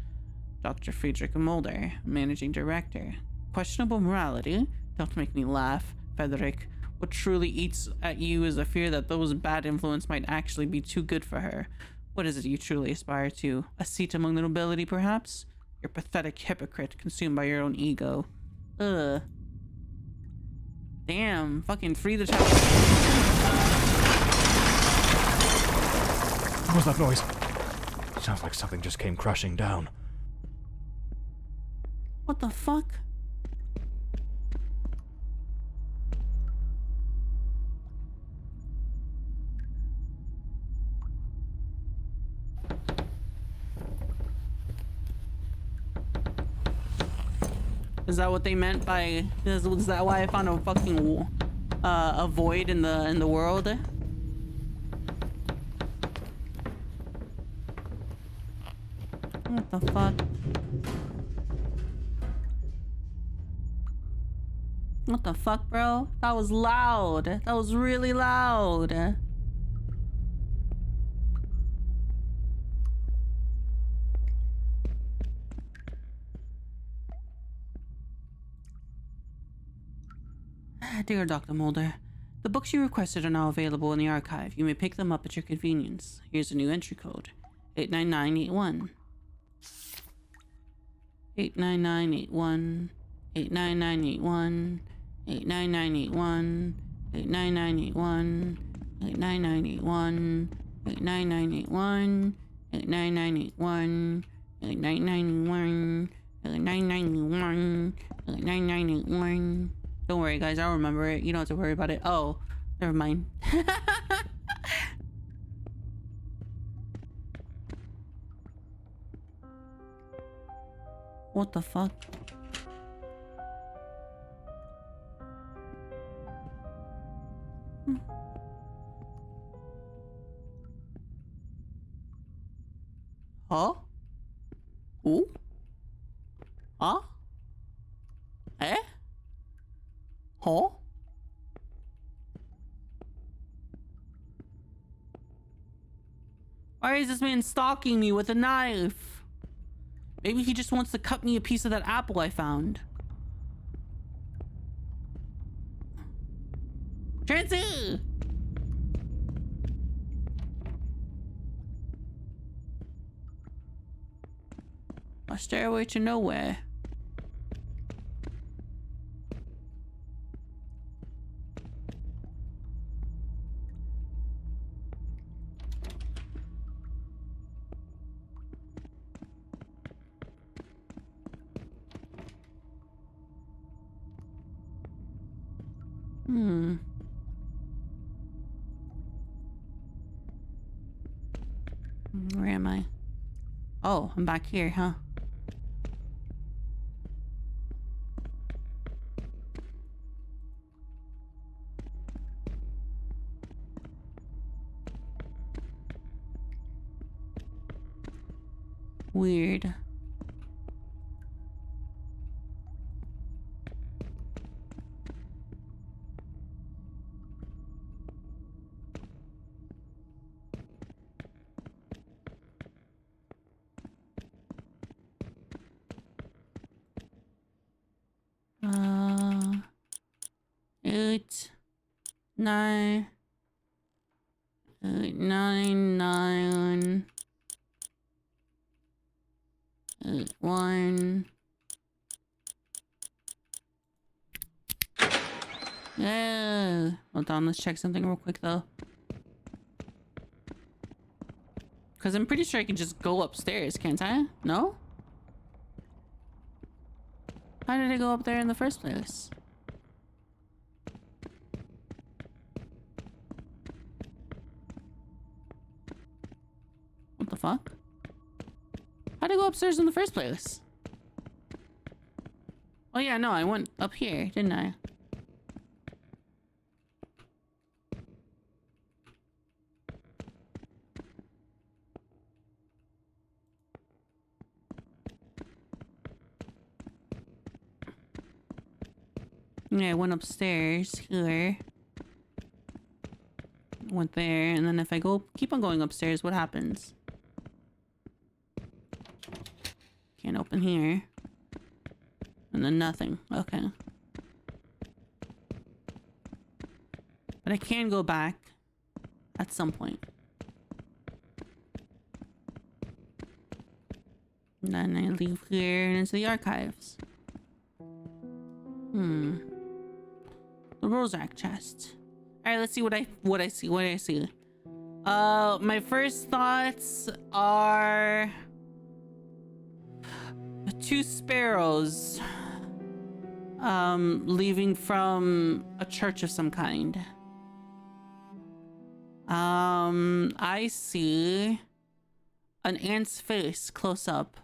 Dr. Friedrich Mulder, Managing Director. Questionable morality? Don't make me laugh, Frederick. What truly eats at you is a fear that those bad influence might actually be too good for her. What is it you truly aspire to? A seat among the nobility, perhaps? You're a pathetic hypocrite, consumed by your own ego. Ugh. Damn, fucking free the child. What was that noise? Sounds like something just came crashing down. What the fuck? Is that what they meant by? Is that why I found a fucking a void in the world? What the fuck? What the fuck, bro? That was loud. That was really loud. Dear Dr. Mulder, the books you requested are now available in the archive. You may pick them up at your convenience. Here's a new entry code. 89981. 89981. 89981. 89981. 89981. 89981. 89981. 89981. 89981. 89981. 89981. Don't worry, guys. I'll remember it. You don't have to worry about it. Oh, never mind. What the fuck? Huh? Who? Huh? Eh? Huh? Why is this man stalking me with a knife? Maybe he just wants to cut me a piece of that apple I found. Trancy! A stairway to nowhere. Where am I? Oh, I'm back here, huh? Weird. Eight, nine, 899, 81. Yeah. Hold on, let's check something real quick though. Because I'm pretty sure I can just go upstairs, can't I? No? How did I go up there in the first place? What the fuck? How'd I go upstairs in the first place? Oh yeah, no, I went up here, didn't I? Yeah, I went upstairs here. Went there, and then if I keep on going upstairs, what happens? Can't open here. And then nothing. Okay. But I can go back at some point. And then I leave here and into the archives. The Rosac chest. Alright, let's see what I see. My first thoughts are 2 sparrows leaving from a church of some kind. I see an ant's face close up.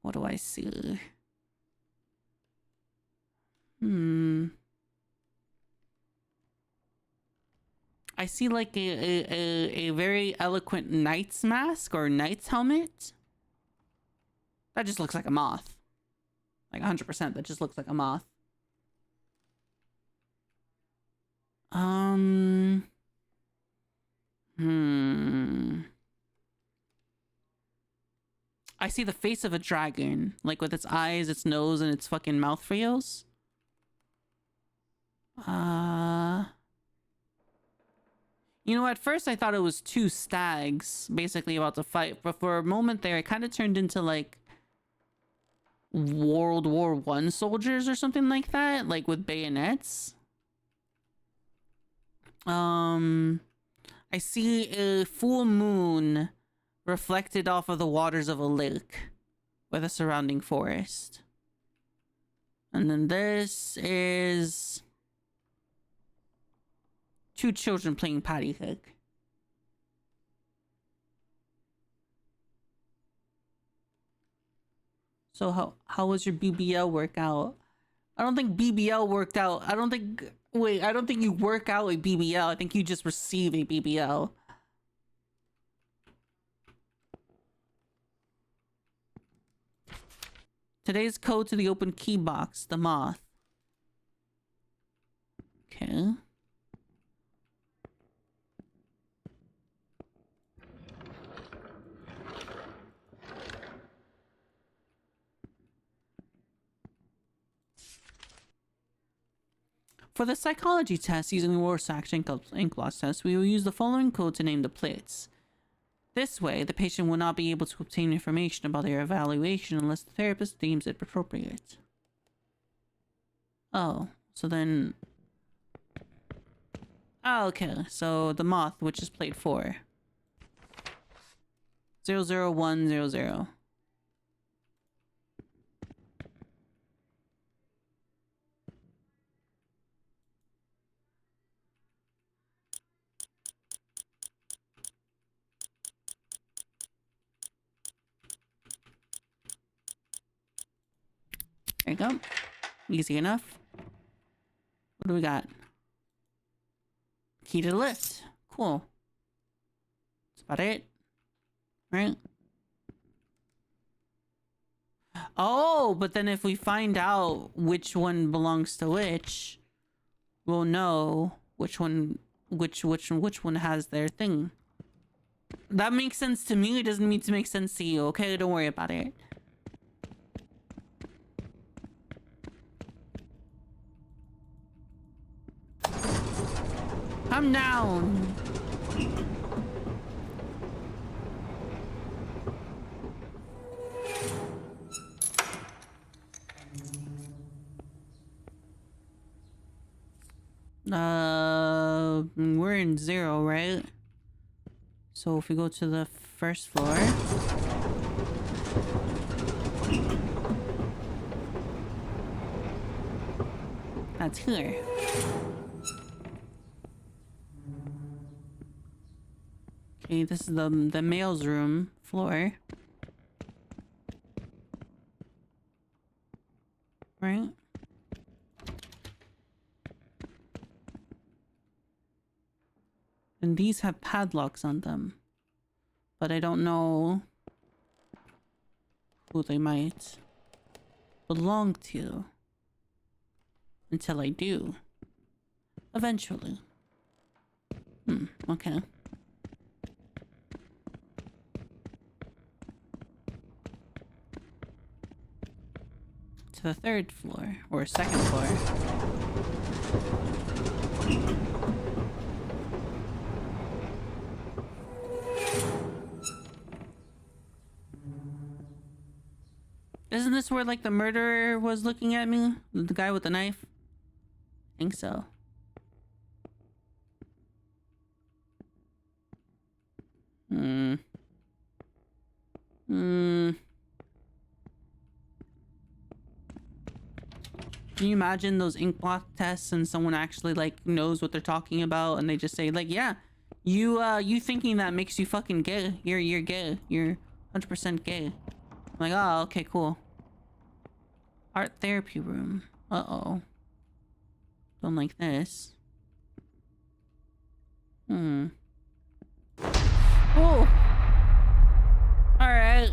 What do I see? I see like a very eloquent knight's mask or knight's helmet. That just looks like a moth. Like 100%, that just looks like a moth. I see the face of a dragon, like with its eyes, its nose, and its fucking mouth frios. You know, at first I thought it was 2 stags basically about to fight, but for a moment there, it kind of turned into like World War I soldiers or something like that, like with bayonets. I see a full moon reflected off of the waters of a lake with a surrounding forest. And then this is 2 children playing patty cake. So how was your BBL workout? I don't think BBL worked out. I don't think you work out a BBL. I think you just receive a BBL. Today's code to the open key box, the moth. Okay. For the psychology test using the Rorschach ink blot test, we will use the following code to name the plates. This way, the patient will not be able to obtain information about their evaluation unless the therapist deems it appropriate. Oh, so then... Oh, okay, so the moth, which is plate 4. 00100. There you go. Easy enough. What do we got? Key to the lift. Cool. That's about it. Right? Oh, but then if we find out which one belongs to which, we'll know which one has their thing. That makes sense to me. It doesn't need to make sense to you, okay? Don't worry about it. I'm down. we're in 0, right? So if we go to the first floor. That's here. Okay, this is the male's room floor. Right? And these have padlocks on them. But I don't know who they might belong to. Until I do. Eventually. Okay. To the 3rd floor. Or 2nd floor. Isn't this where, like, the murderer was looking at me? The guy with the knife? I think so. Can you imagine those ink blot tests and someone actually, like, knows what they're talking about and they just say, like, yeah, you thinking that makes you fucking gay. You're gay. You're 100% gay. I'm like, oh, okay, cool. Art therapy room. Uh-oh. Don't like this. Oh! Alright.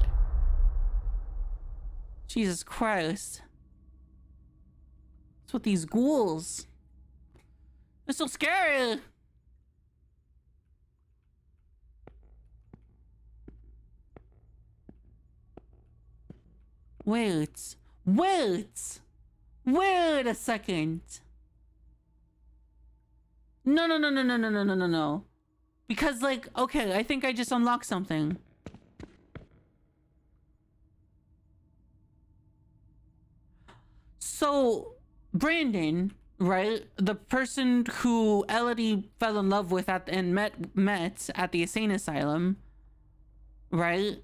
Jesus Christ. What's with these ghouls? They're so scary! Wait a second. No. Because, like, okay, I think I just unlocked something. So, Brandon, right? The person who Elodie fell in love with and met at the insane asylum, right?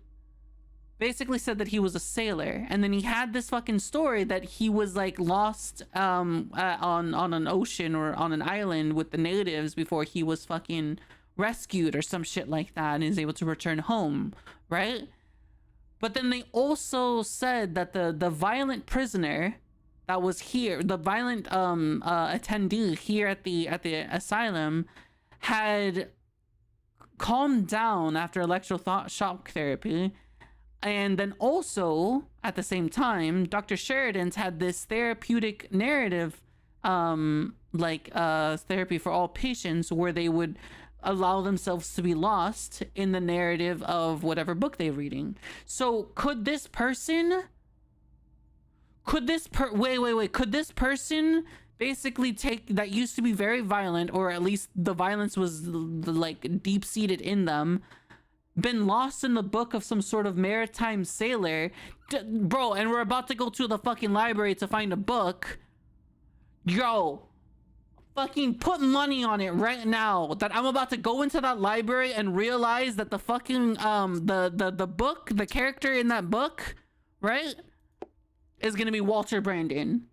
Basically said that he was a sailor, and then he had this fucking story that he was, like, lost on an ocean or on an island with the natives before he was fucking rescued or some shit like that, and is able to return home, right? But then they also said that the violent prisoner that was here, the violent attendee here at the asylum, had calmed down after electroshock therapy. And then also, at the same time, Dr. Sheridan's had this therapeutic narrative, therapy for all patients, where they would allow themselves to be lost in the narrative of whatever book they're reading. So could this person... Could this person basically that used to be very violent, or at least the violence was, like, deep-seated in them, been lost in the book of some sort of maritime sailor, bro, and we're about to go to the fucking library to find a book. Yo, fucking put money on it right now that I'm about to go into that library and realize that the fucking the book, the character in that book, right, is gonna be Walter Brandon.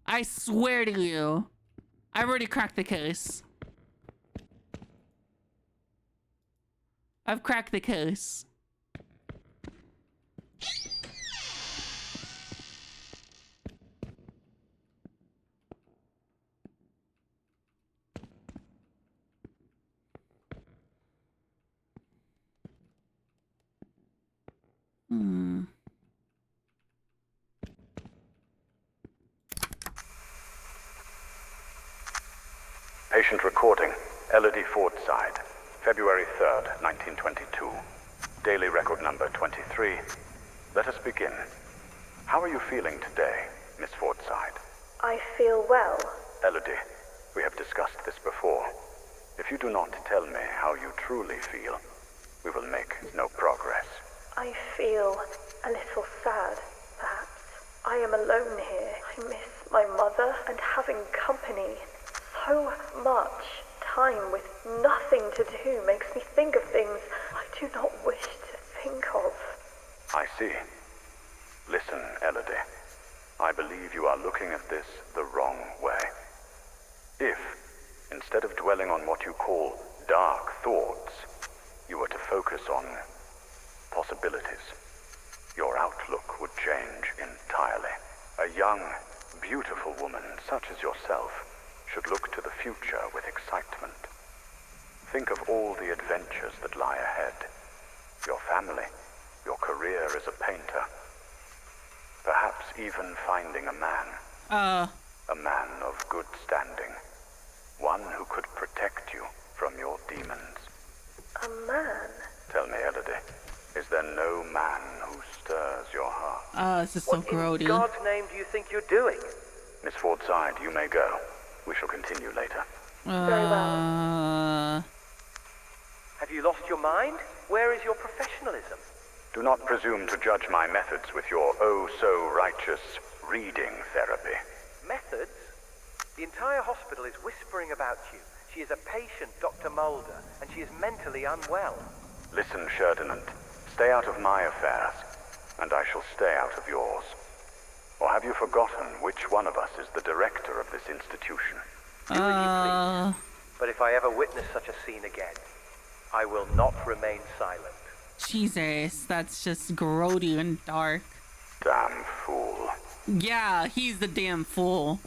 I swear to you, I've already cracked the case. I've cracked the case. Patient recording, Elodie Fordside, February 3rd, 1922. Daily record number 23. Let us begin. How are you feeling today, Miss Fordside? I feel well. Elodie, we have discussed this before. If you do not tell me how you truly feel, we will make no progress. I feel a little sad, perhaps. I am alone here. I miss my mother and having company. so much time with nothing to do makes me think of things I do not wish to think of. I see. Listen, Elodie. I believe you are looking at this the wrong way. If, instead of dwelling on what you call dark thoughts, you were to focus on possibilities, your outlook would change entirely. A young, beautiful woman such as yourself should look to the future with excitement. Think of all the adventures that lie ahead. Your family, your career as a painter. Perhaps even finding a man. A man of good standing. One who could protect you from your demons. A man? Tell me, Elodie, is there no man who stirs your heart? This is so grody. What in God's name do you think you're doing? Miss Fordside, you may go. We shall continue later. Very well. Have you lost your mind? Where is your professionalism? Do not presume to judge my methods with your oh-so-righteous reading therapy. Methods? The entire hospital is whispering about you. She is a patient, Dr. Mulder, and she is mentally unwell. Listen, Ferdinand. Stay out of my affairs, and I shall stay out of yours. Or have you forgotten which one of us is the director of this institution? Do as you please. But if I ever witness such a scene again, I will not remain silent. Jesus, that's just grody and dark. Damn fool. Yeah, he's the damn fool.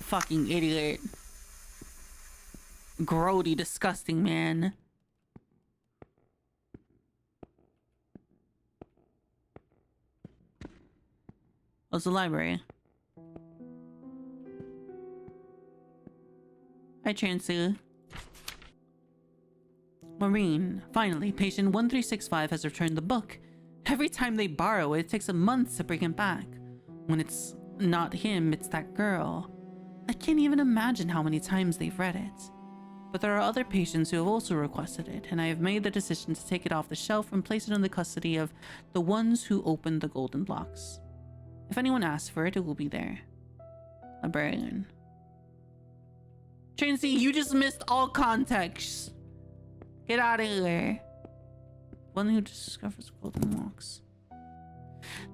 Fucking idiot. Grody, disgusting man. Oh, it's the library. Hi, Chansey. Maureen, finally, patient 1365 has returned the book. Every time they borrow it, it takes a month to bring it back. When it's not him, it's that girl. I can't even imagine how many times they've read it. But there are other patients who have also requested it, and I have made the decision to take it off the shelf and place it in the custody of the ones who opened the golden blocks. If anyone asks for it, it will be there. Librarian. Chansey, you just missed all context. Get out of here. One who discovers golden locks.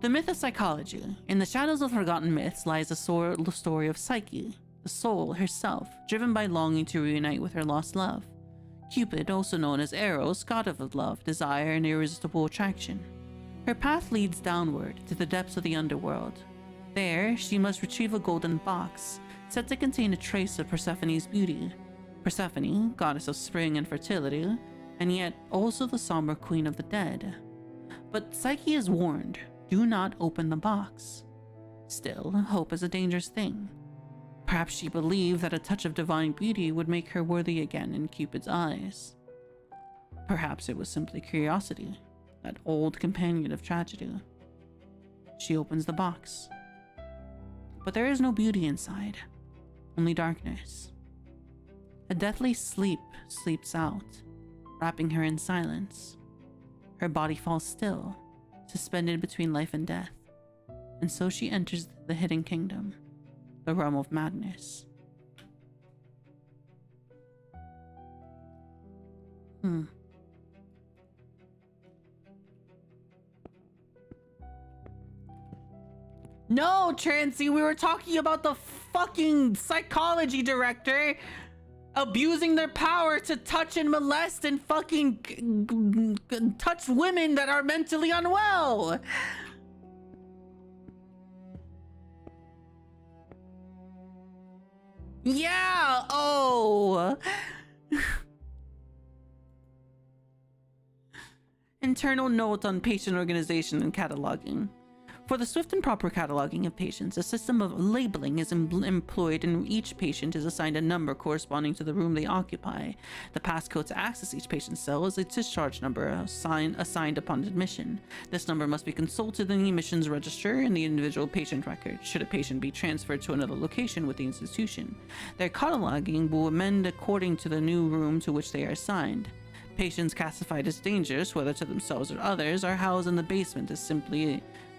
The myth of psychology. In the shadows of forgotten myths lies the story of Psyche, the soul herself, driven by longing to reunite with her lost love. Cupid, also known as Eros, god of love, desire, and irresistible attraction. Her path leads downward to the depths of the underworld. There, she must retrieve a golden box, said to contain a trace of Persephone's beauty. Persephone, goddess of spring and fertility, and yet also the somber queen of the dead. But Psyche is warned, do not open the box. Still, hope is a dangerous thing. Perhaps she believed that a touch of divine beauty would make her worthy again in Cupid's eyes. Perhaps it was simply curiosity, that old companion of tragedy. She opens the box. But there is no beauty inside, only darkness. A deathly sleep sleeps out, wrapping her in silence. Her body falls still, suspended between life and death, and so she enters the hidden kingdom, the realm of madness. No, Trancey, we were talking about the fucking psychology director abusing their power to touch and molest and fucking touch women that are mentally unwell. Yeah, oh. Internal note on patient organization and cataloging. For the swift and proper cataloging of patients, a system of labeling is employed, and each patient is assigned a number corresponding to the room they occupy. The passcode to access each patient's cell is a discharge number assigned upon admission. This number must be consulted in the admissions register in the individual patient record, should a patient be transferred to another location with the institution. Their cataloging will amend according to the new room to which they are assigned. Patients classified as dangerous, whether to themselves or others, are housed in the basement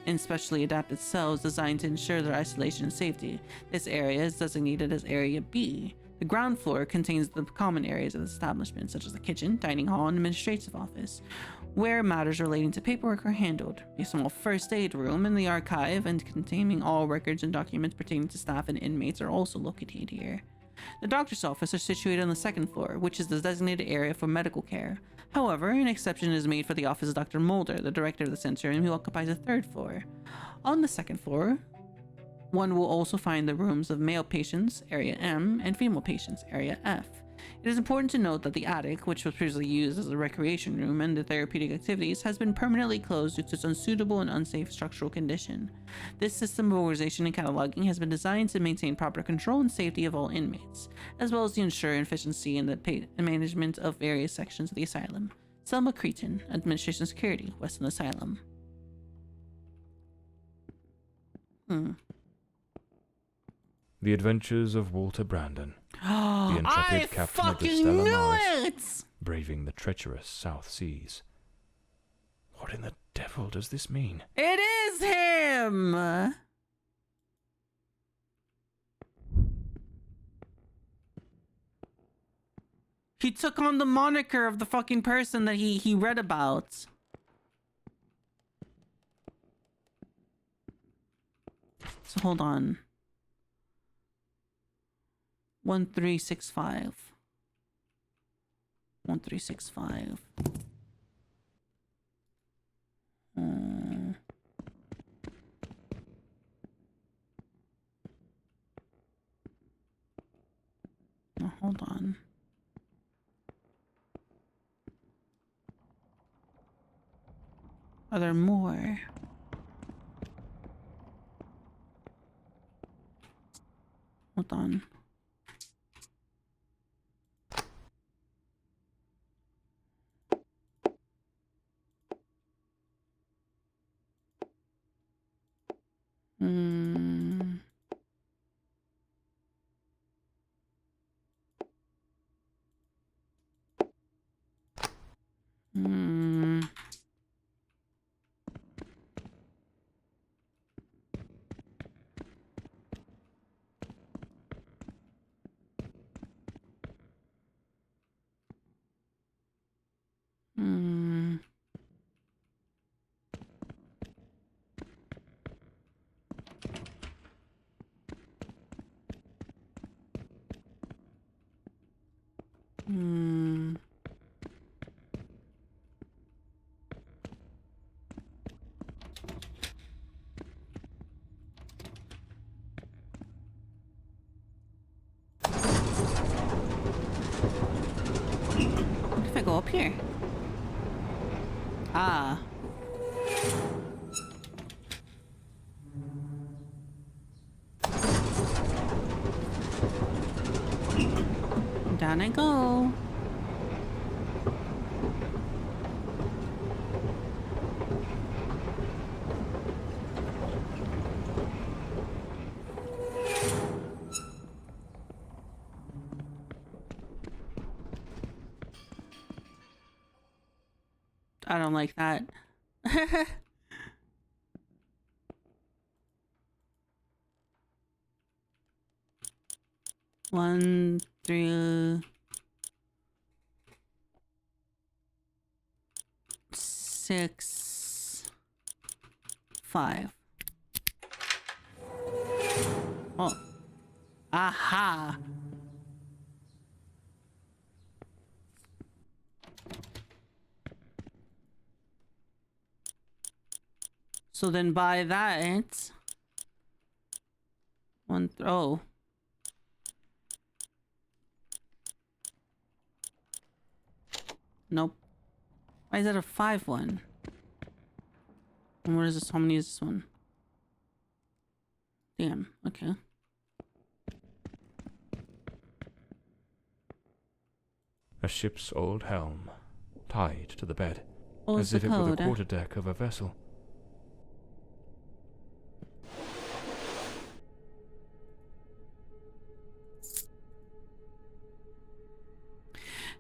in specially adapted cells designed to ensure their isolation and safety. This area is designated as Area B. The ground floor contains the common areas of the establishment, such as the kitchen, dining hall, and administrative office, where matters relating to paperwork are handled. A small first aid room in the archive and containing all records and documents pertaining to staff and inmates are also located here. The doctor's office is situated on the second floor, which is the designated area for medical care. However, an exception is made for the office of Dr. Mulder, the director of the sanatorium, who occupies the third floor. On the second floor, one will also find the rooms of male patients, Area M, and female patients, Area F. It is important to note that the attic, which was previously used as a recreation room and the therapeutic activities, has been permanently closed due to its unsuitable and unsafe structural condition. This system of organization and cataloging has been designed to maintain proper control and safety of all inmates, as well as to ensure efficiency in the management of various sections of the asylum. Selma Cretan, Administration Security, Western Asylum. The Adventures of Walter Brandon, the intrepid captain of the fucking Stella knew Maris, it! braving the treacherous South Seas. What in the devil does this mean? It is him! He took on the moniker of the fucking person that he read about. So hold on. 1365. 1365. Oh, hold on. Are there more? Hold on. What if I go up here? Ah. Down I go. I don't like that. One, three, six, five. Oh. Aha. So then by that, one throw. Nope. Why is that a 5-1? And what is this? How many is this one? Damn. Okay. A ship's old helm, tied to the bed, What was as the if it were the code? quarterdeck of a vessel.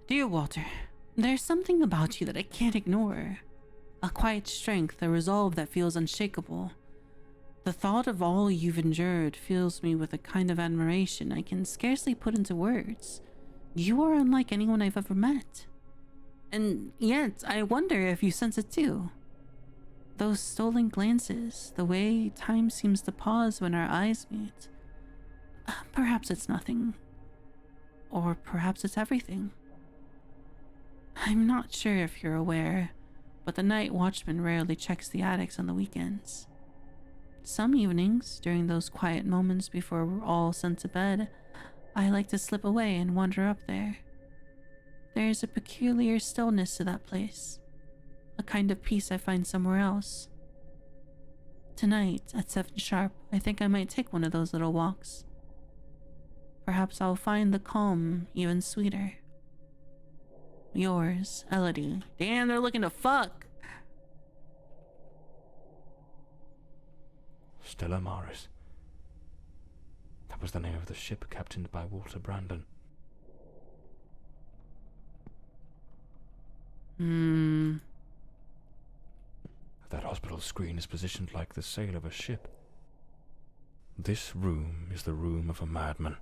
Dear Walter, there's something about you that I can't ignore. A quiet strength, a resolve that feels unshakable. The thought of all you've endured fills me with a kind of admiration I can scarcely put into words. You are unlike anyone I've ever met. And yet, I wonder if you sense it too. Those stolen glances, the way time seems to pause when our eyes meet. Perhaps it's nothing. Or perhaps it's everything. I'm not sure if you're aware, but the night watchman rarely checks the attics on the weekends. Some evenings, during those quiet moments before we're all sent to bed, I like to slip away and wander up there. There is a peculiar stillness to that place, a kind of peace I find somewhere else. Tonight, at 7 sharp, I think I might take one of those little walks. Perhaps I'll find the calm even sweeter. Yours, Elodie. Damn, they're looking to fuck! Stella Maris. That was the name of the ship captained by Walter Brandon. That hospital screen is positioned like the sail of a ship. This room is the room of a madman.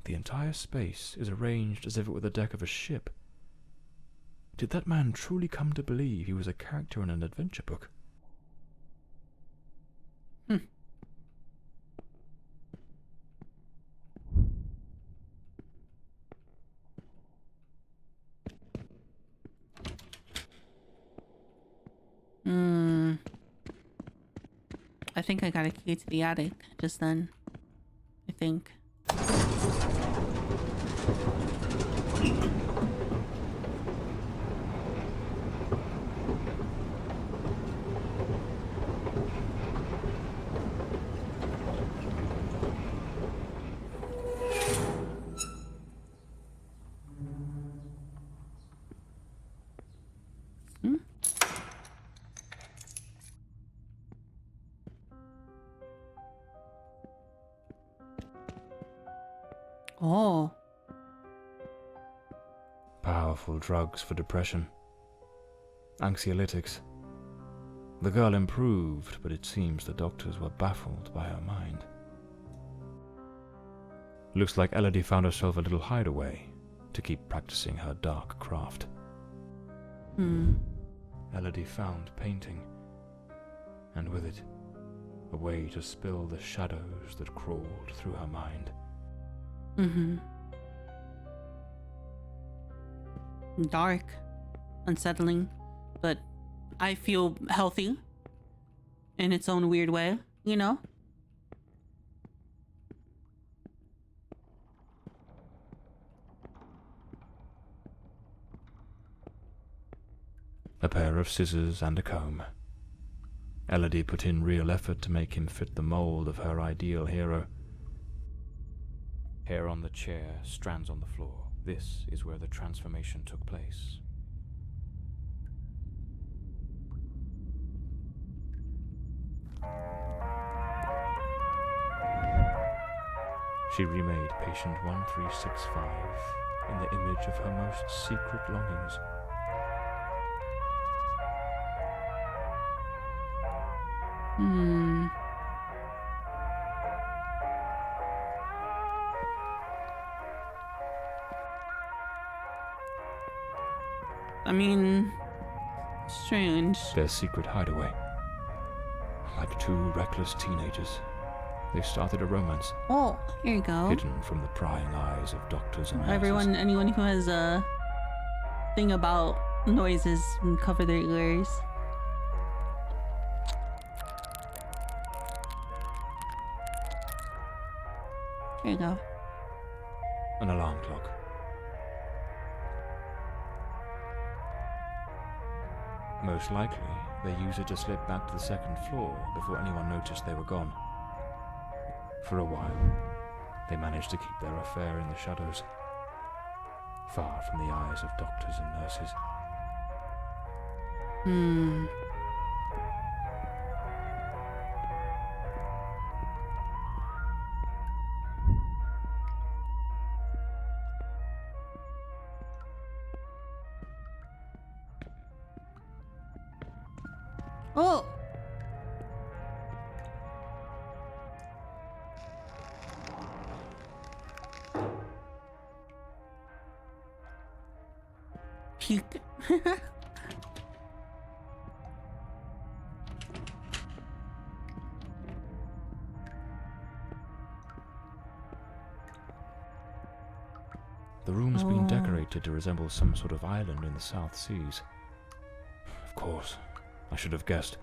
The entire space is arranged as if it were the deck of a ship. Did that man truly come to believe he was a character in an adventure book? I think I got a key to the attic just then. I think. Oh. Powerful drugs for depression. Anxiolytics. The girl improved, but it seems the doctors were baffled by her mind. Looks like Elodie found herself a little hideaway to keep practicing her dark craft. Elodie found painting, and with it, a way to spill the shadows that crawled through her mind. Dark, unsettling, but I feel healthy in its own weird way, you know? A pair of scissors and a comb. Elodie put in real effort to make him fit the mold of her ideal hero. Hair on the chair, strands on the floor. This is where the transformation took place. She remade patient 1365 in the image of her most secret longings. I mean, strange. Their secret hideaway. Like two reckless teenagers, they started a romance. Oh, here you go. Hidden from the prying eyes of doctors and nurses. Anyone who has a thing about noises can cover their ears. Here you go. An alarm clock. Most likely, they used it to slip back to the second floor before anyone noticed they were gone. For a while, they managed to keep their affair in the shadows, far from the eyes of doctors and nurses. Oh! peek. The room's been decorated to resemble some sort of island in the South Seas. Of course, I should have guessed.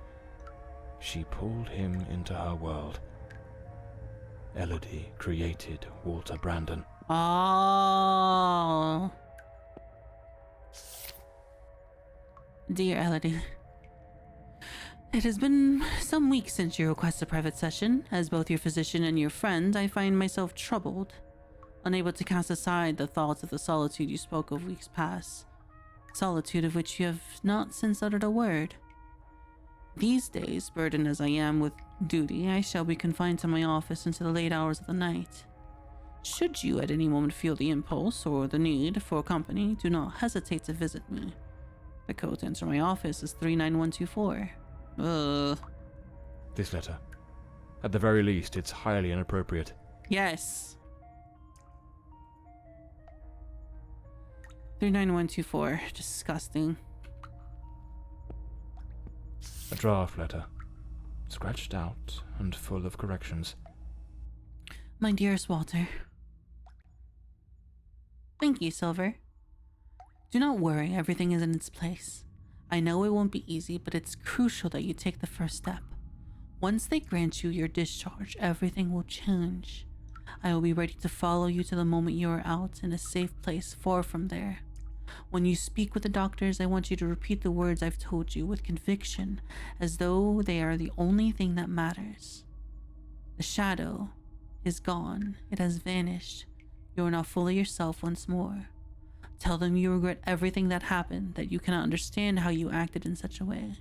She pulled him into her world. Elodie created Walter Brandon. Oh. Dear Elodie, it has been some weeks since you requested a private session. As both your physician and your friend, I find myself troubled, unable to cast aside the thoughts of the solitude you spoke of weeks past, solitude of which you have not since uttered a word. These days, burdened as I am with duty, I shall be confined to my office until the late hours of the night. Should you at any moment feel the impulse or the need for company, do not hesitate to visit me. The code to enter my office is 39124. This letter. At the very least, it's highly inappropriate. Yes. 39124. Disgusting. A draft letter. Scratched out and full of corrections. My dearest Walter. Thank you, Silver. Do not worry, everything is in its place. I know it won't be easy, but it's crucial that you take the first step. Once they grant you your discharge, everything will change. I will be ready to follow you to the moment you are out in a safe place far from there. When you speak with the doctors, I want you to repeat the words I've told you with conviction, as though they are the only thing that matters. The shadow is gone. It has vanished. You are now fully yourself once more. Tell them you regret everything that happened, that you cannot understand how you acted in such a way.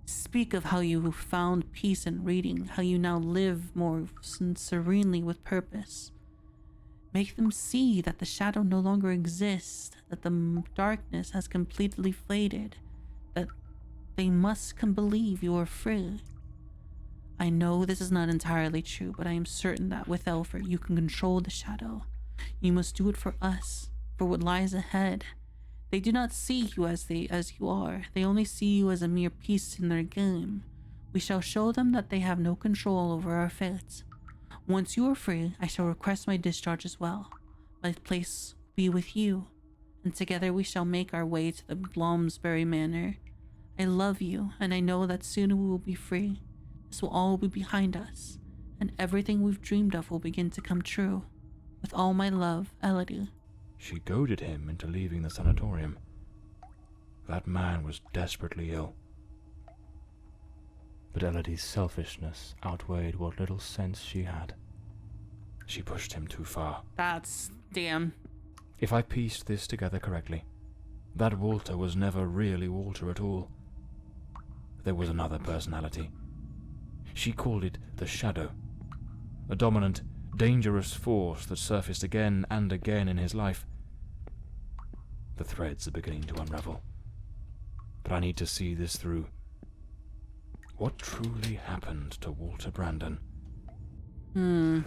Speak of how you found peace in reading, how you now live more serenely with purpose. Make them see that the shadow no longer exists, that the darkness has completely faded, that they must believe you are free. I know this is not entirely true, but I am certain that with Elfert you can control the shadow. You must do it for us, for what lies ahead. They do not see you as you are. They only see you as a mere piece in their game. We shall show them that they have no control over our fates. Once you are free, I shall request my discharge as well. My place will be with you, and together we shall make our way to the Bloomsbury Manor. I love you, and I know that soon we will be free. This will all be behind us, and everything we've dreamed of will begin to come true. With all my love, Elodie. She goaded him into leaving the sanatorium. That man was desperately ill. But Elodie's selfishness outweighed what little sense she had. She pushed him too far. That's damn. If I pieced this together correctly, that Walter was never really Walter at all. There was another personality. She called it the Shadow. A dominant, dangerous force that surfaced again and again in his life. The threads are beginning to unravel. But I need to see this through. What truly happened to Walter Brandon? Oh,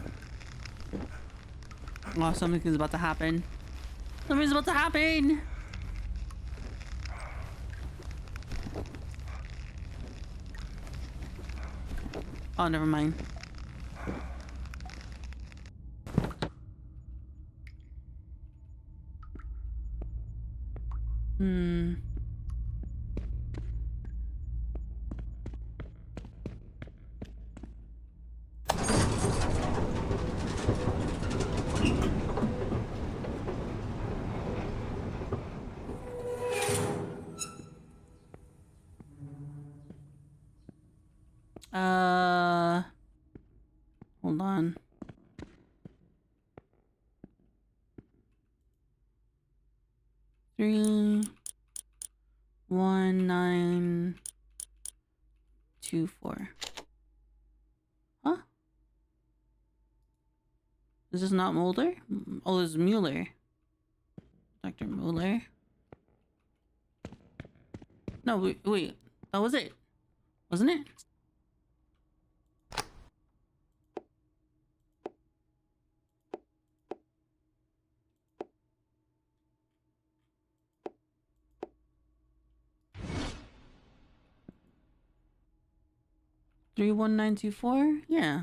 something is about to happen. Something's about to happen! Oh, never mind. Hold on. Three, 1, 9, 2, 4. Huh? Is this not Mulder? Oh, this is Mueller. Dr. Mueller. No, wait. That was it. Wasn't it? 31924? Yeah.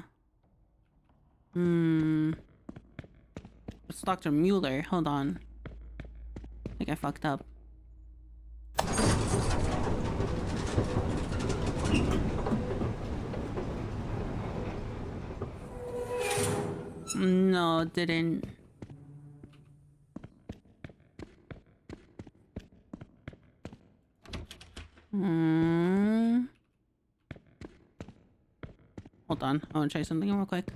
It's Dr. Mueller. Hold on. I think I fucked up. No, it didn't. Hold on. I want to try something real quick.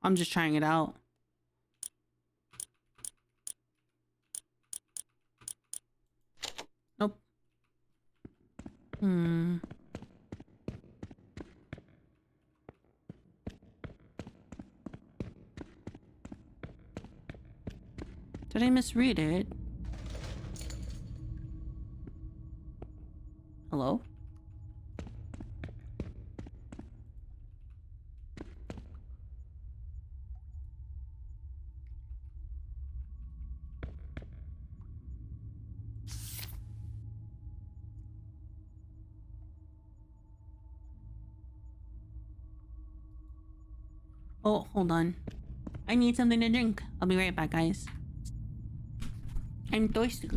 I'm just trying it out. Nope. Did I misread it? Hello? Oh, hold on. I need something to drink. I'll be right back, guys. I'm thirsty.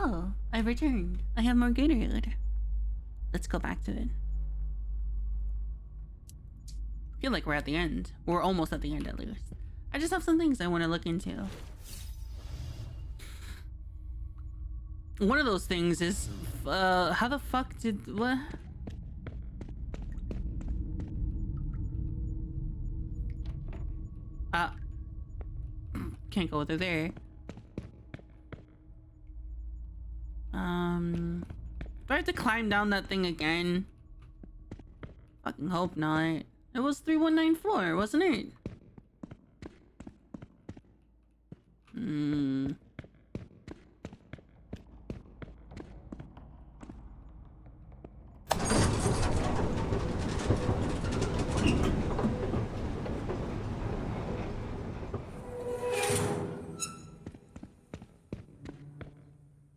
Oh, I've returned. I have more Gatorade. Let's go back to it. I feel like we're at the end. We're almost at the end, at least. I just have some things I want to look into. One of those things is, how the fuck did, what? Can't go through there. Do I have to climb down that thing again? Fucking hope not. It was 3194, wasn't it? Hmm.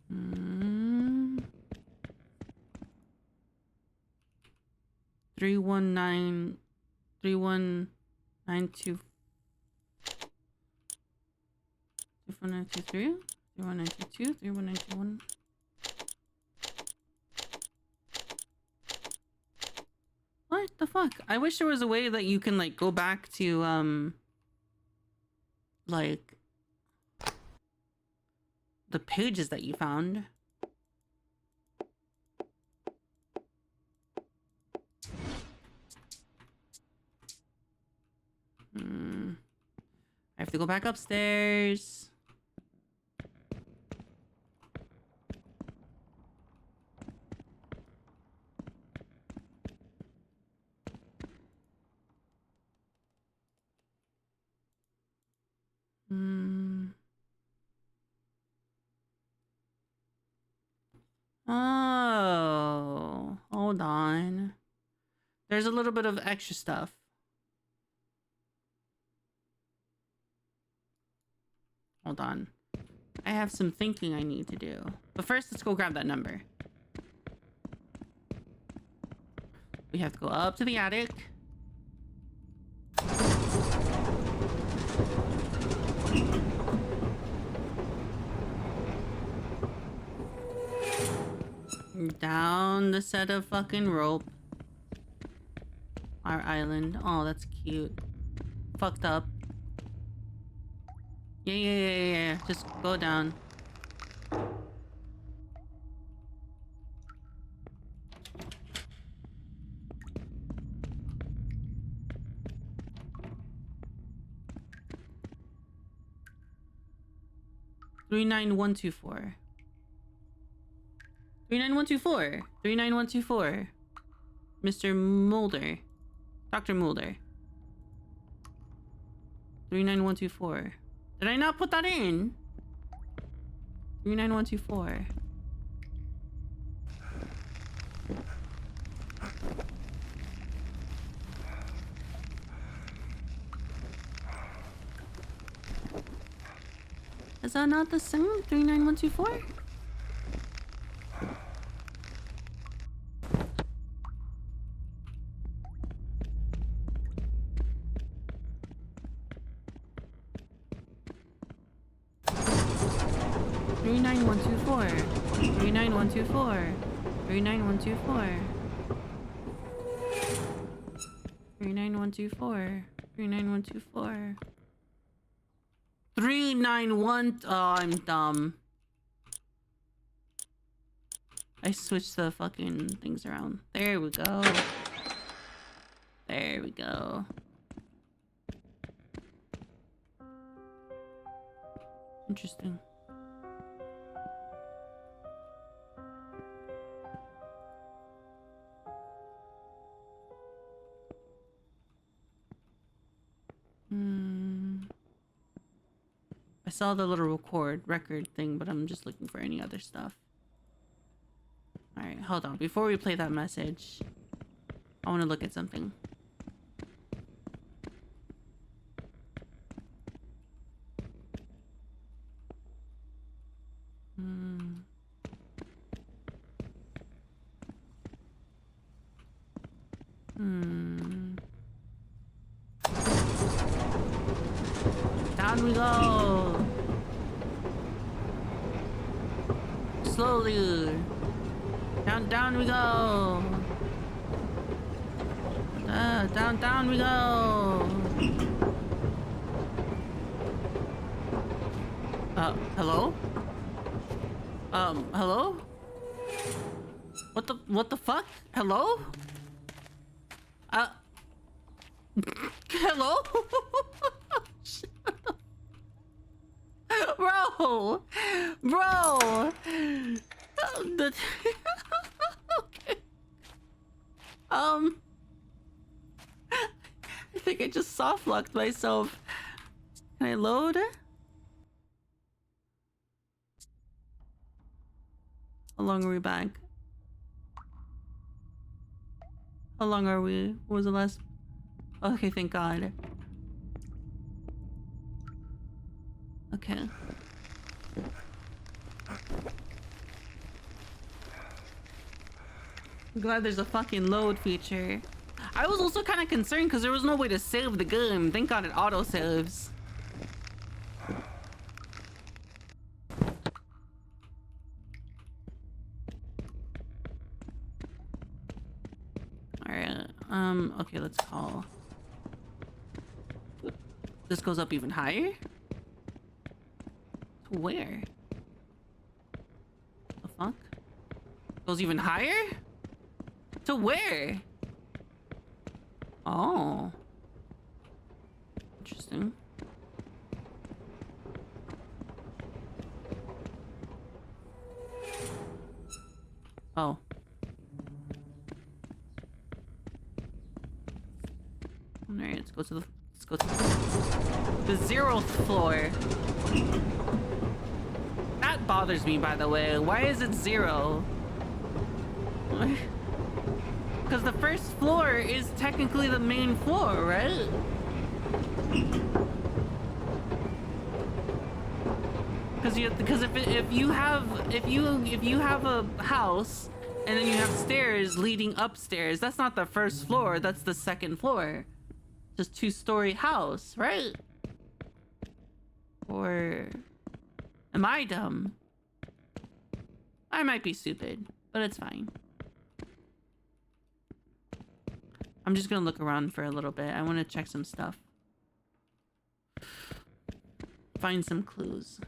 Hmm. 319 31923 31923 31922 31921. What the fuck? I wish there was a way that you can like go back to like the pages that you found. I have to go back upstairs. Oh, hold on. There's a little bit of extra stuff. Hold on. I have some thinking I need to do. But first, let's go grab that number. We have to go up to the attic. Down the set of fucking rope. Our island. Oh, that's cute. Fucked up. Yeah. Just go down. Three 39124. 39124. 39124. Mr. Mulder. Dr. Mulder. 39124. Did I not put that in? 39124. Is that not the same? 39124? Three nine one two four. 39124. 39124. 39124. 39124. 391. Oh, I'm dumb. I switched the fucking things around. There we go. There we go. Interesting. I saw the little record thing, but I'm just looking for any other stuff. Alright, hold on. Before we play that message, I want to look at something. Down we go. slowly. Down we go. Down we go. Hello? Hello? What the fuck? Hello? Hello? Bro! Okay. I think I just soft locked myself. Can I load? How long are we back? How long are we? What was the last? Okay, thank God. Okay. I'm glad there's a fucking load feature. I was also kind of concerned because there was no way to save the game. Thank God it auto saves. Alright, okay, let's call. This goes up even higher? To where? The fuck? Goes even higher? To where? Oh. Interesting. Oh. Alright, let's go to the 0th floor. That bothers me, by the way. Why is it 0? Because the first floor is technically the main floor, right? Because if you have a house and then you have stairs leading upstairs, that's not the first floor, that's the 2nd floor. Just 2-story house, right? Or am I dumb? I might be stupid, but it's fine. I'm just gonna look around for a little bit. I want to check some stuff. Find some clues.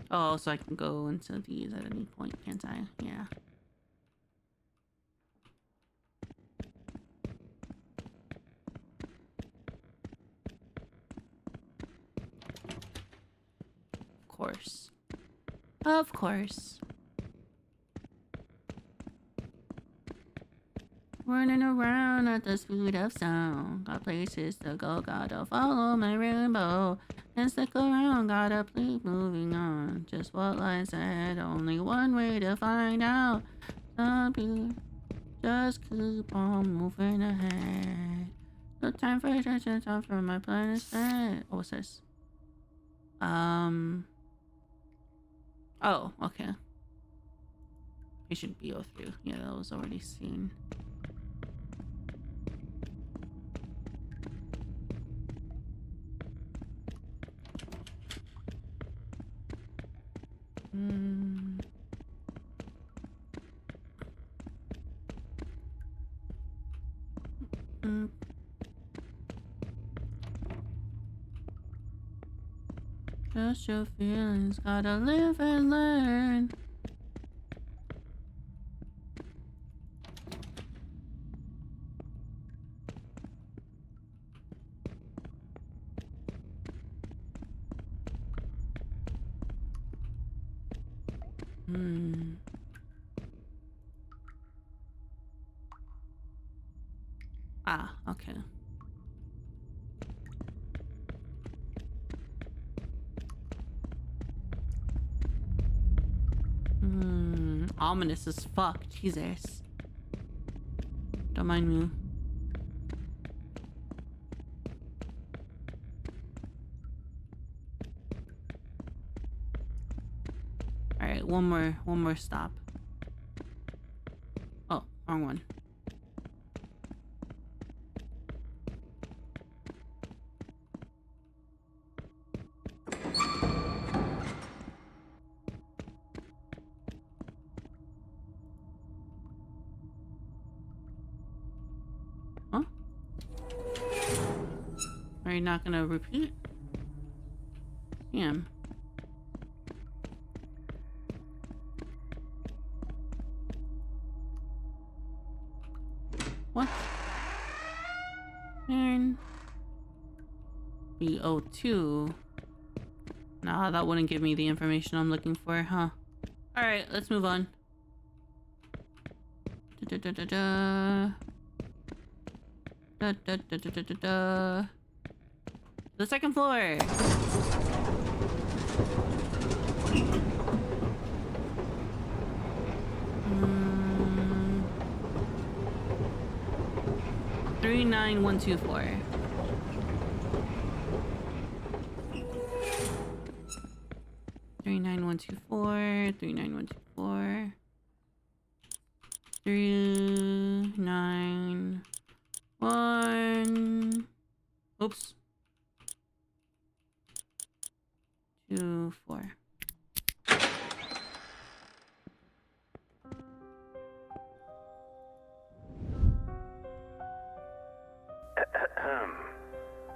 Oh, so I can go into these at any point, can't I? Yeah. Of course. Of course. Running around at the speed of sound. Got places to go, gotta follow my rainbow. And stick around, gotta keep moving on. Just what lies ahead, only one way to find out. Some people just keep on moving ahead. No time for attention, time for my plan is set. Oh, what's this? Oh, okay. Patient BO3. Yeah, that was already seen. Just your feelings, gotta live and learn. Ah, okay. Ominous as fuck. Jesus. Don't mind me. Alright, one more stop. Oh, wrong one. Are you not gonna repeat? Damn. What? And B02. Nah, that wouldn't give me the information I'm looking for, huh? Alright, let's move on. Da, da, da, da, da. Da, da, da, da, da, da, da. The second floor. 39124. Three nine one two four. 391. Oops. 24.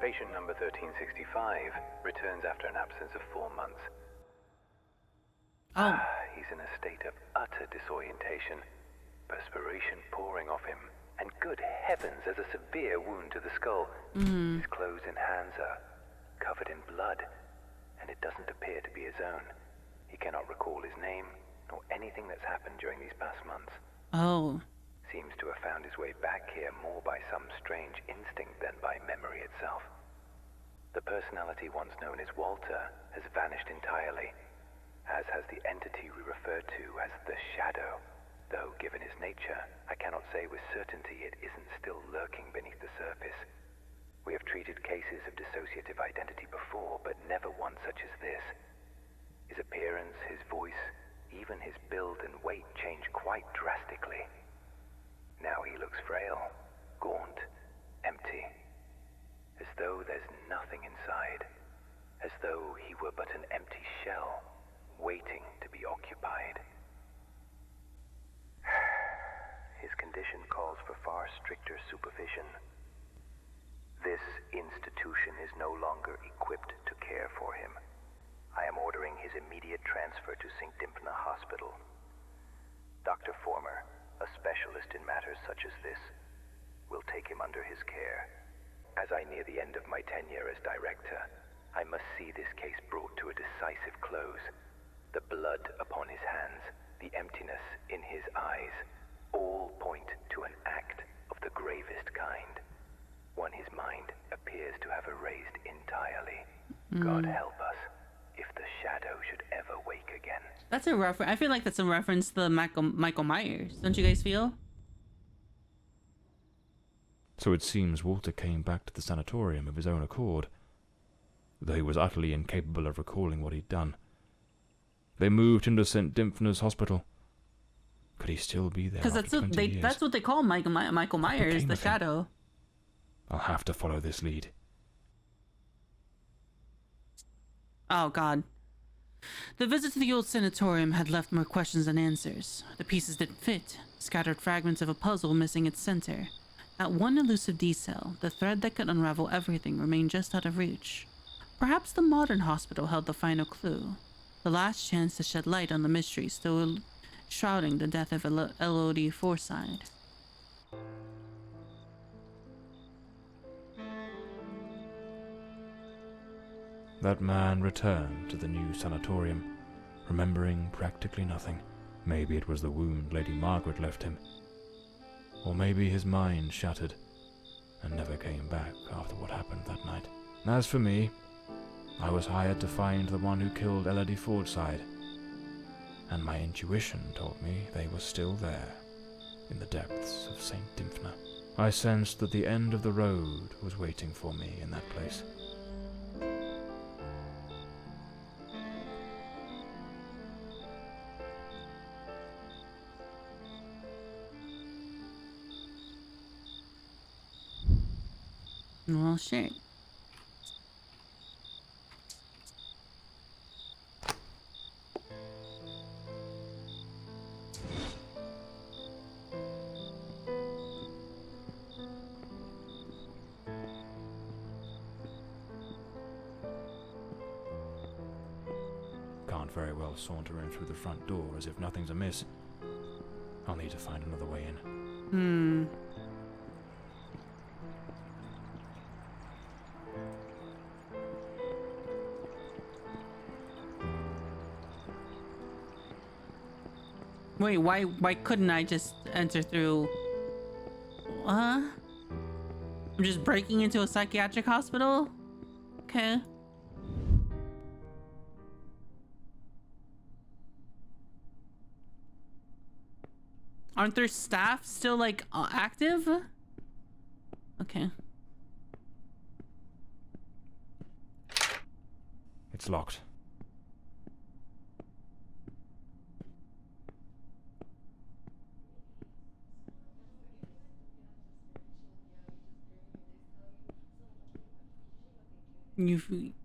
Patient number 1365 returns after an absence of 4 months. Oh. He's in a state of utter disorientation, perspiration pouring off him, and good heavens, there's a severe wound to the skull. His clothes and hands are covered in blood, and it doesn't appear to be his own. He cannot recall his name, nor anything that's happened during these past months. Oh. Seems to have found his way back here more by some strange instinct than by memory itself. The personality once known as Walter has vanished entirely, as has the entity we refer to as the Shadow, though given his nature, I cannot say with certainty it isn't still lurking beneath the surface. We have treated cases of dissociative identity before, but never one such as this. His appearance, his voice, even his build and weight change quite drastically. Now he looks frail, gaunt, empty, as though there's nothing inside, as though he were but an empty shell, waiting to be occupied. His condition calls for far stricter supervision. This institution is no longer equipped to care for him. I am ordering his immediate transfer to St. Dymphna Hospital. Dr. Former, a specialist in matters such as this, will take him under his care. As I near the end of my tenure as director, I must see this case brought to a decisive close. The blood upon his hands, the emptiness in his eyes, all point to an act of the gravest kind. One his mind appears to have erased entirely. God help us, if the Shadow should ever wake again. That's a reference. I feel like that's a reference to Michael Myers. Don't you guys feel? So it seems Walter came back to the sanatorium of his own accord, though he was utterly incapable of recalling what he'd done. They moved him to St. Dymphna's Hospital. Could he still be there? Because that's what they call Michael Myers, the Shadow. I'll have to follow this lead. Oh God. The visit to the old sanatorium had left more questions than answers. The pieces didn't fit, scattered fragments of a puzzle missing its center. That one elusive detail, the thread that could unravel everything, remained just out of reach. Perhaps the modern hospital held the final clue, the last chance to shed light on the mystery still shrouding the death of Elodie Forsythe. That man returned to the new sanatorium, remembering practically nothing. Maybe it was the wound Lady Margaret left him. Or maybe his mind shattered and never came back after what happened that night. As for me, I was hired to find the one who killed Elodie Forsythe, and my intuition told me they were still there, in the depths of St. Dymphna. I sensed that the end of the road was waiting for me in that place. Well, shit. can't very well saunter in through the front door as if nothing's amiss. I'll need to find another way in. Wait, why couldn't I just enter through? I'm just breaking into a psychiatric hospital? Okay. Aren't their staff still like active? Okay. It's locked.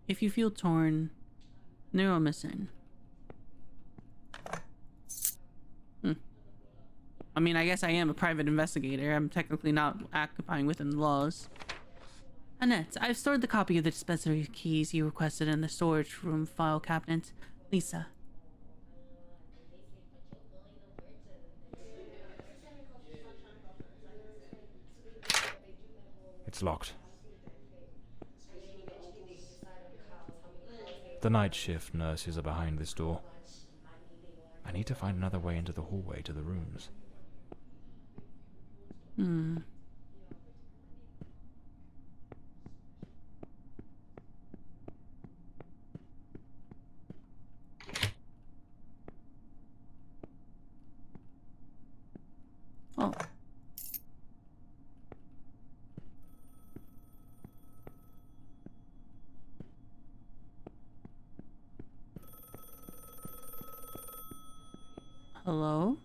If you feel torn, neuromycin. I mean, I guess I am a private investigator. I'm technically not occupying within the laws. Annette, I've stored the copy of the dispensary keys you requested in the storage room file cabinet. Lisa. It's locked. The night shift nurses are behind this door. I need to find another way into the hallway to the rooms. Oh. Hello?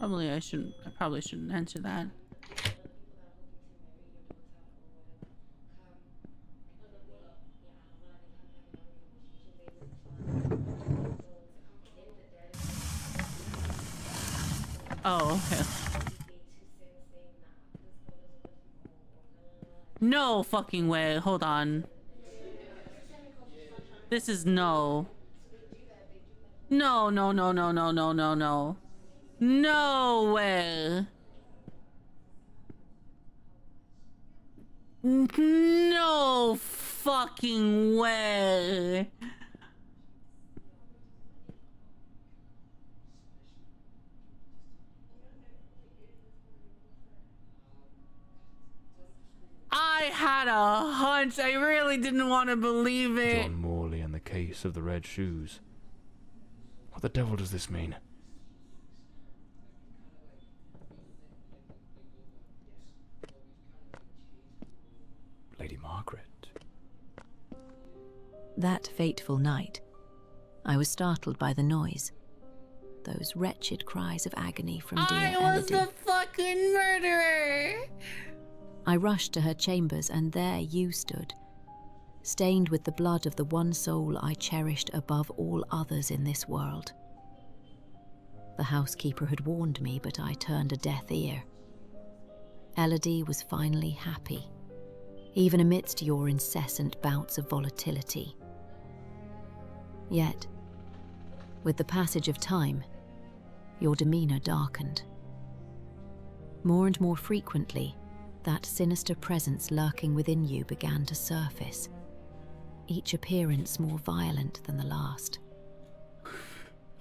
I probably shouldn't answer that. Oh, okay. No fucking way. Hold on. This is no. No, no, no, no, no, no, no, no. No way. No fucking way. I had a hunch. I really didn't want to believe it. John Morley and the case of the red shoes. What the devil does this mean? Lady Margaret. That fateful night, I was startled by the noise. Those wretched cries of agony from dear I was Elodie. the fucking murderer. I rushed to her chambers, and there you stood, stained with the blood of the one soul I cherished above all others in this world. The housekeeper had warned me, but I turned a deaf ear. Elodie was finally happy, even amidst your incessant bouts of volatility. Yet, with the passage of time, your demeanor darkened. More and more frequently, that sinister presence lurking within you began to surface, each appearance more violent than the last.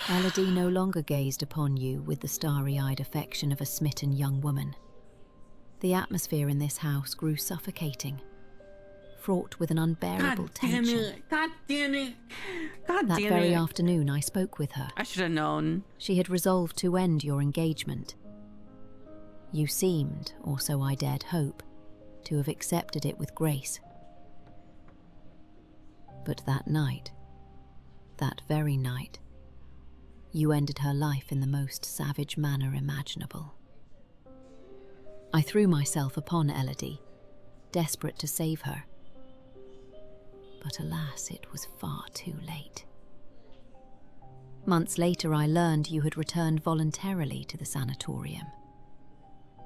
Elodie no longer gazed upon you with the starry-eyed affection of a smitten young woman. The atmosphere in this house grew suffocating, fraught with an unbearable tension. God damn it. God That damn very it. afternoon I spoke with her. I should have known. She had resolved to end your engagement. You seemed, or so I dared hope, to have accepted it with grace. But that night, that very night, you ended her life in the most savage manner imaginable. I threw myself upon Elodie, desperate to save her. But alas, it was far too late. Months later, I learned you had returned voluntarily to the sanatorium.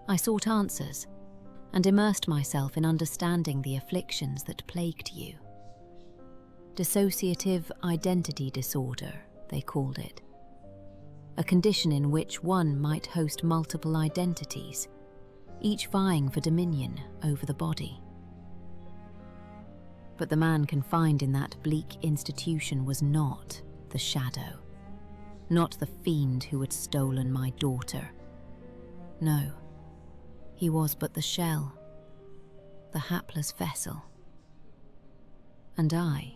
I sought answers and immersed myself in understanding the afflictions that plagued you. Dissociative identity disorder, they called it. A condition in which one might host multiple identities, each vying for dominion over the body. But the man confined in that bleak institution was not the shadow, not the fiend who had stolen my daughter. No, he was but the shell, the hapless vessel. And I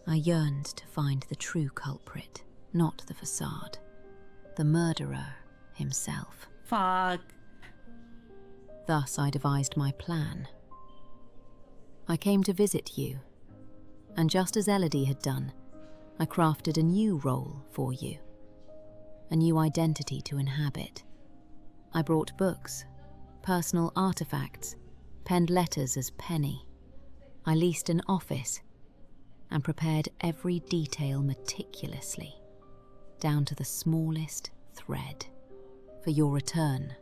yearned to find the true culprit, not the facade, the murderer himself. Fuck. Thus I devised my plan. I came to visit you, and just as Elodie had done, I crafted a new role for you, a new identity to inhabit. I brought books, personal artifacts, penned letters as Penny. I leased an office and prepared every detail meticulously, down to the smallest thread, for your return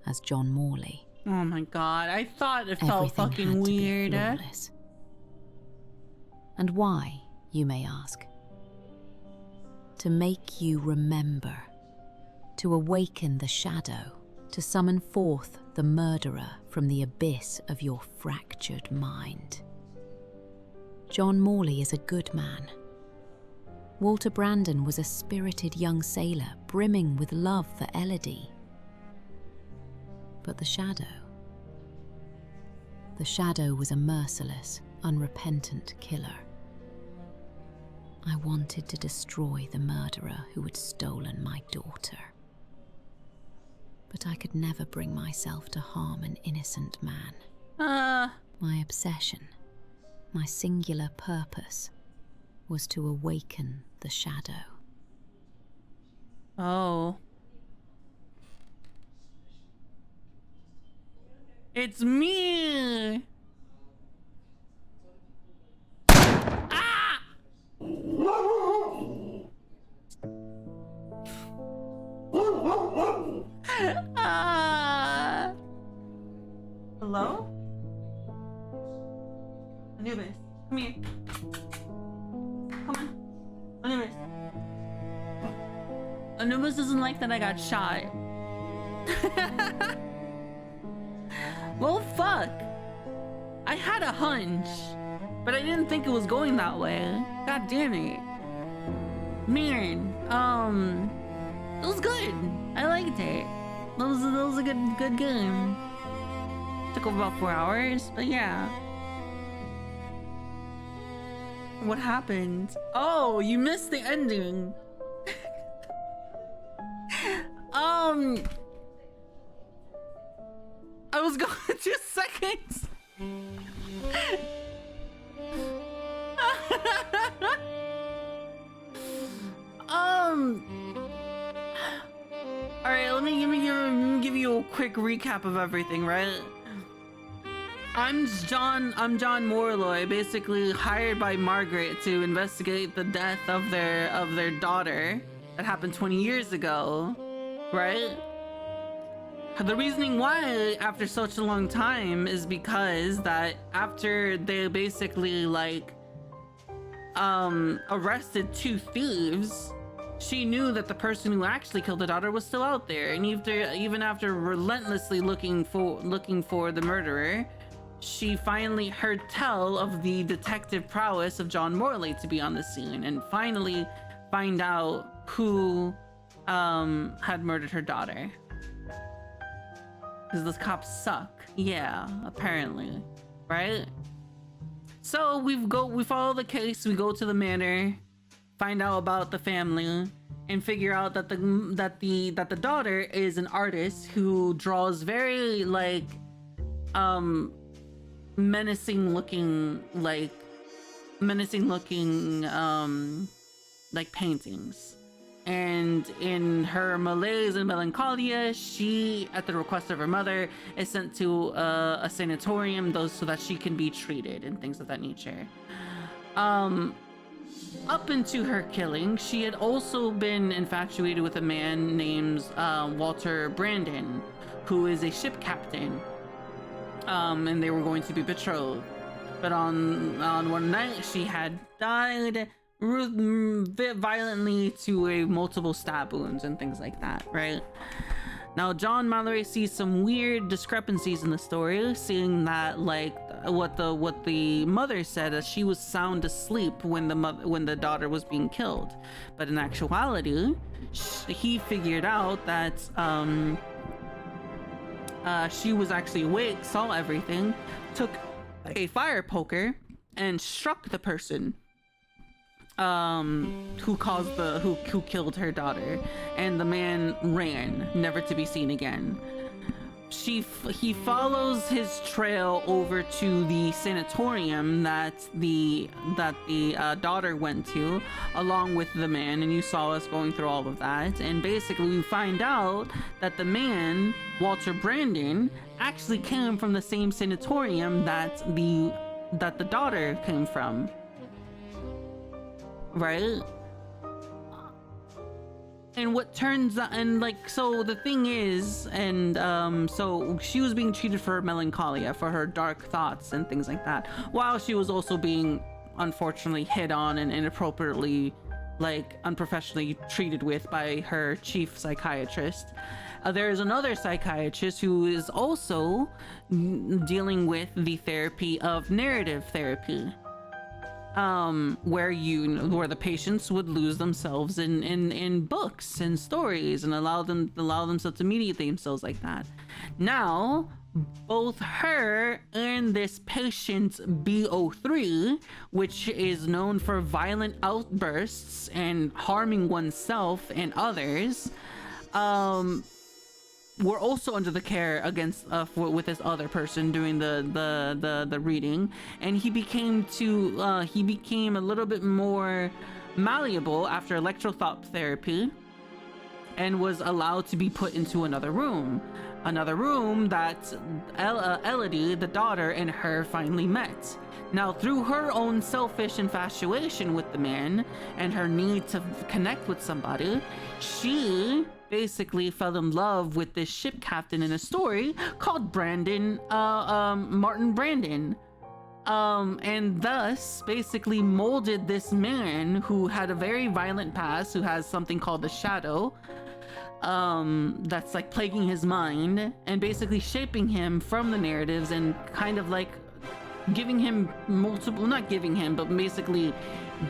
as John Morley. Oh my god, I thought it felt fucking weird. And why, you may ask? To make you remember, to awaken the shadow, to summon forth the murderer from the abyss of your fractured mind. John Morley is a good man. Walter Brandon was a spirited young sailor brimming with love for Elodie. But the shadow was a merciless, unrepentant killer. I wanted to destroy the murderer who had stolen my daughter. But I could never bring myself to harm an innocent man. My obsession, my singular purpose, was to awaken the shadow. Oh. It's me! Ah! Hello? Anubis, come here. Come on. Anubis. Anubis doesn't like that I got shot. Well, fuck. I had a hunch, but I didn't think it was going that way. God damn it. Man, it was good. I liked it. That was a good game. Took over about 4 hours, but yeah. What happened? Oh, you missed the ending. I was going 2 seconds. All right, let me give you a quick recap of everything, right? I'm John Morley, basically hired by Margaret to investigate the death of their daughter that happened 20 years ago, right? The reasoning why after such a long time is because that after they basically arrested 2 thieves, she knew that the person who actually killed the daughter was still out there, and even after relentlessly looking for the murderer, she finally heard tell of the detective prowess of John Morley to be on the scene and finally find out who had murdered her daughter. Because those cops suck. Yeah, apparently. Right? So we follow the case, we go to the manor, find out about the family, and figure out that the daughter is an artist who draws very menacing looking paintings. And in her malaise and melancholia, she, at the request of her mother, is sent to a sanatorium so that she can be treated and things of that nature. Up into her killing, she had also been infatuated with a man named Walter Brandon, who is a ship captain. And they were going to be betrothed. but on one night she had died violently to a multiple stab wounds and things like that, right? Now, John Mallory sees some weird discrepancies in the story, seeing that, like, what the mother said, that she was sound asleep when the daughter was being killed, but in actuality, he figured out that she was actually awake, saw everything, took a fire poker, and struck the person who killed her daughter, and the man ran, never to be seen again. He follows his trail over to the sanatorium that the daughter went to, along with the man, and you saw us going through all of that. And basically, we find out that the man, Walter Brandon, actually came from the same sanatorium that the daughter came from. Right? And what turns out, and like, so the thing is, and so she was being treated for her melancholia, for her dark thoughts and things like that, while she was also being unfortunately hit on and inappropriately, like, unprofessionally treated with by her chief psychiatrist. There is another psychiatrist who is also dealing with the therapy of narrative therapy. Where the patients would lose themselves in books and stories and allow themselves to mediate themselves like that. Now, both her and this patient B03, which is known for violent outbursts and harming oneself and others, were also under the care with this other person doing the reading, and he became a little bit more malleable after electrothought therapy, and was allowed to be put into another room that Elodie, the daughter, and her finally met. Now, through her own selfish infatuation with the man and her need to connect with somebody, she basically fell in love with this ship captain in a story called Martin Brandon, and thus basically molded this man who had a very violent past, who has something called the shadow, that's like plaguing his mind, and basically shaping him from the narratives and kind of like giving him basically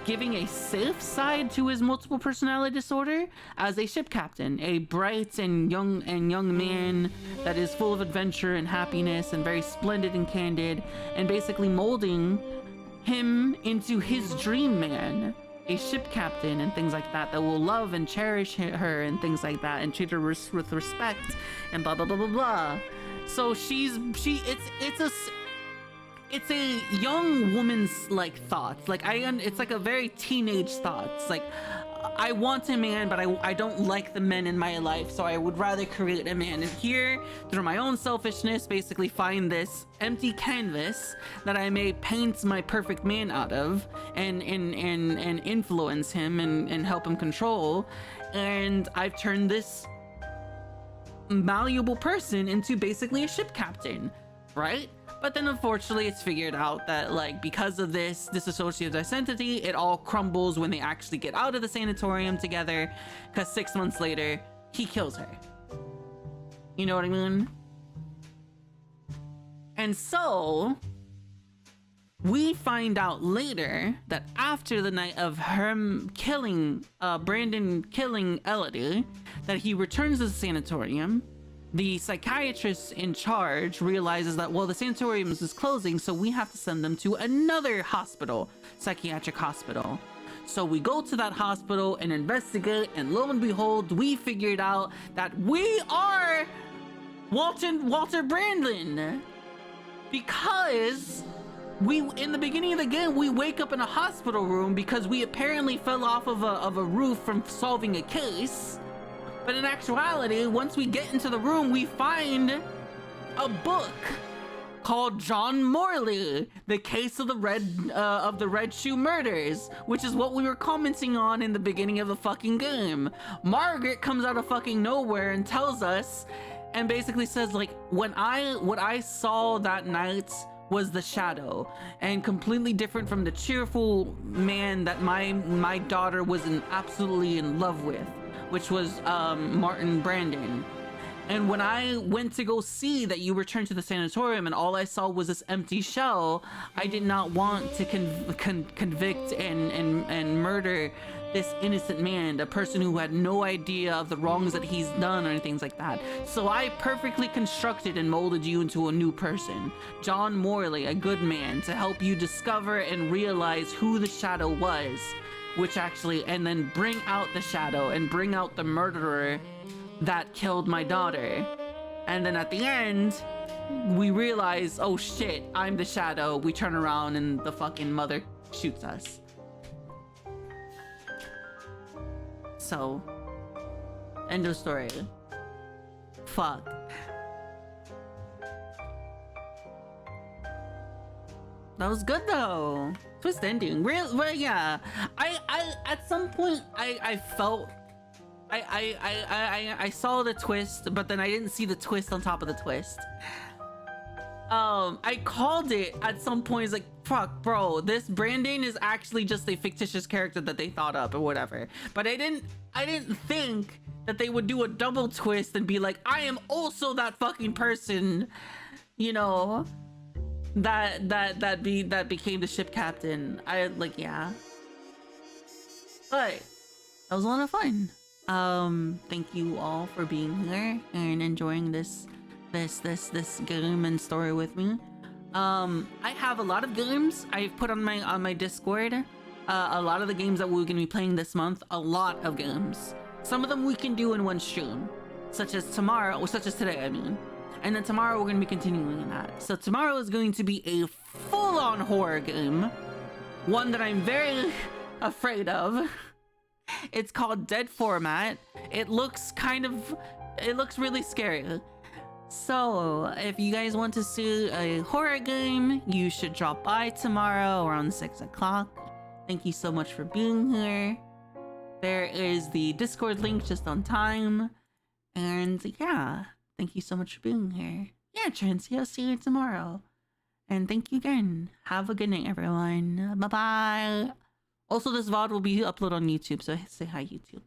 giving a safe side to his multiple personality disorder as a ship captain, a bright and young man that is full of adventure and happiness and very splendid and candid, and basically molding him into his dream man, a ship captain and things like that will love and cherish her and things like that, and treat her with respect and blah blah blah blah blah. So it's a young woman's like thoughts. Like it's like a very teenage thoughts. Like, I want a man, but I don't like the men in my life, so I would rather create a man. And here, through my own selfishness, basically find this empty canvas that I may paint my perfect man out of, and influence him and help him control. And I've turned this malleable person into basically a ship captain, right? But then unfortunately it's figured out that, like, because of this dissociative identity, it all crumbles when they actually get out of the sanatorium together, because 6 months later he kills her. You know what I mean? And so we find out later that after the night of him killing Brandon killing Elodie, that he returns to the sanatorium. The psychiatrist in charge realizes that, well, the sanatorium is closing, so we have to send them to another hospital, psychiatric hospital. So we go to that hospital and investigate, and lo and behold, we figured out that we are Walter Brandon, because in the beginning of the game, we wake up in a hospital room because we apparently fell off of a roof from solving a case. But in actuality, once we get into the room, we find a book called John Morley, The Case of the Red Shoe Murders, which is what we were commenting on in the beginning of the fucking game. Margaret comes out of fucking nowhere and tells us, and basically says, like, what I saw that night was the shadow, and completely different from the cheerful man that my daughter was absolutely in love with, which was Martin Brandon. And when I went to go see that you returned to the sanatorium and all I saw was this empty shell, I did not want to convict and murder this innocent man, a person who had no idea of the wrongs that he's done or anything like that. So I perfectly constructed and molded you into a new person, John Morley, a good man, to help you discover and realize who the shadow was, which actually, and then bring out the shadow and bring out the murderer that killed my daughter. And then at the end, we realize, oh shit, I'm the shadow. We turn around and the fucking mother shoots us. So, end of story. Fuck. That was good though. Twist ending. Well, yeah. I at some point I felt I saw the twist, but then I didn't see the twist on top of the twist. I called it at some point. It's like, fuck, bro, this Brandon is actually just a fictitious character that they thought up or whatever. But I didn't think that they would do a double twist and be like, I am also that fucking person, you know, that became the ship captain. Yeah. But that was a lot of fun. Thank you all for being here and enjoying this game and story with me. I have a lot of games I've put on my Discord. A lot of the games that we're gonna be playing this month. A lot of games. Some of them we can do in one stream, such as today, I mean. And then tomorrow we're gonna be continuing that. So tomorrow is going to be a full-on horror game, one that I'm very afraid of. It's called Dead Format. It looks really scary. So if you guys want to see a horror game, you should drop by tomorrow around 6 o'clock. Thank you so much for being here. There is the Discord link just on time. And yeah, thank you so much for being here. Yeah, Trancey, I'll see you tomorrow. And thank you again. Have a good night, everyone. Bye-bye. Also, this VOD will be uploaded on YouTube, so say hi, YouTube.